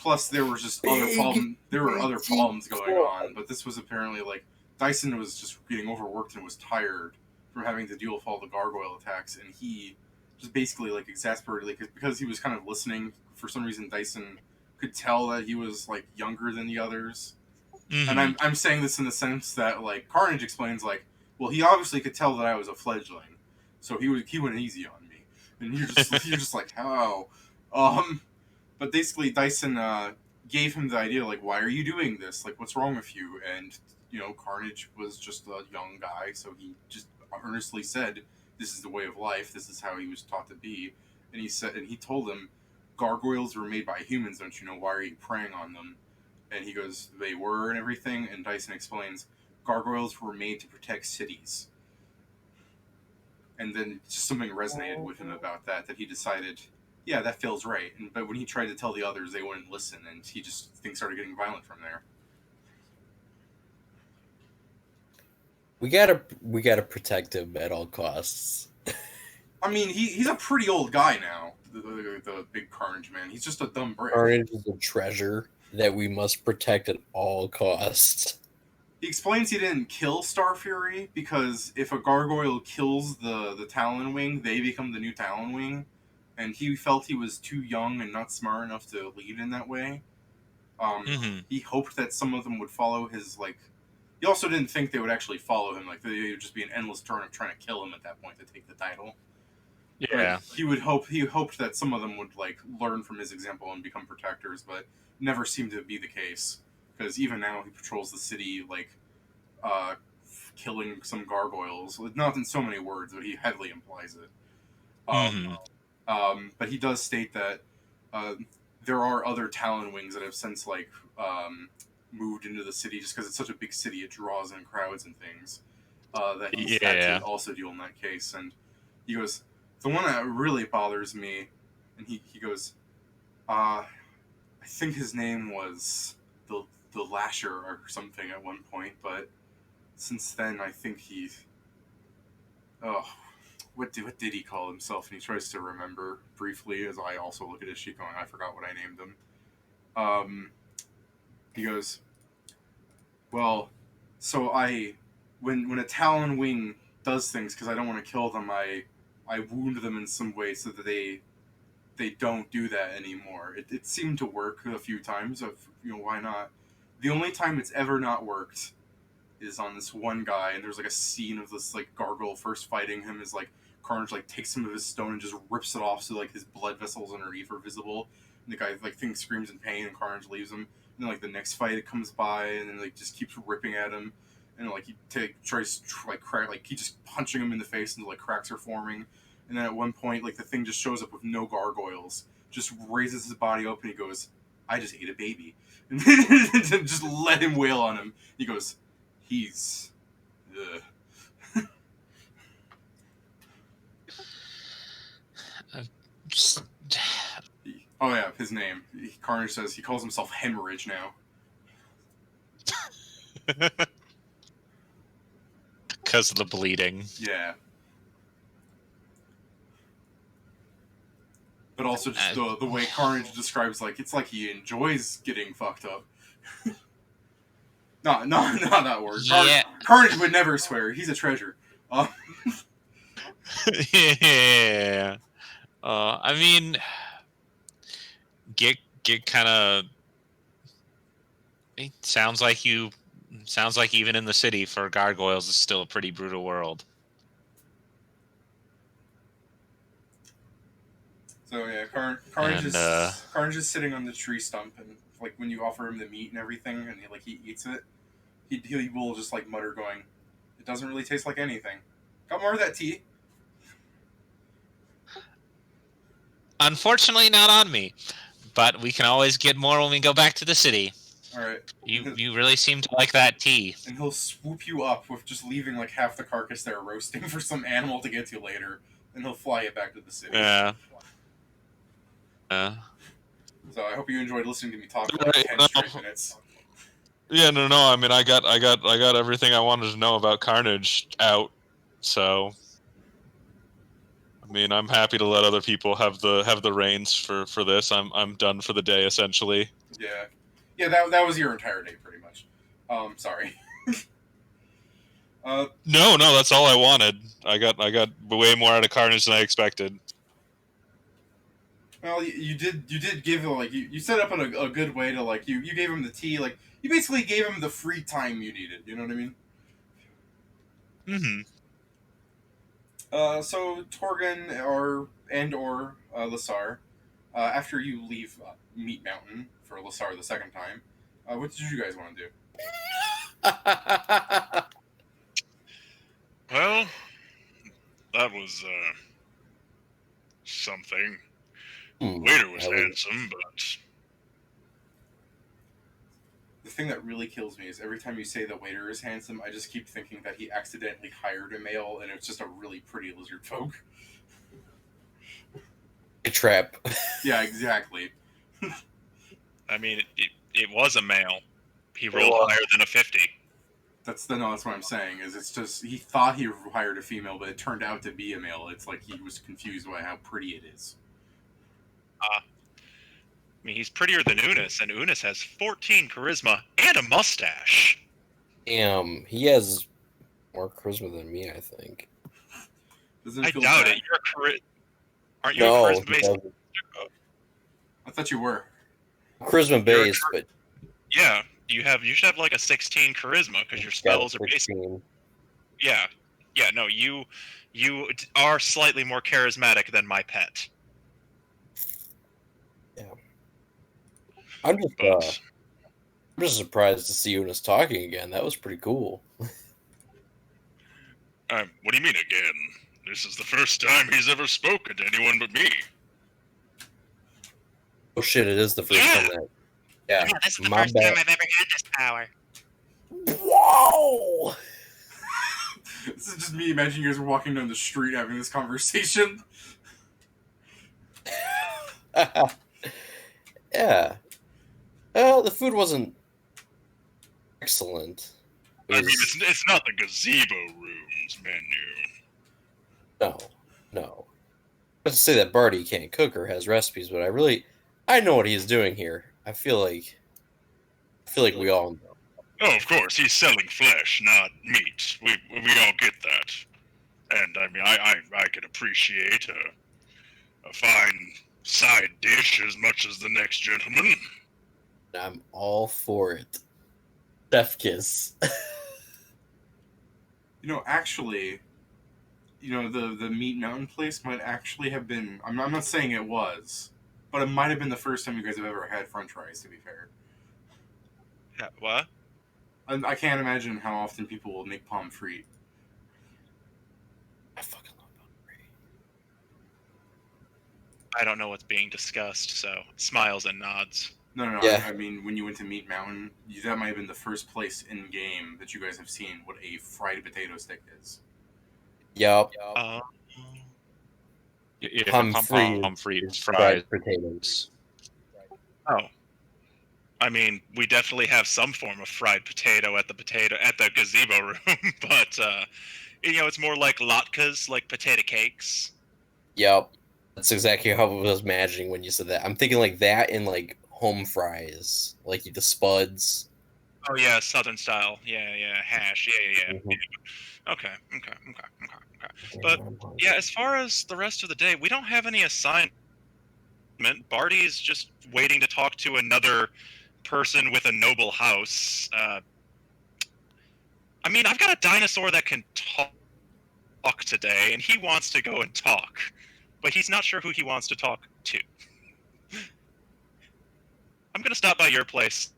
Plus, there was just other problems. There were other problems going on, but this was apparently like Dyson was just getting overworked and was tired from having to deal with all the gargoyle attacks, and he just basically like exasperated, like because he was kind of listening. For some reason, Dyson could tell that he was like younger than the others, and I'm saying this in the sense that like Carnage explains like, well, he obviously could tell that I was a fledgling, so he went easy on me, and you're just like how. But basically, Dyson gave him the idea, like, why are you doing this? Like, what's wrong with you? And, you know, Carnage was just a young guy, so he just earnestly said, this is the way of life, this is how he was taught to be. And he told him, gargoyles were made by humans, don't you know? Why are you preying on them? And he goes, they were and everything. And Dyson explains, gargoyles were made to protect cities. And then just something resonated with him about that he decided, yeah, that feels right. But when he tried to tell the others, they wouldn't listen, and things started getting violent from there. We gotta protect him at all costs. I mean, he's a pretty old guy now, the big Carnage man. He's just a dumb brick. Carnage is a treasure that we must protect at all costs. He explains he didn't kill Starfury because if a gargoyle kills the Talon Wing, they become the new Talon Wing. And he felt he was too young and not smart enough to lead in that way. He hoped that some of them would follow his, like... He also didn't think they would actually follow him. Like, they would just be an endless turn of trying to kill him at that point to take the title. Yeah. But he hoped that some of them would, like, learn from his example and become protectors, but never seemed to be the case. Because even now he patrols the city, like, killing some gargoyles. Not in so many words, but he heavily implies it. But he does state that there are other Talon Wings that have since like moved into the city just because it's such a big city, it draws in crowds and things. That he's had to also deal in that case. And he goes, the one that really bothers me, and he goes, I think his name was the Lasher or something at one point, but since then I think what did he call himself? And he tries to remember briefly as I also look at his sheet going, I forgot what I named him. He goes, well, so when a Talon Wing does things, because I don't want to kill them, I wound them in some way so that they don't do that anymore. It seemed to work a few times, why not? The only time it's ever not worked is on this one guy, and there's like a scene of this like gargoyle first fighting him as like Carnage like takes some of his stone and just rips it off so like his blood vessels underneath are visible, and the guy like screams in pain and Carnage leaves him. And then like the next fight it comes by and then like just keeps ripping at him, and like he tries to like crack, like he just punching him in the face until like cracks are forming, and then at one point like the thing just shows up with no gargoyles, just raises his body up and he goes, I just ate a baby, and then just let him wail on him. He goes, he's oh yeah, his name. Carnage says he calls himself Hemorrhage now. Because of the bleeding. Yeah. But also just the way Carnage describes, like, it's like he enjoys getting fucked up. Not that word. Yeah. Carnage would never swear. He's a treasure. Yeah. I mean, get kind of. It sounds like even in the city for gargoyles, it's still a pretty brutal world. So yeah, Carnage is sitting on the tree stump, and like when you offer him the meat and everything, and he eats it, he will just like mutter, going, "It doesn't really taste like anything. Got more of that tea?" Unfortunately, not on me, but we can always get more when we go back to the city. All right. You really seem to like that tea. And he'll swoop you up with just leaving like half the carcass there roasting for some animal to get to later, and he'll fly it back to the city. Yeah. So I hope you enjoyed listening to me talk for like 10 straight minutes. Yeah, no. I mean, I got everything I wanted to know about Carnage out. So, I mean, I'm happy to let other people have the reins for this. I'm done for the day essentially. Yeah. That was your entire day, pretty much. Sorry. No, that's all I wanted. I got way more out of Carnage than I expected. Well, you did give like you set up in a good way to like you gave him the tea, like you basically gave him the free time you needed. You know what I mean? Mm-hmm. So Torgan or Lasar, after you leave Meat Mountain for Lasar the second time, what did you guys want to do? Well, that was something. Waiter was handsome, but the thing that really kills me is every time you say the waiter is handsome, I just keep thinking that he accidentally hired a male and it's just a really pretty lizard folk. A trap. Yeah, exactly. I mean, it was a male. He rolled higher than a 50. That's what I'm saying. Is it's just he thought he hired a female, but it turned out to be a male. It's like he was confused by how pretty it is. I mean, he's prettier than Unis, and Unis has 14 charisma and a mustache. Damn, he has more charisma than me, I think. I doubt it. Aren't you No, a charisma-based? I thought you were. Charisma-based, but... Yeah, you should have like a 16 charisma, because your spells are based... Yeah, no, you are slightly more charismatic than my pet. Yeah. I'm just surprised to see Eunice talking again. That was pretty cool. What do you mean again? This is the first time he's ever spoken to anyone but me. Oh shit! It is the first time that. Yeah, this is the first time I've ever had this power. Whoa! This is just me imagining you guys were walking down the street having this conversation. Yeah. Well, the food wasn't excellent. I mean, it's not the gazebo rooms menu. No. Not to say that Barty can't cook or has recipes, but I know what he's doing here. I feel like we all know. Oh, of course, he's selling flesh, not meat. We all get that. And I mean, I can appreciate a fine side dish as much as the next gentleman. I'm all for it. Chef kiss. Actually, the Meat Mountain place might actually have been. I'm not saying it was, but it might have been the first time you guys have ever had French fries. To be fair. Yeah, what? I can't imagine how often people will make pommes frites. I fucking love pommes frites. I don't know what's being discussed, so smiles and nods. No. Yeah. I mean, when you went to Meat Mountain, that might have been the first place in game that you guys have seen what a fried potato stick is. Yup. Pommes frites, fried fries. potatoes. Oh. I mean, we definitely have some form of fried potato at the gazebo room, but it's more like latkes, like potato cakes. Yep. That's exactly how I was imagining when you said that. I'm thinking like that and like home fries, like the spuds. Oh yeah, Southern style. Yeah, yeah, hash. Yeah. Mhm. Okay. But yeah, as far as the rest of the day, we don't have any assignment. Barty's just waiting to talk to another person with a noble house. I mean, I've got a dinosaur that can talk today, and he wants to go and talk, but he's not sure who he wants to talk to. I'm gonna stop by your place.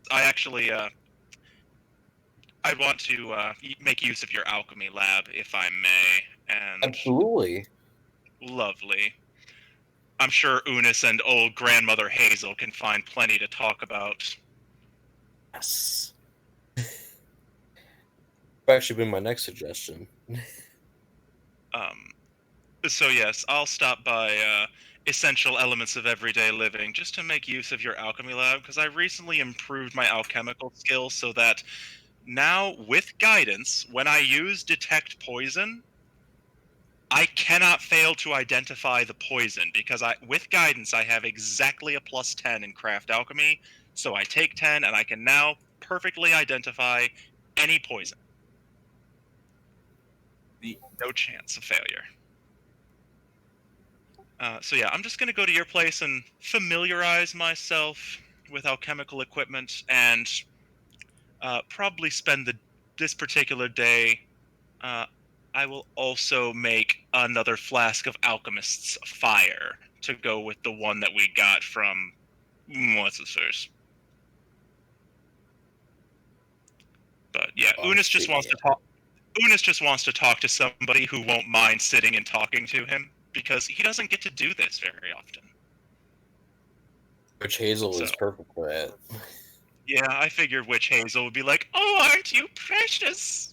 I actually, I want to make use of your alchemy lab, if I may. And Absolutely. lovely. I'm sure Eunice and old grandmother Hazel can find plenty to talk about. Yes. Actually been my next suggestion. So yes, I'll stop by Essential Elements of Everyday Living just to make use of your alchemy lab, because I recently improved my alchemical skills so that now, with guidance, when I use Detect Poison, I cannot fail to identify the poison, because with guidance, I have exactly a +10 in craft alchemy, so I take 10 and I can now perfectly identify any poison. No chance of failure. So yeah, I'm just gonna go to your place and familiarize myself with alchemical equipment, and probably spend this particular day. Uh, I will also make another flask of Alchemist's Fire to go with the one that we got from what's his first. But yeah, Unis just wants to talk. Unis just wants to talk to somebody who won't mind sitting and talking to him, because he doesn't get to do this very often. Which Hazel So is perfect for that. yeah, I figured Witch Hazel would be like, "Oh, aren't you precious?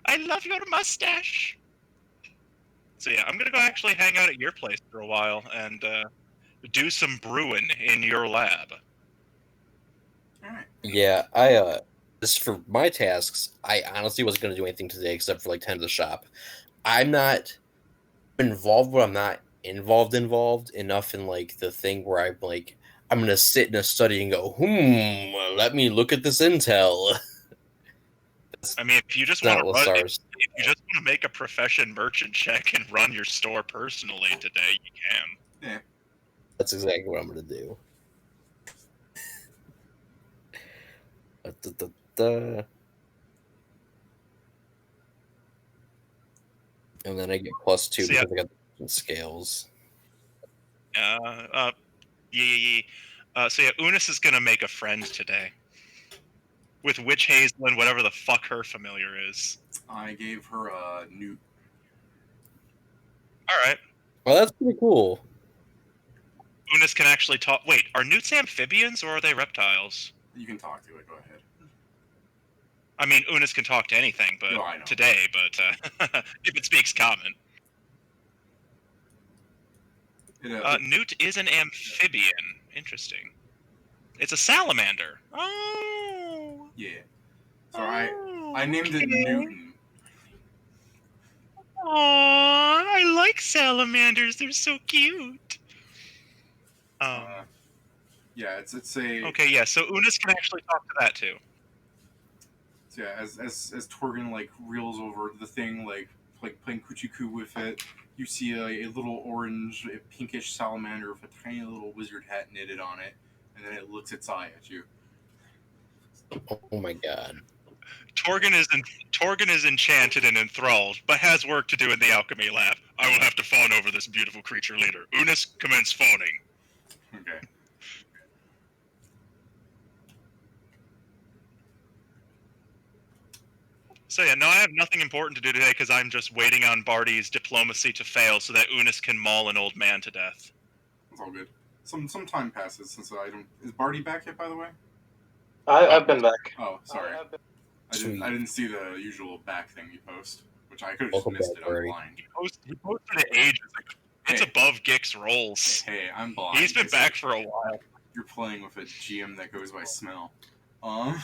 I love your mustache." So yeah, I'm gonna go actually hang out at your place for a while and do some brewing in your lab. Alright. Yeah, this for my tasks, I honestly wasn't gonna do anything today except for like tend to the shop. I'm not involved, but I'm not involved enough in like the thing where I'm gonna sit in a study and go, let me look at this intel. I mean, if you just want Not to run, if Lasar's. you just want to make a profession merchant check and run your store personally today, you can. Yeah. That's exactly what I'm gonna do. And then I get +2 So, yeah. because I got the scales. So yeah, Unis is gonna make a friend today with Witch Hazel and whatever the fuck her familiar is. I gave her a newt. All right. Well, that's pretty cool. Unis can actually talk. Wait, are newts amphibians or are they reptiles? You can talk to it. Go ahead. I mean, Unis can talk to anything, but No, I know. today, but if it speaks common. Newt is an amphibian. Interesting. It's a salamander. Oh. Yeah. So I named it Newton. Aww, I like salamanders. They're so cute. Yeah, it's a Okay, yeah. So Unis can actually talk to that too. So yeah, as Torgan like reels over the thing, like playing Kuchiku with it, you see a little orange, pinkish salamander with a tiny little wizard hat knitted on it, and then it looks its eye at you. Oh my god. Torgan is enchanted and enthralled, but has work to do in the alchemy lab. I will have to fawn over this beautiful creature later. Unis, commence fawning. Okay. So yeah, no, I have nothing important to do today because I'm just waiting on Barty's diplomacy to fail so that Unis can maul an old man to death. It's all good. Some time passes since I don't. Is Barty back yet? By the way. I've been back. Oh, sorry. I didn't see the usual back thing you post, which I could have just Welcome missed back, it. I'm Barty. blind. He posted it ages ago. It's Hey. above Gix rolls. Hey, I'm blind. He's been back for a while. you're playing with a GM that goes by smell. What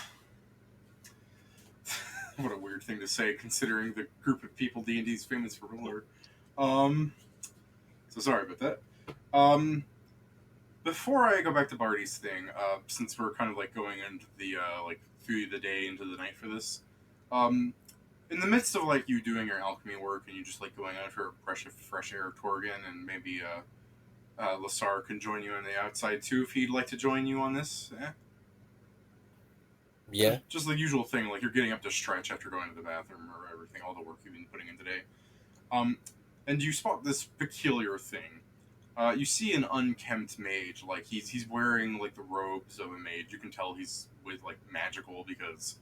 a weird thing to say, considering the group of people D&D is famous for lore. So sorry about that. Before I go back to Barty's thing, since we're kind of like going into the like through the day into the night for this, in the midst of like you doing your alchemy work and you just like going out for a fresh air, Torgan, and maybe Lasar can join you on the outside too if he'd like to join you on this. Yeah. Just the usual thing, like you're getting up to stretch after going to the bathroom or everything, all the work you've been putting in today. And you spot this peculiar thing. You see an unkempt mage, like he's wearing like the robes of a mage. You can tell he's with like magical because,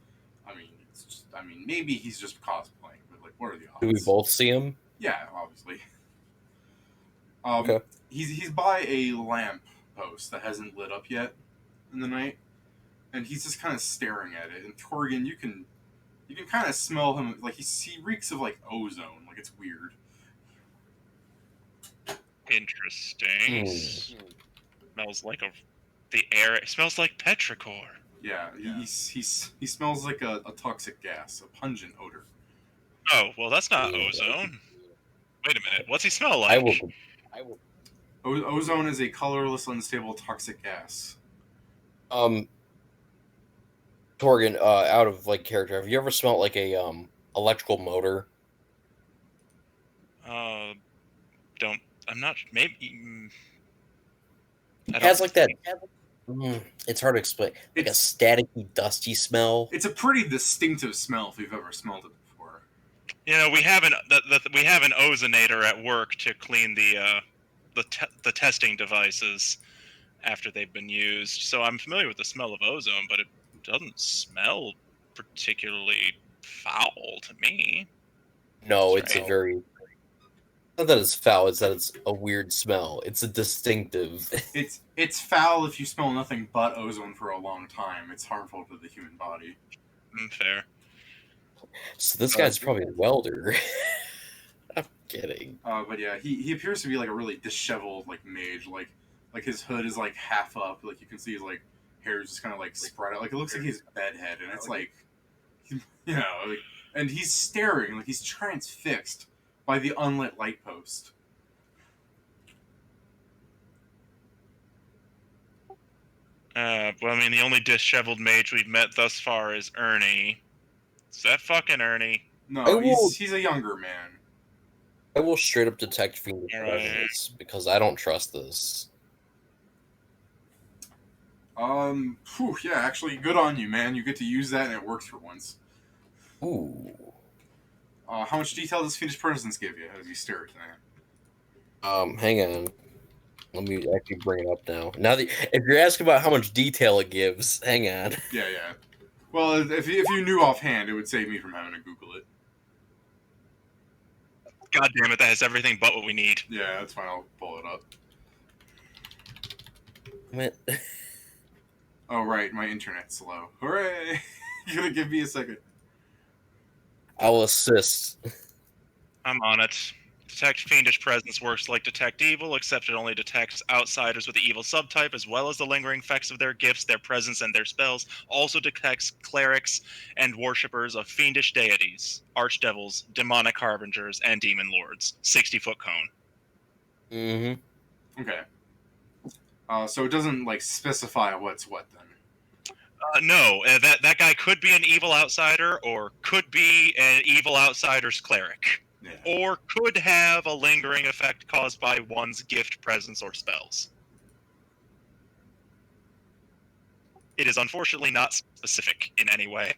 maybe he's just cosplaying, but like, what are the odds? Do we both see him? Yeah, obviously. Okay. He's by a lamp post that hasn't lit up yet in the night, and he's just kind of staring at it. And Torgan, you can kind of smell him, like he reeks of like ozone, like it's weird. Interesting. Smells like the air. It smells like petrichor. Yeah, he smells like a toxic gas, a pungent odor. Oh, well, that's not ozone. Wait a minute. What's he smell like? I will. Ozone is a colorless, unstable, toxic gas. Torgan, out of like character, have you ever smelled like a electrical motor? I'm not. Maybe. It has like that. It's hard to explain. Like a staticky, dusty smell. It's a pretty distinctive smell if you've ever smelled it before. You know, we have an ozonator at work to clean the testing devices after they've been used. So I'm familiar with the smell of ozone, but it doesn't smell particularly foul to me. No, it's a very. Not that it's foul, it's that it's a weird smell. It's a distinctive. It's foul if you smell nothing but ozone for a long time. It's harmful to the human body. Fair. So this guy's probably a welder. I'm kidding. But yeah, he appears to be like a really disheveled like mage. Like his hood is like half up. Like you can see his like hair is just kind of like spread out. Like it looks like he's bedhead, and it's like, and he's staring like he's transfixed by the unlit light post. Well, I mean, the only disheveled mage we've met thus far is Ernie. Is that fucking Ernie? No, he's a younger man. I will straight up detect fiendish presence because I don't trust this. Yeah, actually, good on you, man. You get to use that and it works for once. Ooh. How much detail does fiendish presence give you as you stare at that? Hang on. Let me actually bring it up now. Now that if you're asking about how much detail it gives, hang on. Yeah. Well, if you knew offhand, it would save me from having to Google it. God damn it, that has everything but what we need. Yeah, that's fine. I'll pull it up. What? Oh, right. My internet's slow. Hooray! You're gonna give me a second. I'll assist. I'm on it. Detect fiendish presence works like detect evil, except it only detects outsiders with the evil subtype, as well as the lingering effects of their gifts, their presence, and their spells. Also detects clerics and worshippers of fiendish deities, archdevils, demonic harbingers, and demon lords. 60-foot cone. Mm-hmm. Okay. So it doesn't like specify what's what then. No, that guy could be an evil outsider, or could be an evil outsider's cleric. Yeah. Or could have a lingering effect caused by one's gift, presence, or spells. It is unfortunately not specific in any way.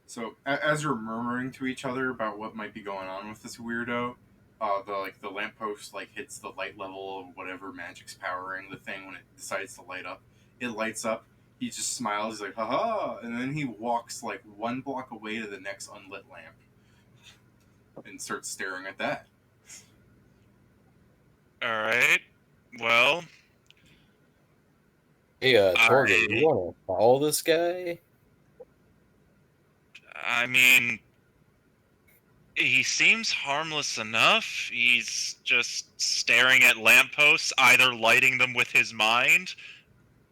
So as you're murmuring to each other about what might be going on with this weirdo, the lamppost like hits the light level of whatever magic's powering the thing when it decides to light up. It lights up. He just smiles. He's like, "Ha!" And then he walks like one block away to the next unlit lamp and starts staring at that. All right. Well. Hey, Torgan, you want to follow this guy? I mean, he seems harmless enough. He's just staring at lampposts, either lighting them with his mind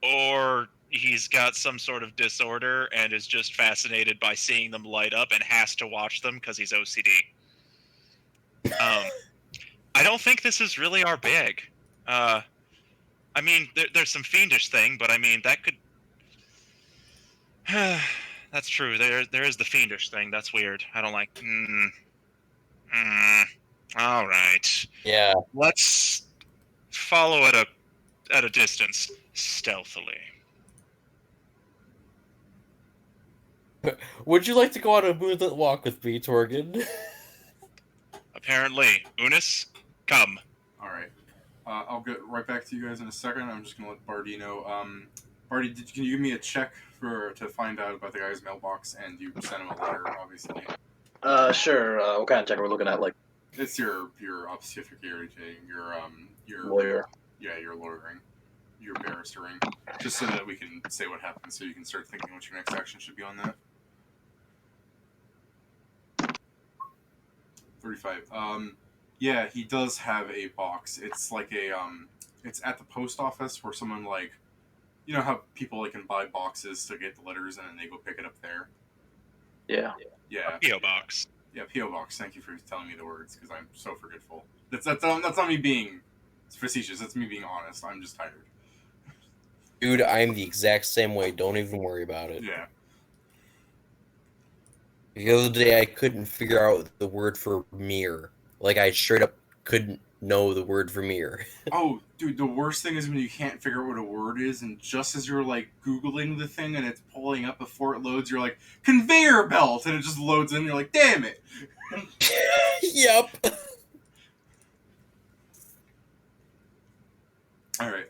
or he's got some sort of disorder and is just fascinated by seeing them light up and has to watch them because he's OCD. I don't think this is really our bag. I mean, there's some fiendish thing, but I mean that could. That's true. There is the fiendish thing. That's weird. I don't like. All right. Yeah. Let's follow at a distance, stealthily. Would you like to go on a moonlit walk with me, Torgan? Apparently, Unis, come. All right. I'll get right back to you guys in a second. I'm just gonna let Barty know. Barty, can you give me a check to find out about the guy's mailbox, and you sent him a letter, obviously. Sure. What kind of check are we looking at? Like It's your obfuscating, your lawyer. Yeah, your lawyering, your barristering, just so that we can say what happened, so you can start thinking what your next action should be on that. 35. Yeah, he does have a box. It's like it's at the post office where someone like, you know how people like can buy boxes to get the letters and then they go pick it up there. Yeah. Yeah. P.O. box. Yeah, P.O. box. Thank you for telling me the words because I'm so forgetful. That's not me being facetious. That's me being honest. I'm just tired. Dude, I'm the exact same way. Don't even worry about it. Yeah. The other day, I couldn't figure out the word for mirror. Like, I straight up couldn't know the word for mirror. Oh, dude, the worst thing is when you can't figure out what a word is, and just as you're like Googling the thing and it's pulling up before it loads, you're like, conveyor belt! And it just loads in, and you're like, damn it! Yep. Alright,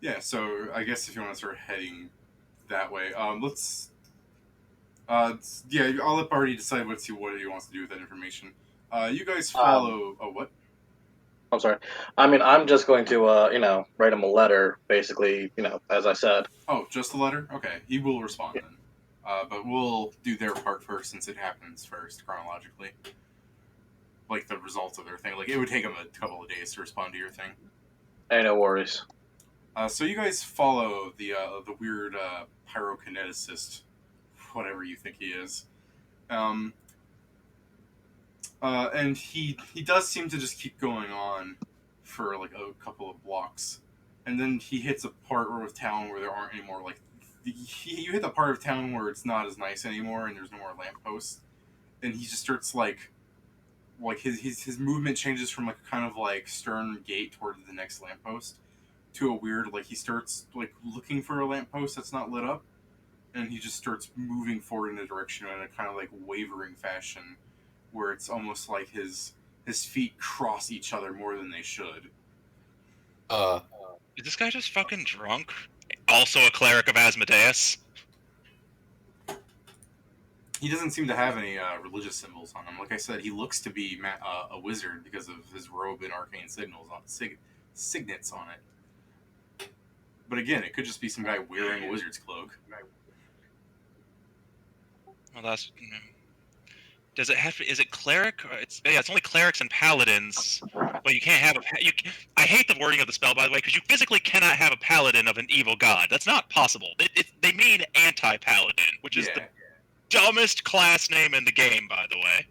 yeah, so I guess if you want to start heading that way, let's. Yeah, I'll let Barty decide what he wants to do with that information. You guys follow. What? I'm sorry. I mean, I'm just going to, write him a letter, basically, as I said. Oh, just a letter? Okay, he will respond then. But we'll do their part first since it happens first, chronologically. Like the results of their thing. Like, it would take them a couple of days to respond to your thing. Hey, no worries. So you guys follow the weird pyrokineticist, whatever you think he is. And he does seem to just keep going on for like a couple of blocks, and then he hits a part of town where there aren't any more like you hit the part of town where it's not as nice anymore, and there's no more lampposts, and he just starts like his movement changes from like kind of like stern gait toward the next lamppost to a weird like he starts like looking for a lamppost that's not lit up, and he just starts moving forward in a direction in a kind of like wavering fashion where it's almost like his feet cross each other more than they should. Is this guy just fucking drunk? Also a cleric of Asmodeus? He doesn't seem to have any religious symbols on him. Like I said, he looks to be a wizard because of his robe and arcane signals on signets on it. But again, it could just be some guy wearing a wizard's cloak. Well, that's. Does it have to? Is it cleric? It's only clerics and paladins. But you can't have I hate the wording of the spell, by the way, because you physically cannot have a paladin of an evil god. That's not possible. They mean anti-paladin, which is the dumbest class name in the game, by the way.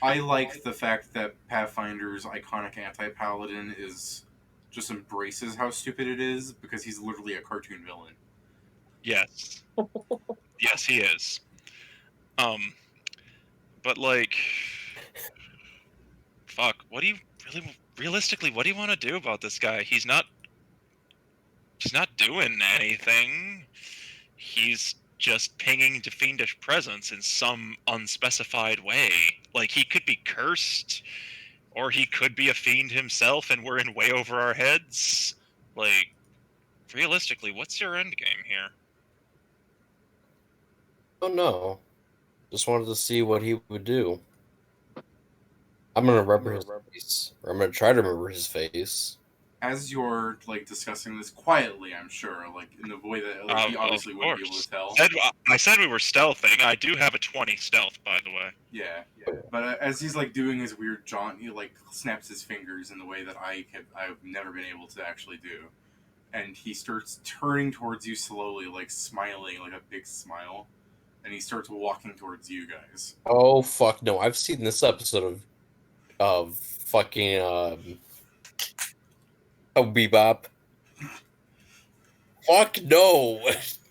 I like the fact that Pathfinder's iconic anti-paladin is just embraces how stupid it is because he's literally a cartoon villain. Yes. Yes, he is. But like, fuck. What do you realistically? What do you want to do about this guy? He's not doing anything. He's just pinging to fiendish presence in some unspecified way. Like, he could be cursed, or he could be a fiend himself, and we're in way over our heads. Like, realistically, what's your end game here? Oh no. Just wanted to see what he would do. I'm gonna remember his face. Or I'm gonna try to remember his face. As you're like discussing this quietly, I'm sure, like in the way that like, he obviously wouldn't be able to tell. I said we were stealthing. I do have a 20 stealth, by the way. Yeah. But as he's like doing his weird jaunt, he like snaps his fingers in the way that I've never been able to actually do. and he starts turning towards you slowly, like smiling, like a big smile, and he starts walking towards you guys. Oh fuck no! I've seen this episode of fucking Bebop. Fuck no!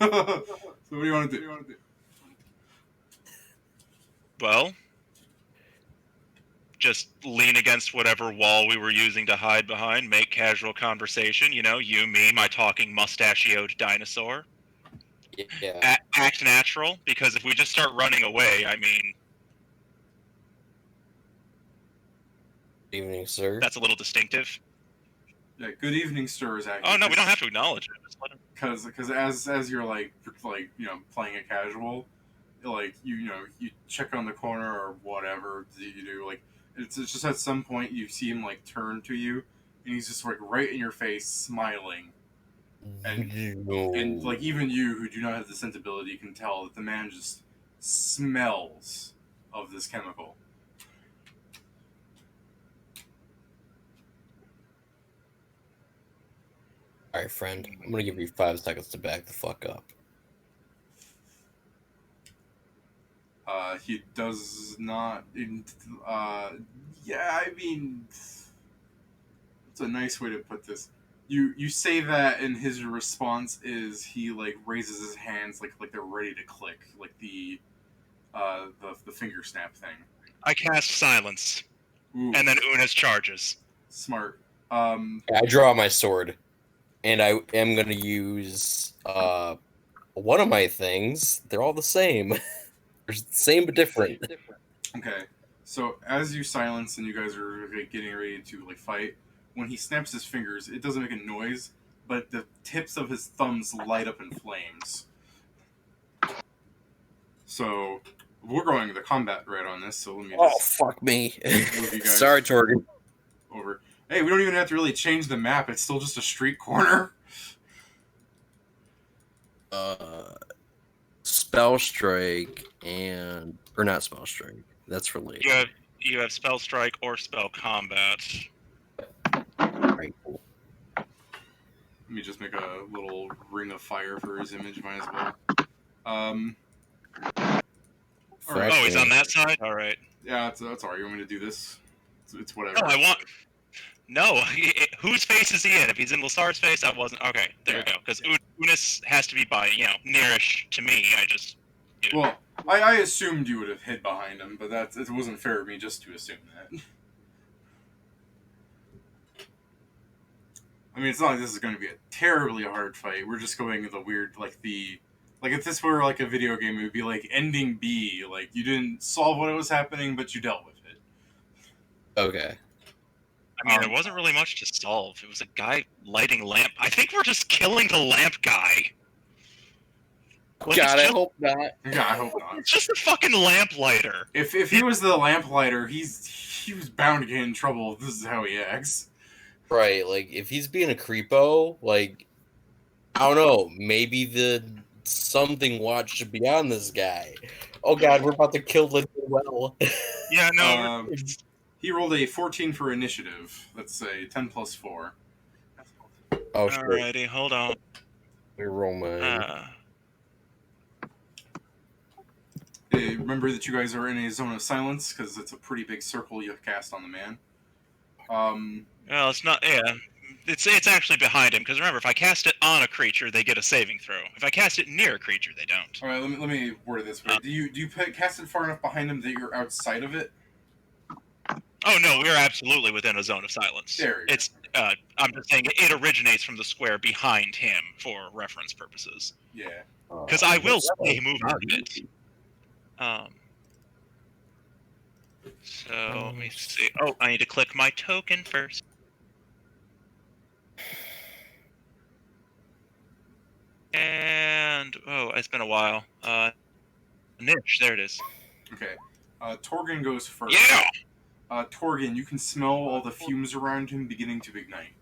So what do you want to do? Well, just lean against whatever wall we were using to hide behind, make casual conversation. You know, you, me, my talking mustachioed dinosaur. Yeah. Act natural, because if we just start running away, I mean, Evening, sir. that's a little distinctive. Yeah, good evening, sir. Is Oh no, we don't have to acknowledge it. Just let him... Because as you're like playing it casual, like you check on the corner or whatever you do, like it's just at some point you see him like turn to you, and he's just like right in your face smiling, and like even you who do not have the sensibility can tell that the man just smells of this chemical. All right, friend. I'm gonna give you 5 seconds to back the fuck up. He does not. Yeah, I mean, it's a nice way to put this. You say that, and his response is he like raises his hands like they're ready to click, like the finger snap thing. I cast silence, Ooh, and then Unis charges. smart. I draw my sword, and I am gonna use one of my things. They're all the same. They're the same but different. Okay, so as you silence and you guys are like, getting ready to like fight, when he snaps his fingers, it doesn't make a noise, but the tips of his thumbs light up in flames. So we're going the combat right on this. So let me. Oh fuck me! Move you guys Sorry, Torgan. over. Hey, we don't even have to really change the map. It's still just a street corner. Spell strike or not spell strike. That's for later. You have spell strike or spell combat. Right, cool. Let me just make a little ring of fire for his image. Might as well. All right. Oh, he's on that side. All right. Yeah, that's all right. You want me to do this? It's whatever. No, I want. No, whose face is he in? If he's in Lasar's face, that wasn't okay. There we go. Because Unis has to be by nearish to me. I just. Well, I assumed you would have hid behind him, but it wasn't fair of me just to assume that. I mean, it's not like this is going to be a terribly hard fight. We're just going the weird, like if this were like a video game, it would be like ending B. Like you didn't solve what was happening, but you dealt with it. Okay. I mean, there wasn't really much to solve. It was a guy lighting lamp. I think we're just killing the lamp guy. Like, God, I hope not. Yeah, I hope not. It's just a fucking lamp lighter. If he was the lamp lighter, he was bound to get in trouble if this is how he acts. Right, like if he's being a creepo, like I don't know, maybe the something watch should be on this guy. Oh god, we're about to kill the well. Yeah, no. He rolled a 14 for initiative. Let's say 10 plus 4. Oh shit. Alrighty, hold on. We roll mine. Remember that you guys are in a zone of silence because it's a pretty big circle you cast on the man. Well, it's not. Yeah, it's actually behind him. Because remember, if I cast it on a creature, they get a saving throw. If I cast it near a creature, they don't. All right, let me word it this way. Do you cast it far enough behind him that you're outside of it? Oh no, we're absolutely within a zone of silence. There you go. I'm just saying it originates from the square behind him for reference purposes. Yeah. Because I will let him move a bit. So let me see. Oh, I need to click my token first. And it's been a while. Niche, there it is. Okay. Torgan goes first. Yeah. Torgan, you can smell all the fumes around him beginning to ignite.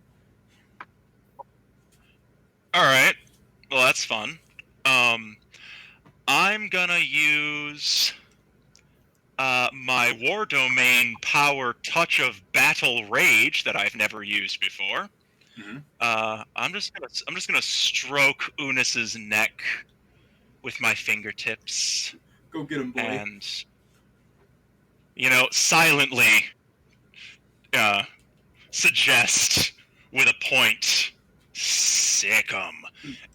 All right. Well, that's fun. I'm gonna use my War Domain power Touch of Battle Rage that I've never used before. Mhm. I'm just gonna stroke Unis's neck with my fingertips Go get him, boy. and silently uh, suggest with a point, sick 'em.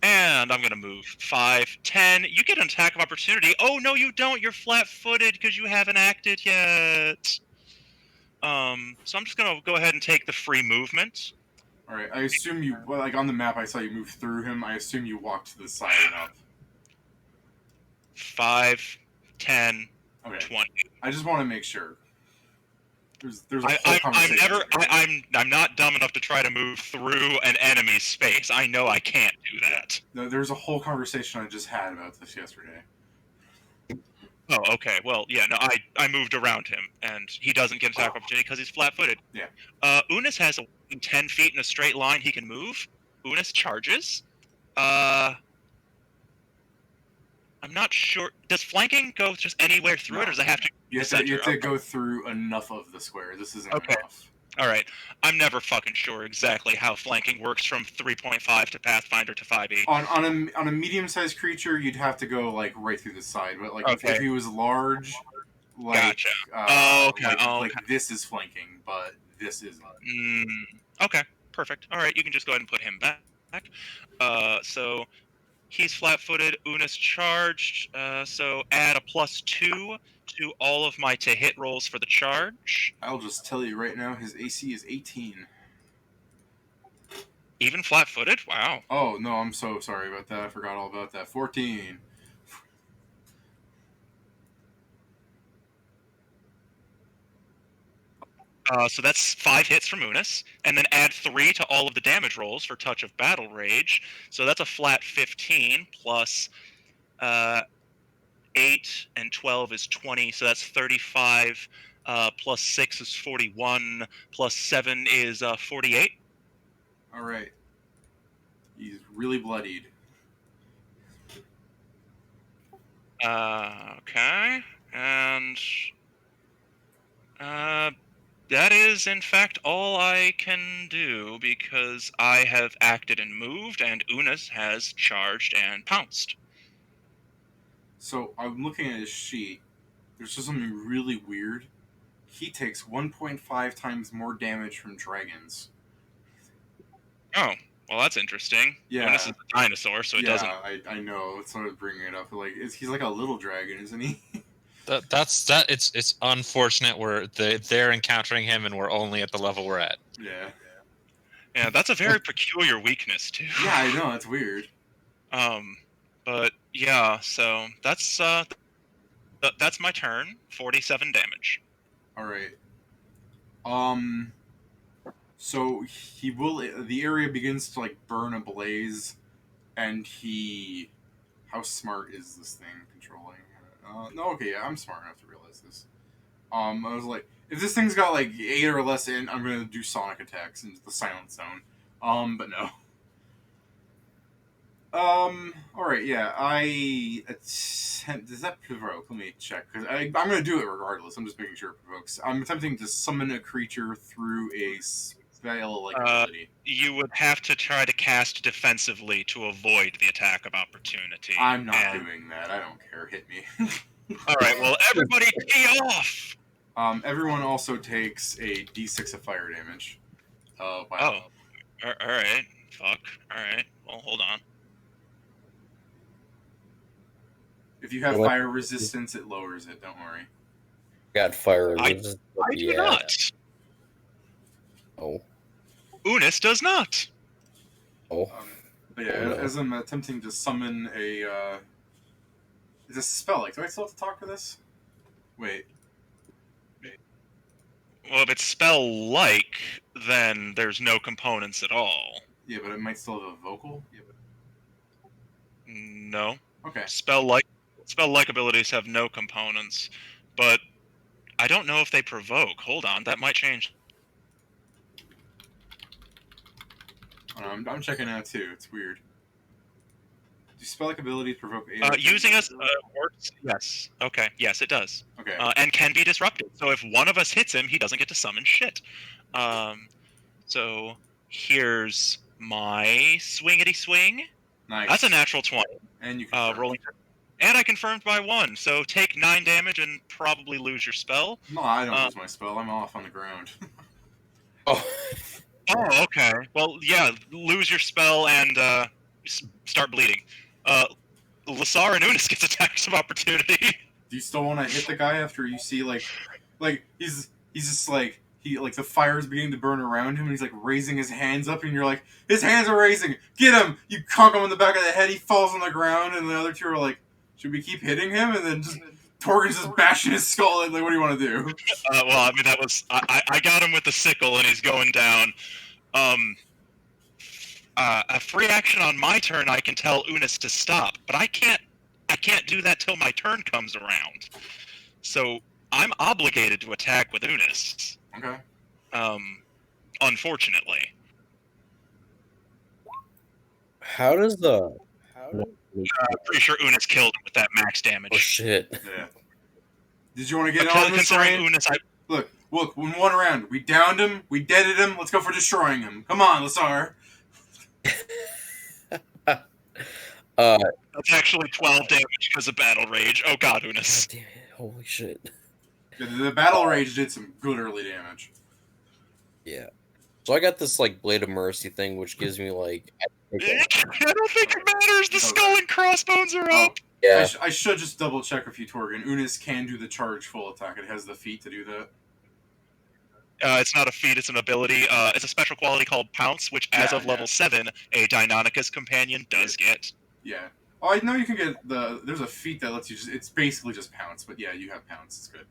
And I'm gonna move 5, 10. You get an attack of opportunity. Oh no, you don't. You're flat-footed because you haven't acted yet. So I'm just gonna go ahead and take the free movement. All right. I assume you like on the map. I saw you move through him. I assume you walked to the side and up. 5, 10, Okay. 20. I just want to make sure. There's a whole I'm conversation. I'm not dumb enough to try to move through an enemy's space. I know I can't do that. No, there's a whole conversation I just had about this yesterday. Oh, okay. Well, yeah, no, I moved around him, and he doesn't get attack opportunity because he's flat-footed. Yeah. Unis has 10 feet in a straight line he can move. Unis charges. I'm not sure. Does flanking go just anywhere through it, or does it have to You the have to, center? you have to go through enough of the square. This isn't Okay. enough. All right. I'm never fucking sure exactly how flanking works from 3.5 to Pathfinder to 5e. On a medium-sized creature, you'd have to go like right through the side. But like if he was large, like Gotcha. like this is flanking, but this isn't. Okay. Perfect. All right. You can just go ahead and put him back. So he's flat-footed. Unis charged. So add a +2 to all of my to-hit rolls for the charge. I'll just tell you right now, his AC is 18. Even flat-footed? Wow. Oh no, I'm so sorry about that. I forgot all about that. 14. So that's 5 hits from Unis, and then add 3 to all of the damage rolls for Touch of Battle Rage. So that's a flat 15 plus 8 and 12 is 20, so that's 35. Plus 6 is 41. Plus 7 is 48. All right. He's really bloodied. Okay, and that is, in fact, all I can do because I have acted and moved, and Unis has charged and pounced. So I'm looking at his sheet. There's just something really weird. He takes 1.5 times more damage from dragons. Oh, well, that's interesting. Yeah. Unis is a dinosaur, so it doesn't. I know. That's why I was bringing it up. Like, he's like a little dragon, isn't he? It's unfortunate they're encountering him and we're only at the level we're at. Yeah. Yeah, that's a very peculiar weakness too. Yeah, I know. It's weird. But yeah, so that's my turn. 47 damage. All right. So he will. The area begins to like burn ablaze, and he. How smart is this thing controlling? No, okay, yeah, I'm smart enough to realize this. I was like, if this thing's got like 8 or less in, I'm gonna do sonic attacks into the silent zone. But no. All right, yeah, does that provoke? Let me check because I'm gonna do it regardless. I'm just making sure it provokes. I'm attempting to summon a creature through a spell-like ability. You would have to try to cast defensively to avoid the attack of opportunity. I'm not doing that. I don't care. Hit me. All right. Well, everybody, tee off. Everyone also takes a d6 of fire damage. Wow. Oh. All right. Fuck. All right. Well, hold on. If you have fire resistance, it lowers it. Don't worry. Got fire resistance. I do not. Oh. Unis does not. Oh. But yeah, no. As I'm attempting to summon a... is this a spell? Like, do I still have to talk for this? Wait. Well, if it's spell-like, then there's no components at all. Yeah, but it might still have a vocal? Yeah, but... No. Okay. Spell-like abilities have no components, but I don't know if they provoke. Hold on, that might change. I'm checking out too. It's weird. Do spell-like abilities provoke? Using us works. Yes. Okay. Yes, it does. Okay. And can be disrupted. So if one of us hits him, he doesn't get to summon shit. So Here's my swingity swing. Nice. That's a natural 20. And you can Rolling. And I confirmed by 1, so take 9 damage and probably lose your spell. No, I don't lose my spell. I'm off on the ground. Oh, Oh, okay. Well, yeah, lose your spell and start bleeding. Lasar and Unis gets attacks of opportunity. Do you still want to hit the guy after you see like he's just like the fire is beginning to burn around him and he's like raising his hands up and you're like, his hands are raising, get him! You conk him in the back of the head, he falls on the ground, and the other two are like, should we keep hitting him? And then just Torgin's just bashing his skull. Like, what do you want to do? Well, I mean, that was I got him with the sickle and he's going down. A free action on my turn, I can tell Unis to stop, but I can't do that till my turn comes around. So I'm obligated to attack with Unis. Okay. Unfortunately. how does the? I'm pretty sure Unis killed him with that max damage. Oh shit! Yeah. Did you want to get But on this, considering Ryan? Unis, Look, in one round, we downed him, we deaded him, let's go for destroying him. Come on, Lasar. that's actually 12 damage because of Battle Rage. Oh god, Unis. God damn it! Holy shit! The Battle Rage did some good early damage. Yeah. So I got this like Blade of Mercy thing, which gives me like. I don't think it matters. The skull and crossbones are up. Yeah. I should just double check with you, Torgin. Unis can do the charge full attack. It has the feat to do that. It's not a feat, it's an ability. It's a special quality called Pounce, which as of level 7, a Deinonychus companion does get. Yeah. Oh, I know you can get there's a feat that lets you it's basically just Pounce, but yeah, you have Pounce. It's good.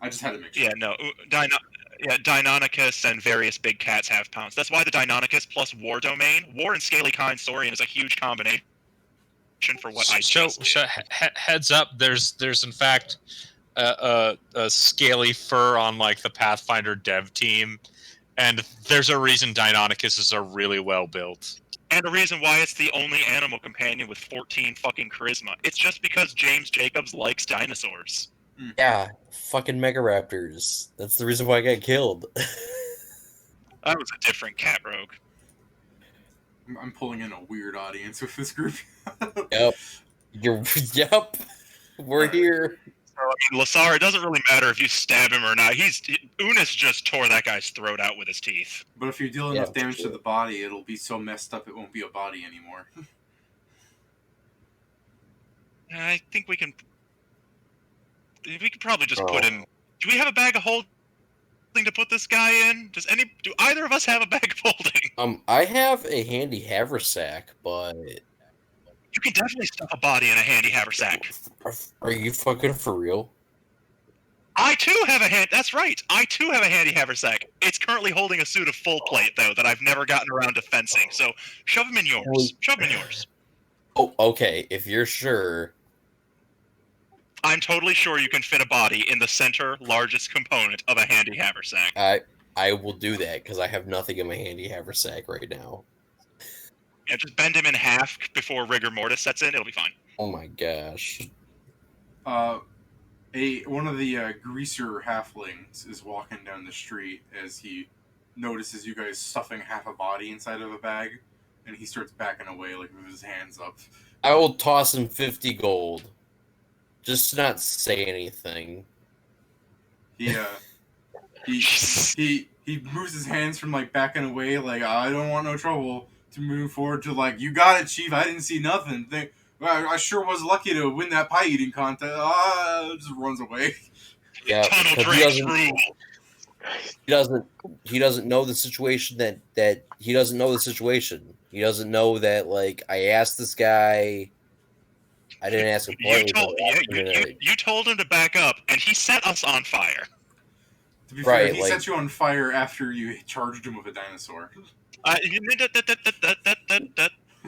I just had to make sure. Yeah, no. Deinonychus and various big cats have Pounce. That's why the Deinonychus plus War Domain, War and Scaly Kind Saurian is a huge combination for what I just did. Heads up, there's in fact a scaly fur on like the Pathfinder dev team, and there's a reason Deinonychuses are really well built. And a reason why it's the only animal companion with 14 fucking charisma. It's just because James Jacobs likes dinosaurs. Yeah, fucking Mega Raptors. That's the reason why I got killed. That was a different cat rogue. I'm pulling in a weird audience with this group. Yep. Yep. We're here. So, I mean, Lasar, it doesn't really matter if you stab him or not. Unis just tore that guy's throat out with his teeth. But if you deal enough damage to the body, it'll be so messed up it won't be a body anymore. I think we can probably just put him. Do we have a bag of holding to put this guy in? Do either of us have a bag of holding? I have a handy haversack, but you can definitely stuff a body in a handy haversack. Are you fucking for real? I too have a hand. That's right. I too have a handy haversack. It's currently holding a suit of full plate though that I've never gotten around to fencing. So shove him in yours. Shove him in yours. Oh, okay. If you're sure. I'm totally sure you can fit a body in the center largest component of a handy haversack. I will do that because I have nothing in my handy haversack right now. Yeah, just bend him in half before rigor mortis sets in. It'll be fine. Oh my gosh. One of the greaser halflings is walking down the street as he notices you guys stuffing half a body inside of a bag, and he starts backing away like with his hands up. I will toss him 50 gold. Just to not say anything. He moves his hands from like backing away, like I don't want no trouble, to move forward to like, you got it, Chief. I didn't see nothing. I sure was lucky to win that pie eating contest. Just runs away. Yeah, he doesn't know the situation that he doesn't know the situation. He doesn't know that like I asked this guy. I didn't ask him. You told him to back up, and he set us on fire. To be fair, he set you on fire after you charged him with a dinosaur. When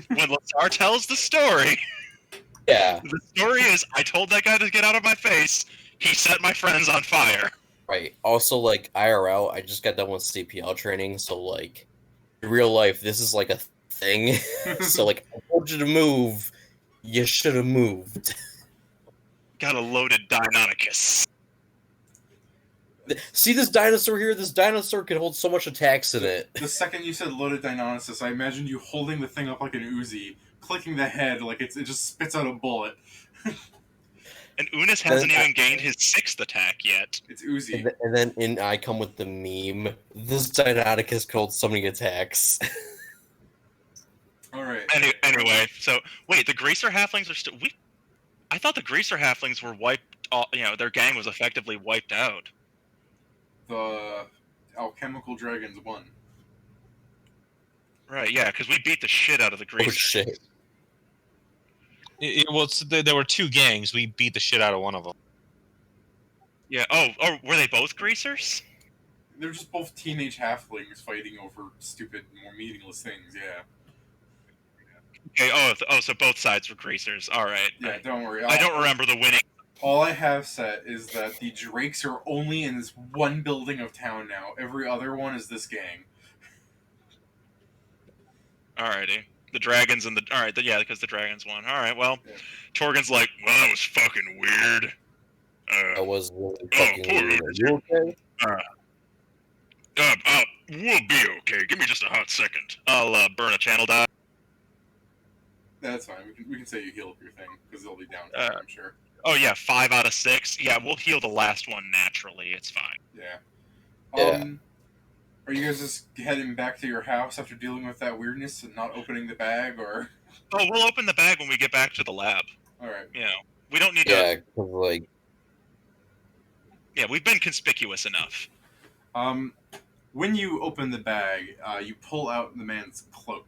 Lasar tells the story, the story is I told that guy to get out of my face. He set my friends on fire. Right. Also, like IRL, I just got done with CPL training, so like in real life, this is like a thing. So like, I told you to move. You should have moved. Got a loaded Deinonychus. See this dinosaur here? This dinosaur can hold so much attacks in it. The second you said loaded Deinonysus, I imagined you holding the thing up like an Uzi, clicking the head like it just spits out a bullet. And Unis hasn't even gained his 6th attack yet. It's Uzi. And then I come with the meme. This Deinonychus can hold so many attacks. All right. Anyway, so wait, the Greaser Halflings are still. I thought the Greaser Halflings were wiped. Their gang was effectively wiped out. The alchemical dragons won. Right? Yeah, because we beat the shit out of the Greaser. Oh shit! There were 2 gangs. We beat the shit out of one of them. Yeah. Oh, were they both Greasers? They're just both teenage halflings fighting over stupid, more meaningless things. Yeah. Okay. So both sides were Greasers. All right. Yeah. Don't worry. I don't remember the winning. All I have set is that the Drakes are only in this one building of town now. Every other one is this gang. Alrighty. The dragons and yeah, because the dragons won. All right. Well, Yeah. Torgen's like, well, that was fucking weird. That was really fucking poor weird. Are you okay? We'll be okay. Give me just a hot second. I'll burn a channel die. That's fine. We can say you healed your thing because they'll be down. I'm sure. Oh yeah, 5 out of 6. Yeah, we'll heal the last one naturally. It's fine. Yeah. Yeah. Are you guys just heading back to your house after dealing with that weirdness and not opening the bag, or? Oh, we'll open the bag when we get back to the lab. All right. We don't need to. Yeah, 'cause, like. Yeah, we've been conspicuous enough. When you open the bag, you pull out the man's cloak,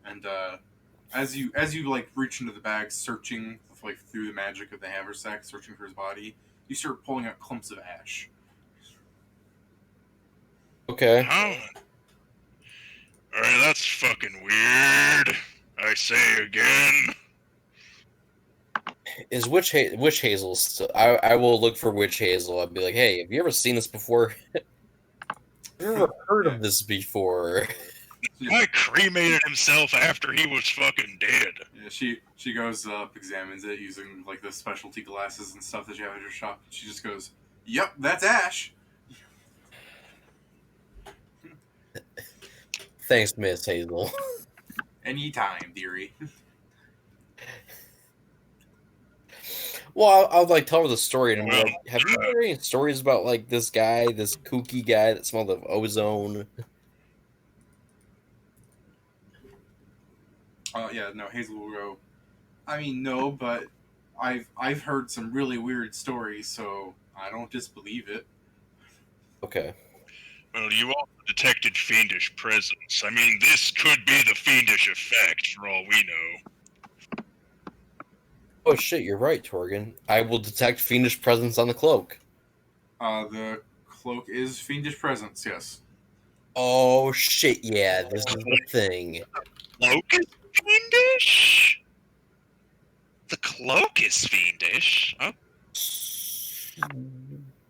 and as you like reach into the bag, searching like through the magic of the haversack, searching for his body, you start pulling out clumps of ash. Okay. Oh. Alright, that's fucking weird. I say again. Is witch hazel still? I will look for witch hazel. I'll be like, hey, have you ever seen this before? Have you ever heard of this before? Guy cremated himself after he was fucking dead. Yeah, she goes up, examines it using like the specialty glasses and stuff that you have at your shop. She just goes, "Yep, that's ash." Thanks, Miss Hazel. Anytime, dearie. Well, I'll like tell her the story, and I'm like, have you heard any stories about like this guy, this kooky guy that smelled of ozone? Yeah, no, Hazel will go, I mean, no, but I've heard some really weird stories, so I don't disbelieve it. Okay. Well, you also detected fiendish presence. I mean, this could be the fiendish effect, for all we know. Oh shit, you're right, Torgen. I will detect fiendish presence on the cloak. The cloak is fiendish presence, yes. Oh shit, yeah, this is the thing. Cloak is fiendish? The cloak is fiendish? Oh.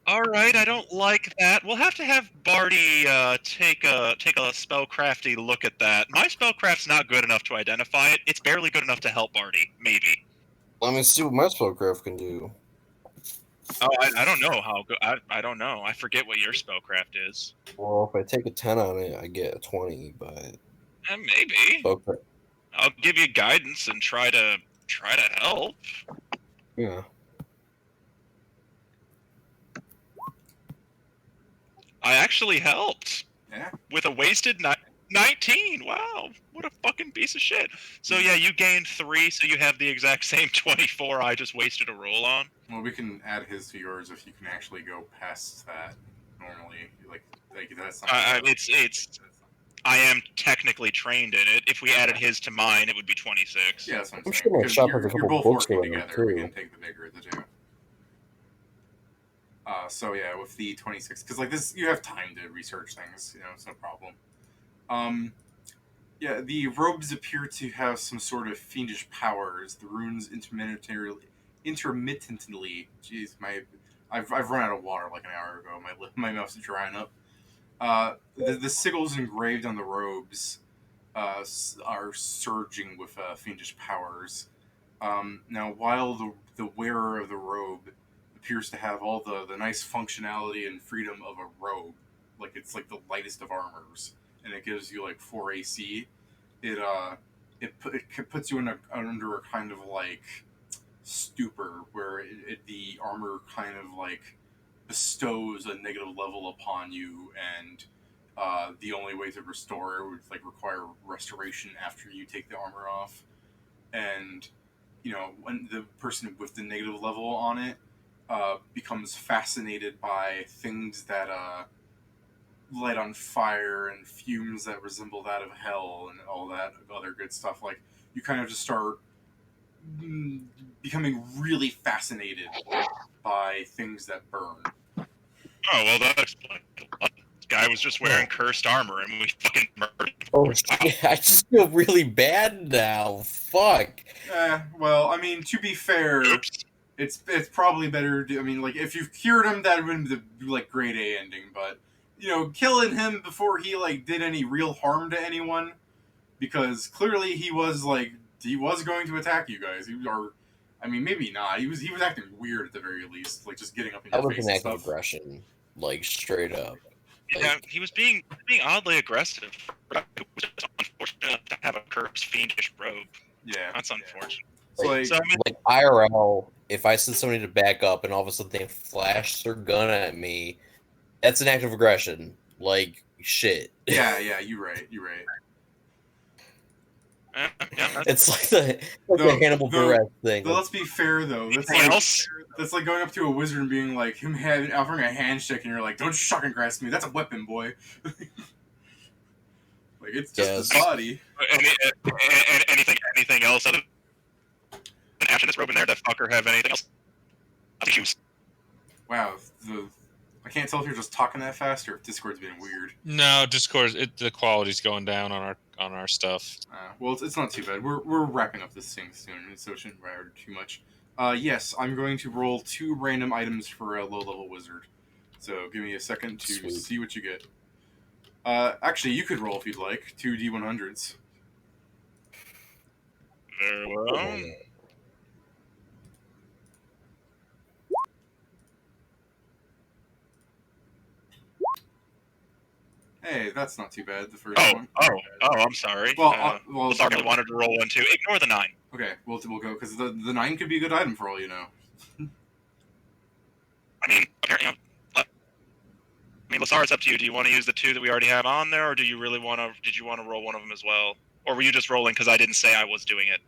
Alright, I don't like that. We'll have to have Barty take a spellcrafty look at that. My spellcraft's not good enough to identify it. It's barely good enough to help Barty, maybe. Let me see what my spellcraft can do. Oh, I don't know how good. I don't know. I forget what your spellcraft is. Well, if I take a 10 on it, I get a 20, but... Maybe. Spellcraft. I'll give you guidance and try to help. Yeah. I actually helped. Yeah. With a wasted 19. Wow, what a fucking piece of shit. So yeah, you gained 3, so you have the exact same 24 I just wasted a roll on. Well, we can add his to yours if you can actually go past that normally. Like that's not... I am technically trained in it. If we added his to mine, it would be 26. Yeah, that's what I'm I'm saying. sure my 'Cause shop you're, has a you're couple both books working around, together. We too. can take the bigger of the two. So yeah, with the 26, because like this, you have time to research things. You know, it's no problem. Yeah, the robes appear to have some sort of fiendish powers. The runes intermittently. Jeez, I've run out of water like an hour ago. My mouth's drying up. The sigils engraved on the robes are surging with fiendish powers. Now, while the wearer of the robe appears to have all the nice functionality and freedom of a robe. Like it's like the lightest of armors, and it gives you like 4 AC. It puts you under a kind of like stupor where the armor kind of like bestows a negative level upon you, and the only way to restore it would like require restoration after you take the armor off. And when the person with the negative level on it becomes fascinated by things that light on fire and fumes that resemble that of hell and all that other good stuff, like you kind of just start becoming really fascinated by things that burn. Oh, well, that explains a lot. This guy was just wearing cursed armor, and we fucking murdered him. Oh shit! I just feel really bad now. Fuck. Well, I mean, to be fair, Oops. it's probably better. I mean, like if you've cured him, that would be the like grade A ending. But killing him before he like did any real harm to anyone, because clearly he was going to attack you guys. I mean, maybe not. He was acting weird at the very least, like just getting up in your That was face an and act of stuff. aggression, like straight up. Yeah, he was being oddly aggressive. It was just unfortunate to have a cursed fiendish robe. Yeah, That's unfortunate. Like, So I mean, Like IRL, if I send somebody to back up and all of a sudden they flash their gun at me, that's an act of aggression. Like shit. yeah, you're right. yeah, It's like the Hannibal Buress thing. But let's be fair though. That's like going up to a wizard and being like him offering a handshake, and you're like, "Don't shock and grasp me. That's a weapon, boy." Like it's just his body. anything else other than Ash and his robe in there? That fucker have anything else? Wow, I can't tell if you're just talking that fast or if Discord's being weird. No, Discord. The quality's going down on our stuff. Well, it's not too bad. We're wrapping up this thing soon, so it shouldn't matter too much. Yes, I'm going to roll 2 random items for a low-level wizard. So give me a second to see what you get. Actually, you could roll if you'd like 2 D100s. Very well. Hey, that's not too bad. The first one. Oh, I'm sorry. Well, sorry, I wanted to roll one too. Ignore the 9. Okay, we'll go because the 9 could be a good item for all you know. I mean, apparently, Lasar, it's up to you. Do you want to use the 2 that we already have on there, or do you really want to? Did you want to roll one of them as well, or were you just rolling because I didn't say I was doing it?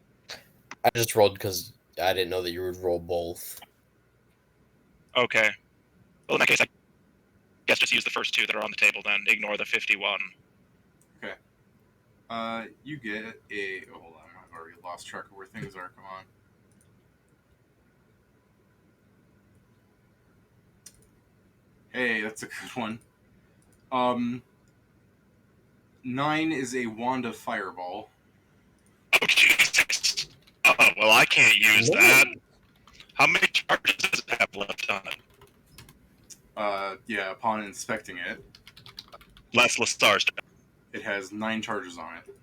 I just rolled because I didn't know that you would roll both. Okay. Well, in that case, I guess just use the first 2 that are on the table. Then ignore the 51. Okay. You get a. Oh, hold on, I've already lost track of where things are. Come on. Hey, that's a good one. 9 is a wand of fireball. Oh, Jesus. Well, I can't use that. How many charges does it have left on it? Yeah, upon inspecting it, Less Lasar's. it has 9 charges on it.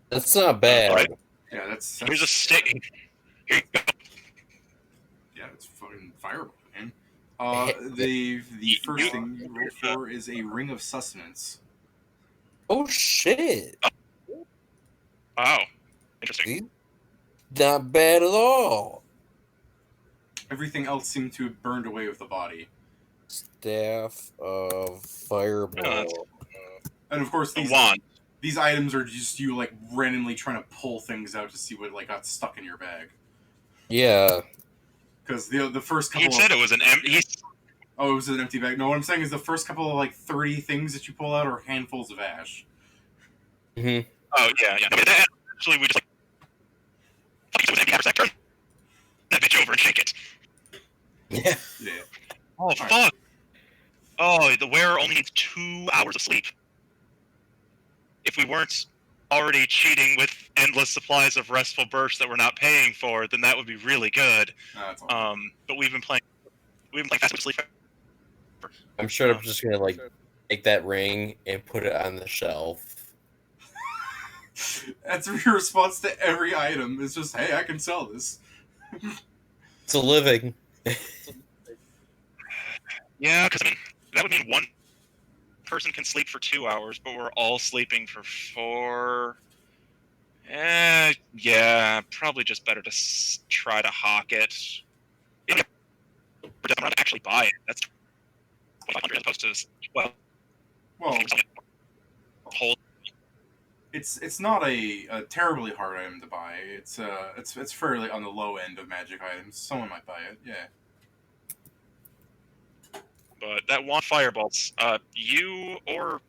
That's not bad. Right. Yeah, that's Here's a stick. Here you go. Yeah, it's fucking fireball, man. The first thing you roll for is a ring of sustenance. Oh shit! Oh, interesting. Not bad at all. Everything else seemed to have burned away with the body. Staff of fireball. And of course, The wand. these items are just you like randomly trying to pull things out to see what like got stuck in your bag. Yeah. Because the first couple. You said it was an empty. Oh, it was an empty bag. No, what I'm saying is the first couple of like 30 things that you pull out are handfuls of ash. Mm-hmm. Oh yeah. Actually, we just like. Fuck, it was an empty haversack. Turn that bitch over and shake it. Yeah. Yeah. Oh fuck. Oh, the wearer only needs 2 hours of sleep. If we weren't already cheating with endless supplies of restful bursts that we're not paying for, then that would be really good. That's all. But we've been playing fast with sleep. I'm sure I'm just gonna like take that ring and put it on the shelf. That's your response to every item. It's just, hey, I can sell this. It's a living. Yeah, because I mean, that would mean one person can sleep for 2 hours, but we're all sleeping for 4. Yeah, probably just better to try to hawk it. Yeah, I'm not actually buy it. That's 2,500 as opposed to 12. Well, Whole. it's not a terribly hard item to buy. It's fairly on the low end of magic items. Someone might buy it. Yeah. But that one fireball, you or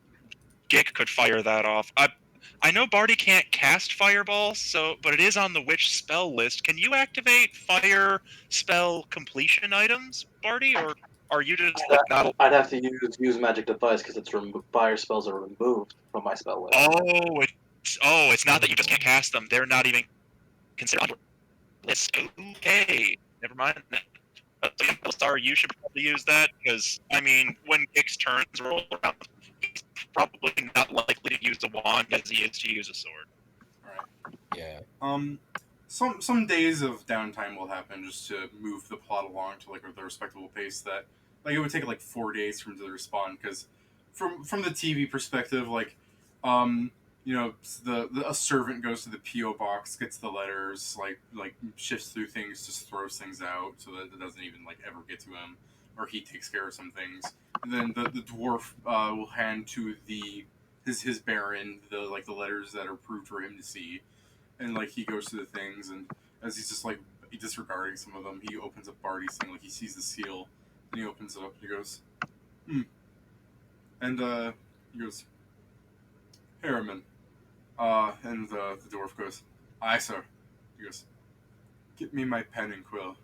Gick could fire that off. I know Barty can't cast fireball, but it is on the witch spell list. Can you activate fire spell completion items, Barty, or are you just like not? I'd have to use magic device because fire spells are removed from my spell list. It's not that you just can't cast them. They're not even considered on your list. Okay, never mind. Sorry, you should probably use that because I mean, when Gick's turns roll around, he's probably not likely to use a wand as he is to use a sword. Yeah. Some days of downtime will happen just to move the plot along to like the respectable pace that like it would take like 4 days for him to respond because from the TV perspective you know a servant goes to the PO box, gets the letters, like shifts through things, just throws things out so that it doesn't even like ever get to him, or he takes care of some things. And then the dwarf will hand to his baron the letters that are approved for him to see, and like he goes to the things, and as he's just like disregarding some of them, he opens up Barty's thing, like he sees the seal, and he opens it up and he goes, and he goes, Harriman. And the dwarf goes, aye, sir. He goes, get me my pen and quill.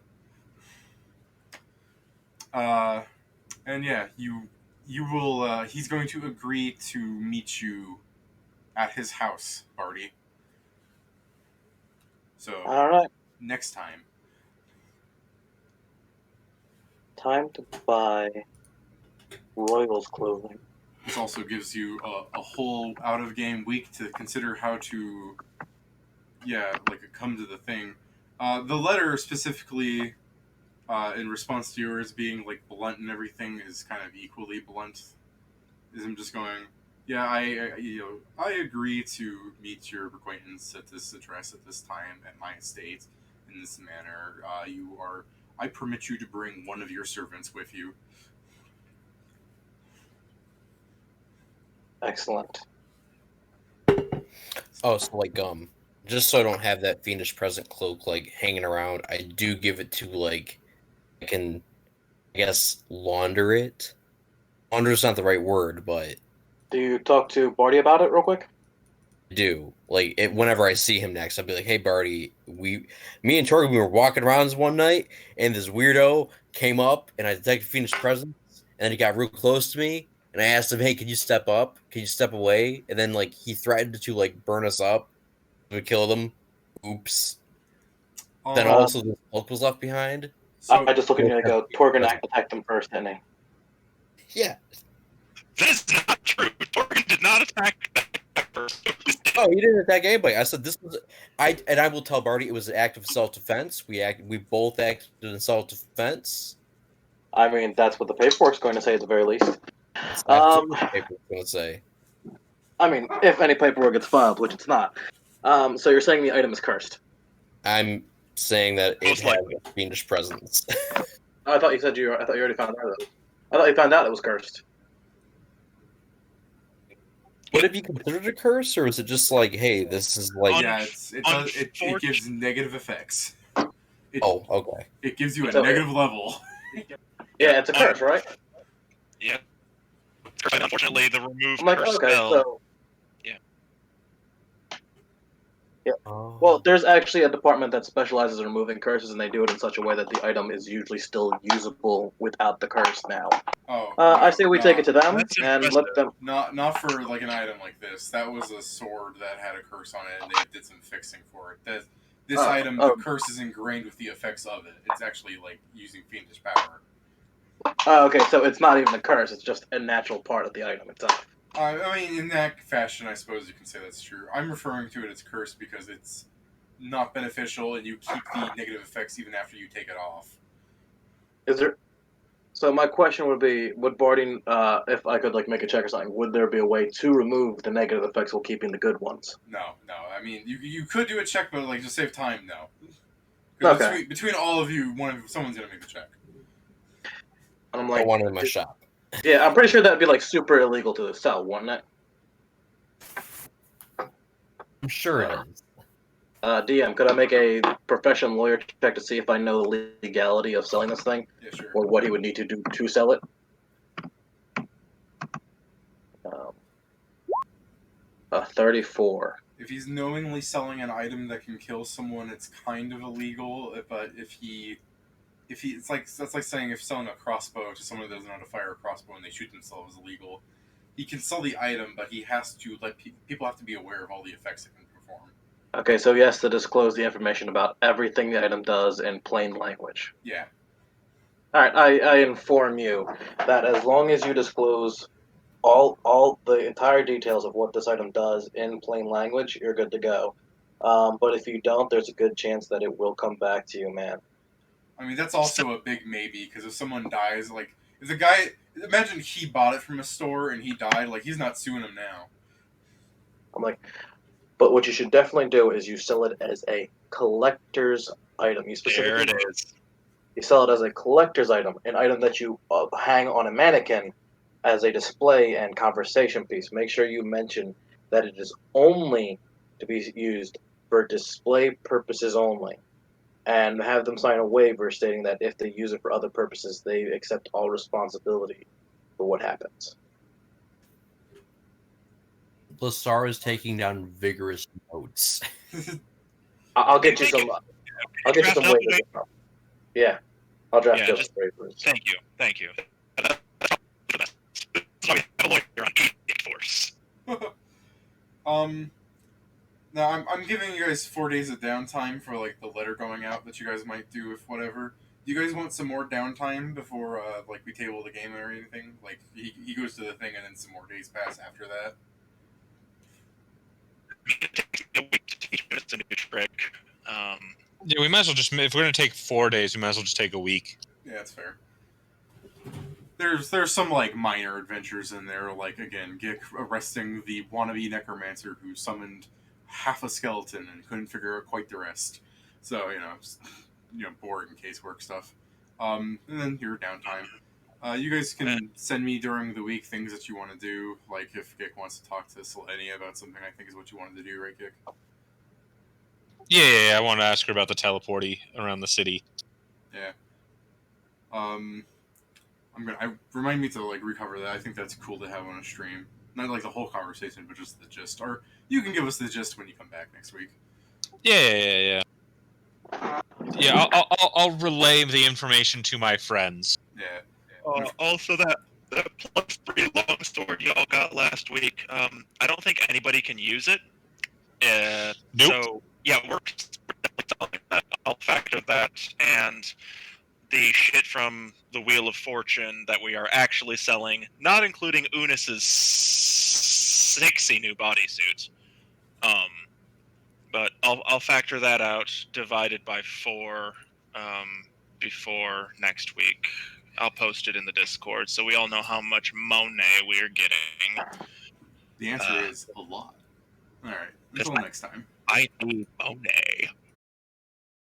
And yeah, you will, he's going to agree to meet you at his house, Barty. So, All right, next time. time to buy Royal's clothing. This also gives you a whole out-of-game week to consider how to, come to the thing. The letter specifically, in response to yours being like blunt and everything, is kind of equally blunt. Is him just going, yeah, I agree to meet your acquaintance at this address at this time at my estate in this manner. I permit you to bring one of your servants with you. Excellent. Oh, so like just so I don't have that fiendish present cloak like hanging around, I do give it to like I can, I guess, launder it. Launder's not the right word, but Do you talk to Barty about it real quick? I do. Like whenever I see him next, I'll be like, "Hey, Barty, me and Tori, we were walking around one night, and this weirdo came up, and I detected fiendish presence, and then he got real close to me, and I asked him, "Hey, can you step up? Can you step away?" And then like he threatened to like burn us up, to kill them. Oops. Then also the cloak was left behind. So I just look at you and go, Torgon attacked him first, didn't he? Yeah. That is not true. Torgon did not attack that first. Oh, he didn't attack anybody. I said this was I will tell Barty it was an act of self-defense. We both acted in self-defense. I mean, that's what the paperwork's going to say at the very least. That's absolutely what the paperwork's going to say. I mean, if any paperwork gets filed, which it's not. So you're saying the item is cursed? I'm saying that it Most has likely. a fiendish presence. I thought you said I thought you already found out. I thought you found out it was cursed. Would it be considered a curse, or is it just like, hey, this is like? yeah, it gives negative effects. Okay. It gives you a So- negative level. Yeah, it's a curse, right? Yeah. Unfortunately, the remove I'm like, curse okay, spell. so Oh. well, there's actually a department that specializes in removing curses, and they do it in such a way that the item is usually still usable without the curse. Now, Oh, I say we take it to them That's and impressive. let them. not for like an item like this. That was a sword that had a curse on it, and they did some fixing for it. This item, the curse is ingrained with the effects of it. It's actually like using fiendish power. Okay, so it's not even a curse; it's just a natural part of the item itself. I mean, in that fashion, I suppose you can say that's true. I'm referring to it as curse because it's not beneficial, and you keep the negative effects even after you take it off. Is there? So my question would be: would boarding, if I could like make a check or something, would there be a way to remove the negative effects while keeping the good ones? No. I mean, you could do a check, but like just save time. No, because Okay. between all of you, someone's gonna make the check. And I'm I like, want it in my shop. yeah, I'm pretty sure that'd be like super illegal to sell, wouldn't it? I'm sure it is. DM, could I make a professional lawyer check to see if I know the legality of selling this thing, Yeah, sure. or what he would need to do to sell it? Um, 34. If he's knowingly selling an item that can kill someone, it's kind of illegal. But if he, it's like that's like saying if selling a crossbow to someone that doesn't know how to fire a crossbow and they shoot themselves is illegal. He can sell the item, but he has to let people have to be aware of all the effects it can perform. Okay, so he has to disclose the information about everything the item does in plain language. Yeah. All right, I inform you that as long as you disclose all the entire details of what this item does in plain language, you're good to go. But if you don't, there's a good chance that it will come back to you, man. I mean, that's also a big maybe, because if someone dies, like, if the guy, imagine he bought it from a store and he died, like, he's not suing him now. I'm like, but what you should definitely do is you sell it as a collector's item. You There specifically it is. you sell it as a collector's item, an item that you hang on a mannequin as a display and conversation piece. Make sure you mention that it is only to be used for display purposes only, and have them sign a waiver stating that if they use it for other purposes, they accept all responsibility for what happens. Lasar is taking down vigorous notes. I'll get you some. I'll get you some Draft up waivers. Yeah, I'll draft Yeah, up just- waivers. Thank you. That's why we have a lawyer on force. Now I'm giving you guys 4 days of downtime for like the letter going out that you guys might do if whatever. Do you guys want some more downtime before like we table the game or anything? Like he goes to the thing and then some more days pass after that. It takes me a week to teach me it's a new trick. Yeah, we might as well just, if we're going to take 4 days, we might as well just take a week. Yeah, that's fair. There's some like minor adventures in there, like again, Gick arresting the wannabe necromancer who summoned half a skeleton and couldn't figure out quite the rest. So just, boring casework stuff. And then your downtime. You guys can send me during the week things that you want to do. Like if Gick wants to talk to Selenia about something, I think is what you wanted to do, right, Gick? Yeah, I want to ask her about the teleporty around the city. Yeah. I remind me to like recover that. I think that's cool to have on a stream. Not like the whole conversation, but just the gist. Or you can give us the gist when you come back next week. Yeah. Yeah, I'll relay the information to my friends. Yeah. Also, that +3 longsword y'all got last week. I don't think anybody can use it. Nope. So yeah, we're definitely selling that. I'll factor that and the shit from the Wheel of Fortune that we are actually selling, not including Unis's sexy new bodysuit. But I'll factor that out, divided by 4, before next week. I'll post it in the Discord so we all know how much Monet we're getting. The answer is a lot. All right. Until next time. I need Monet.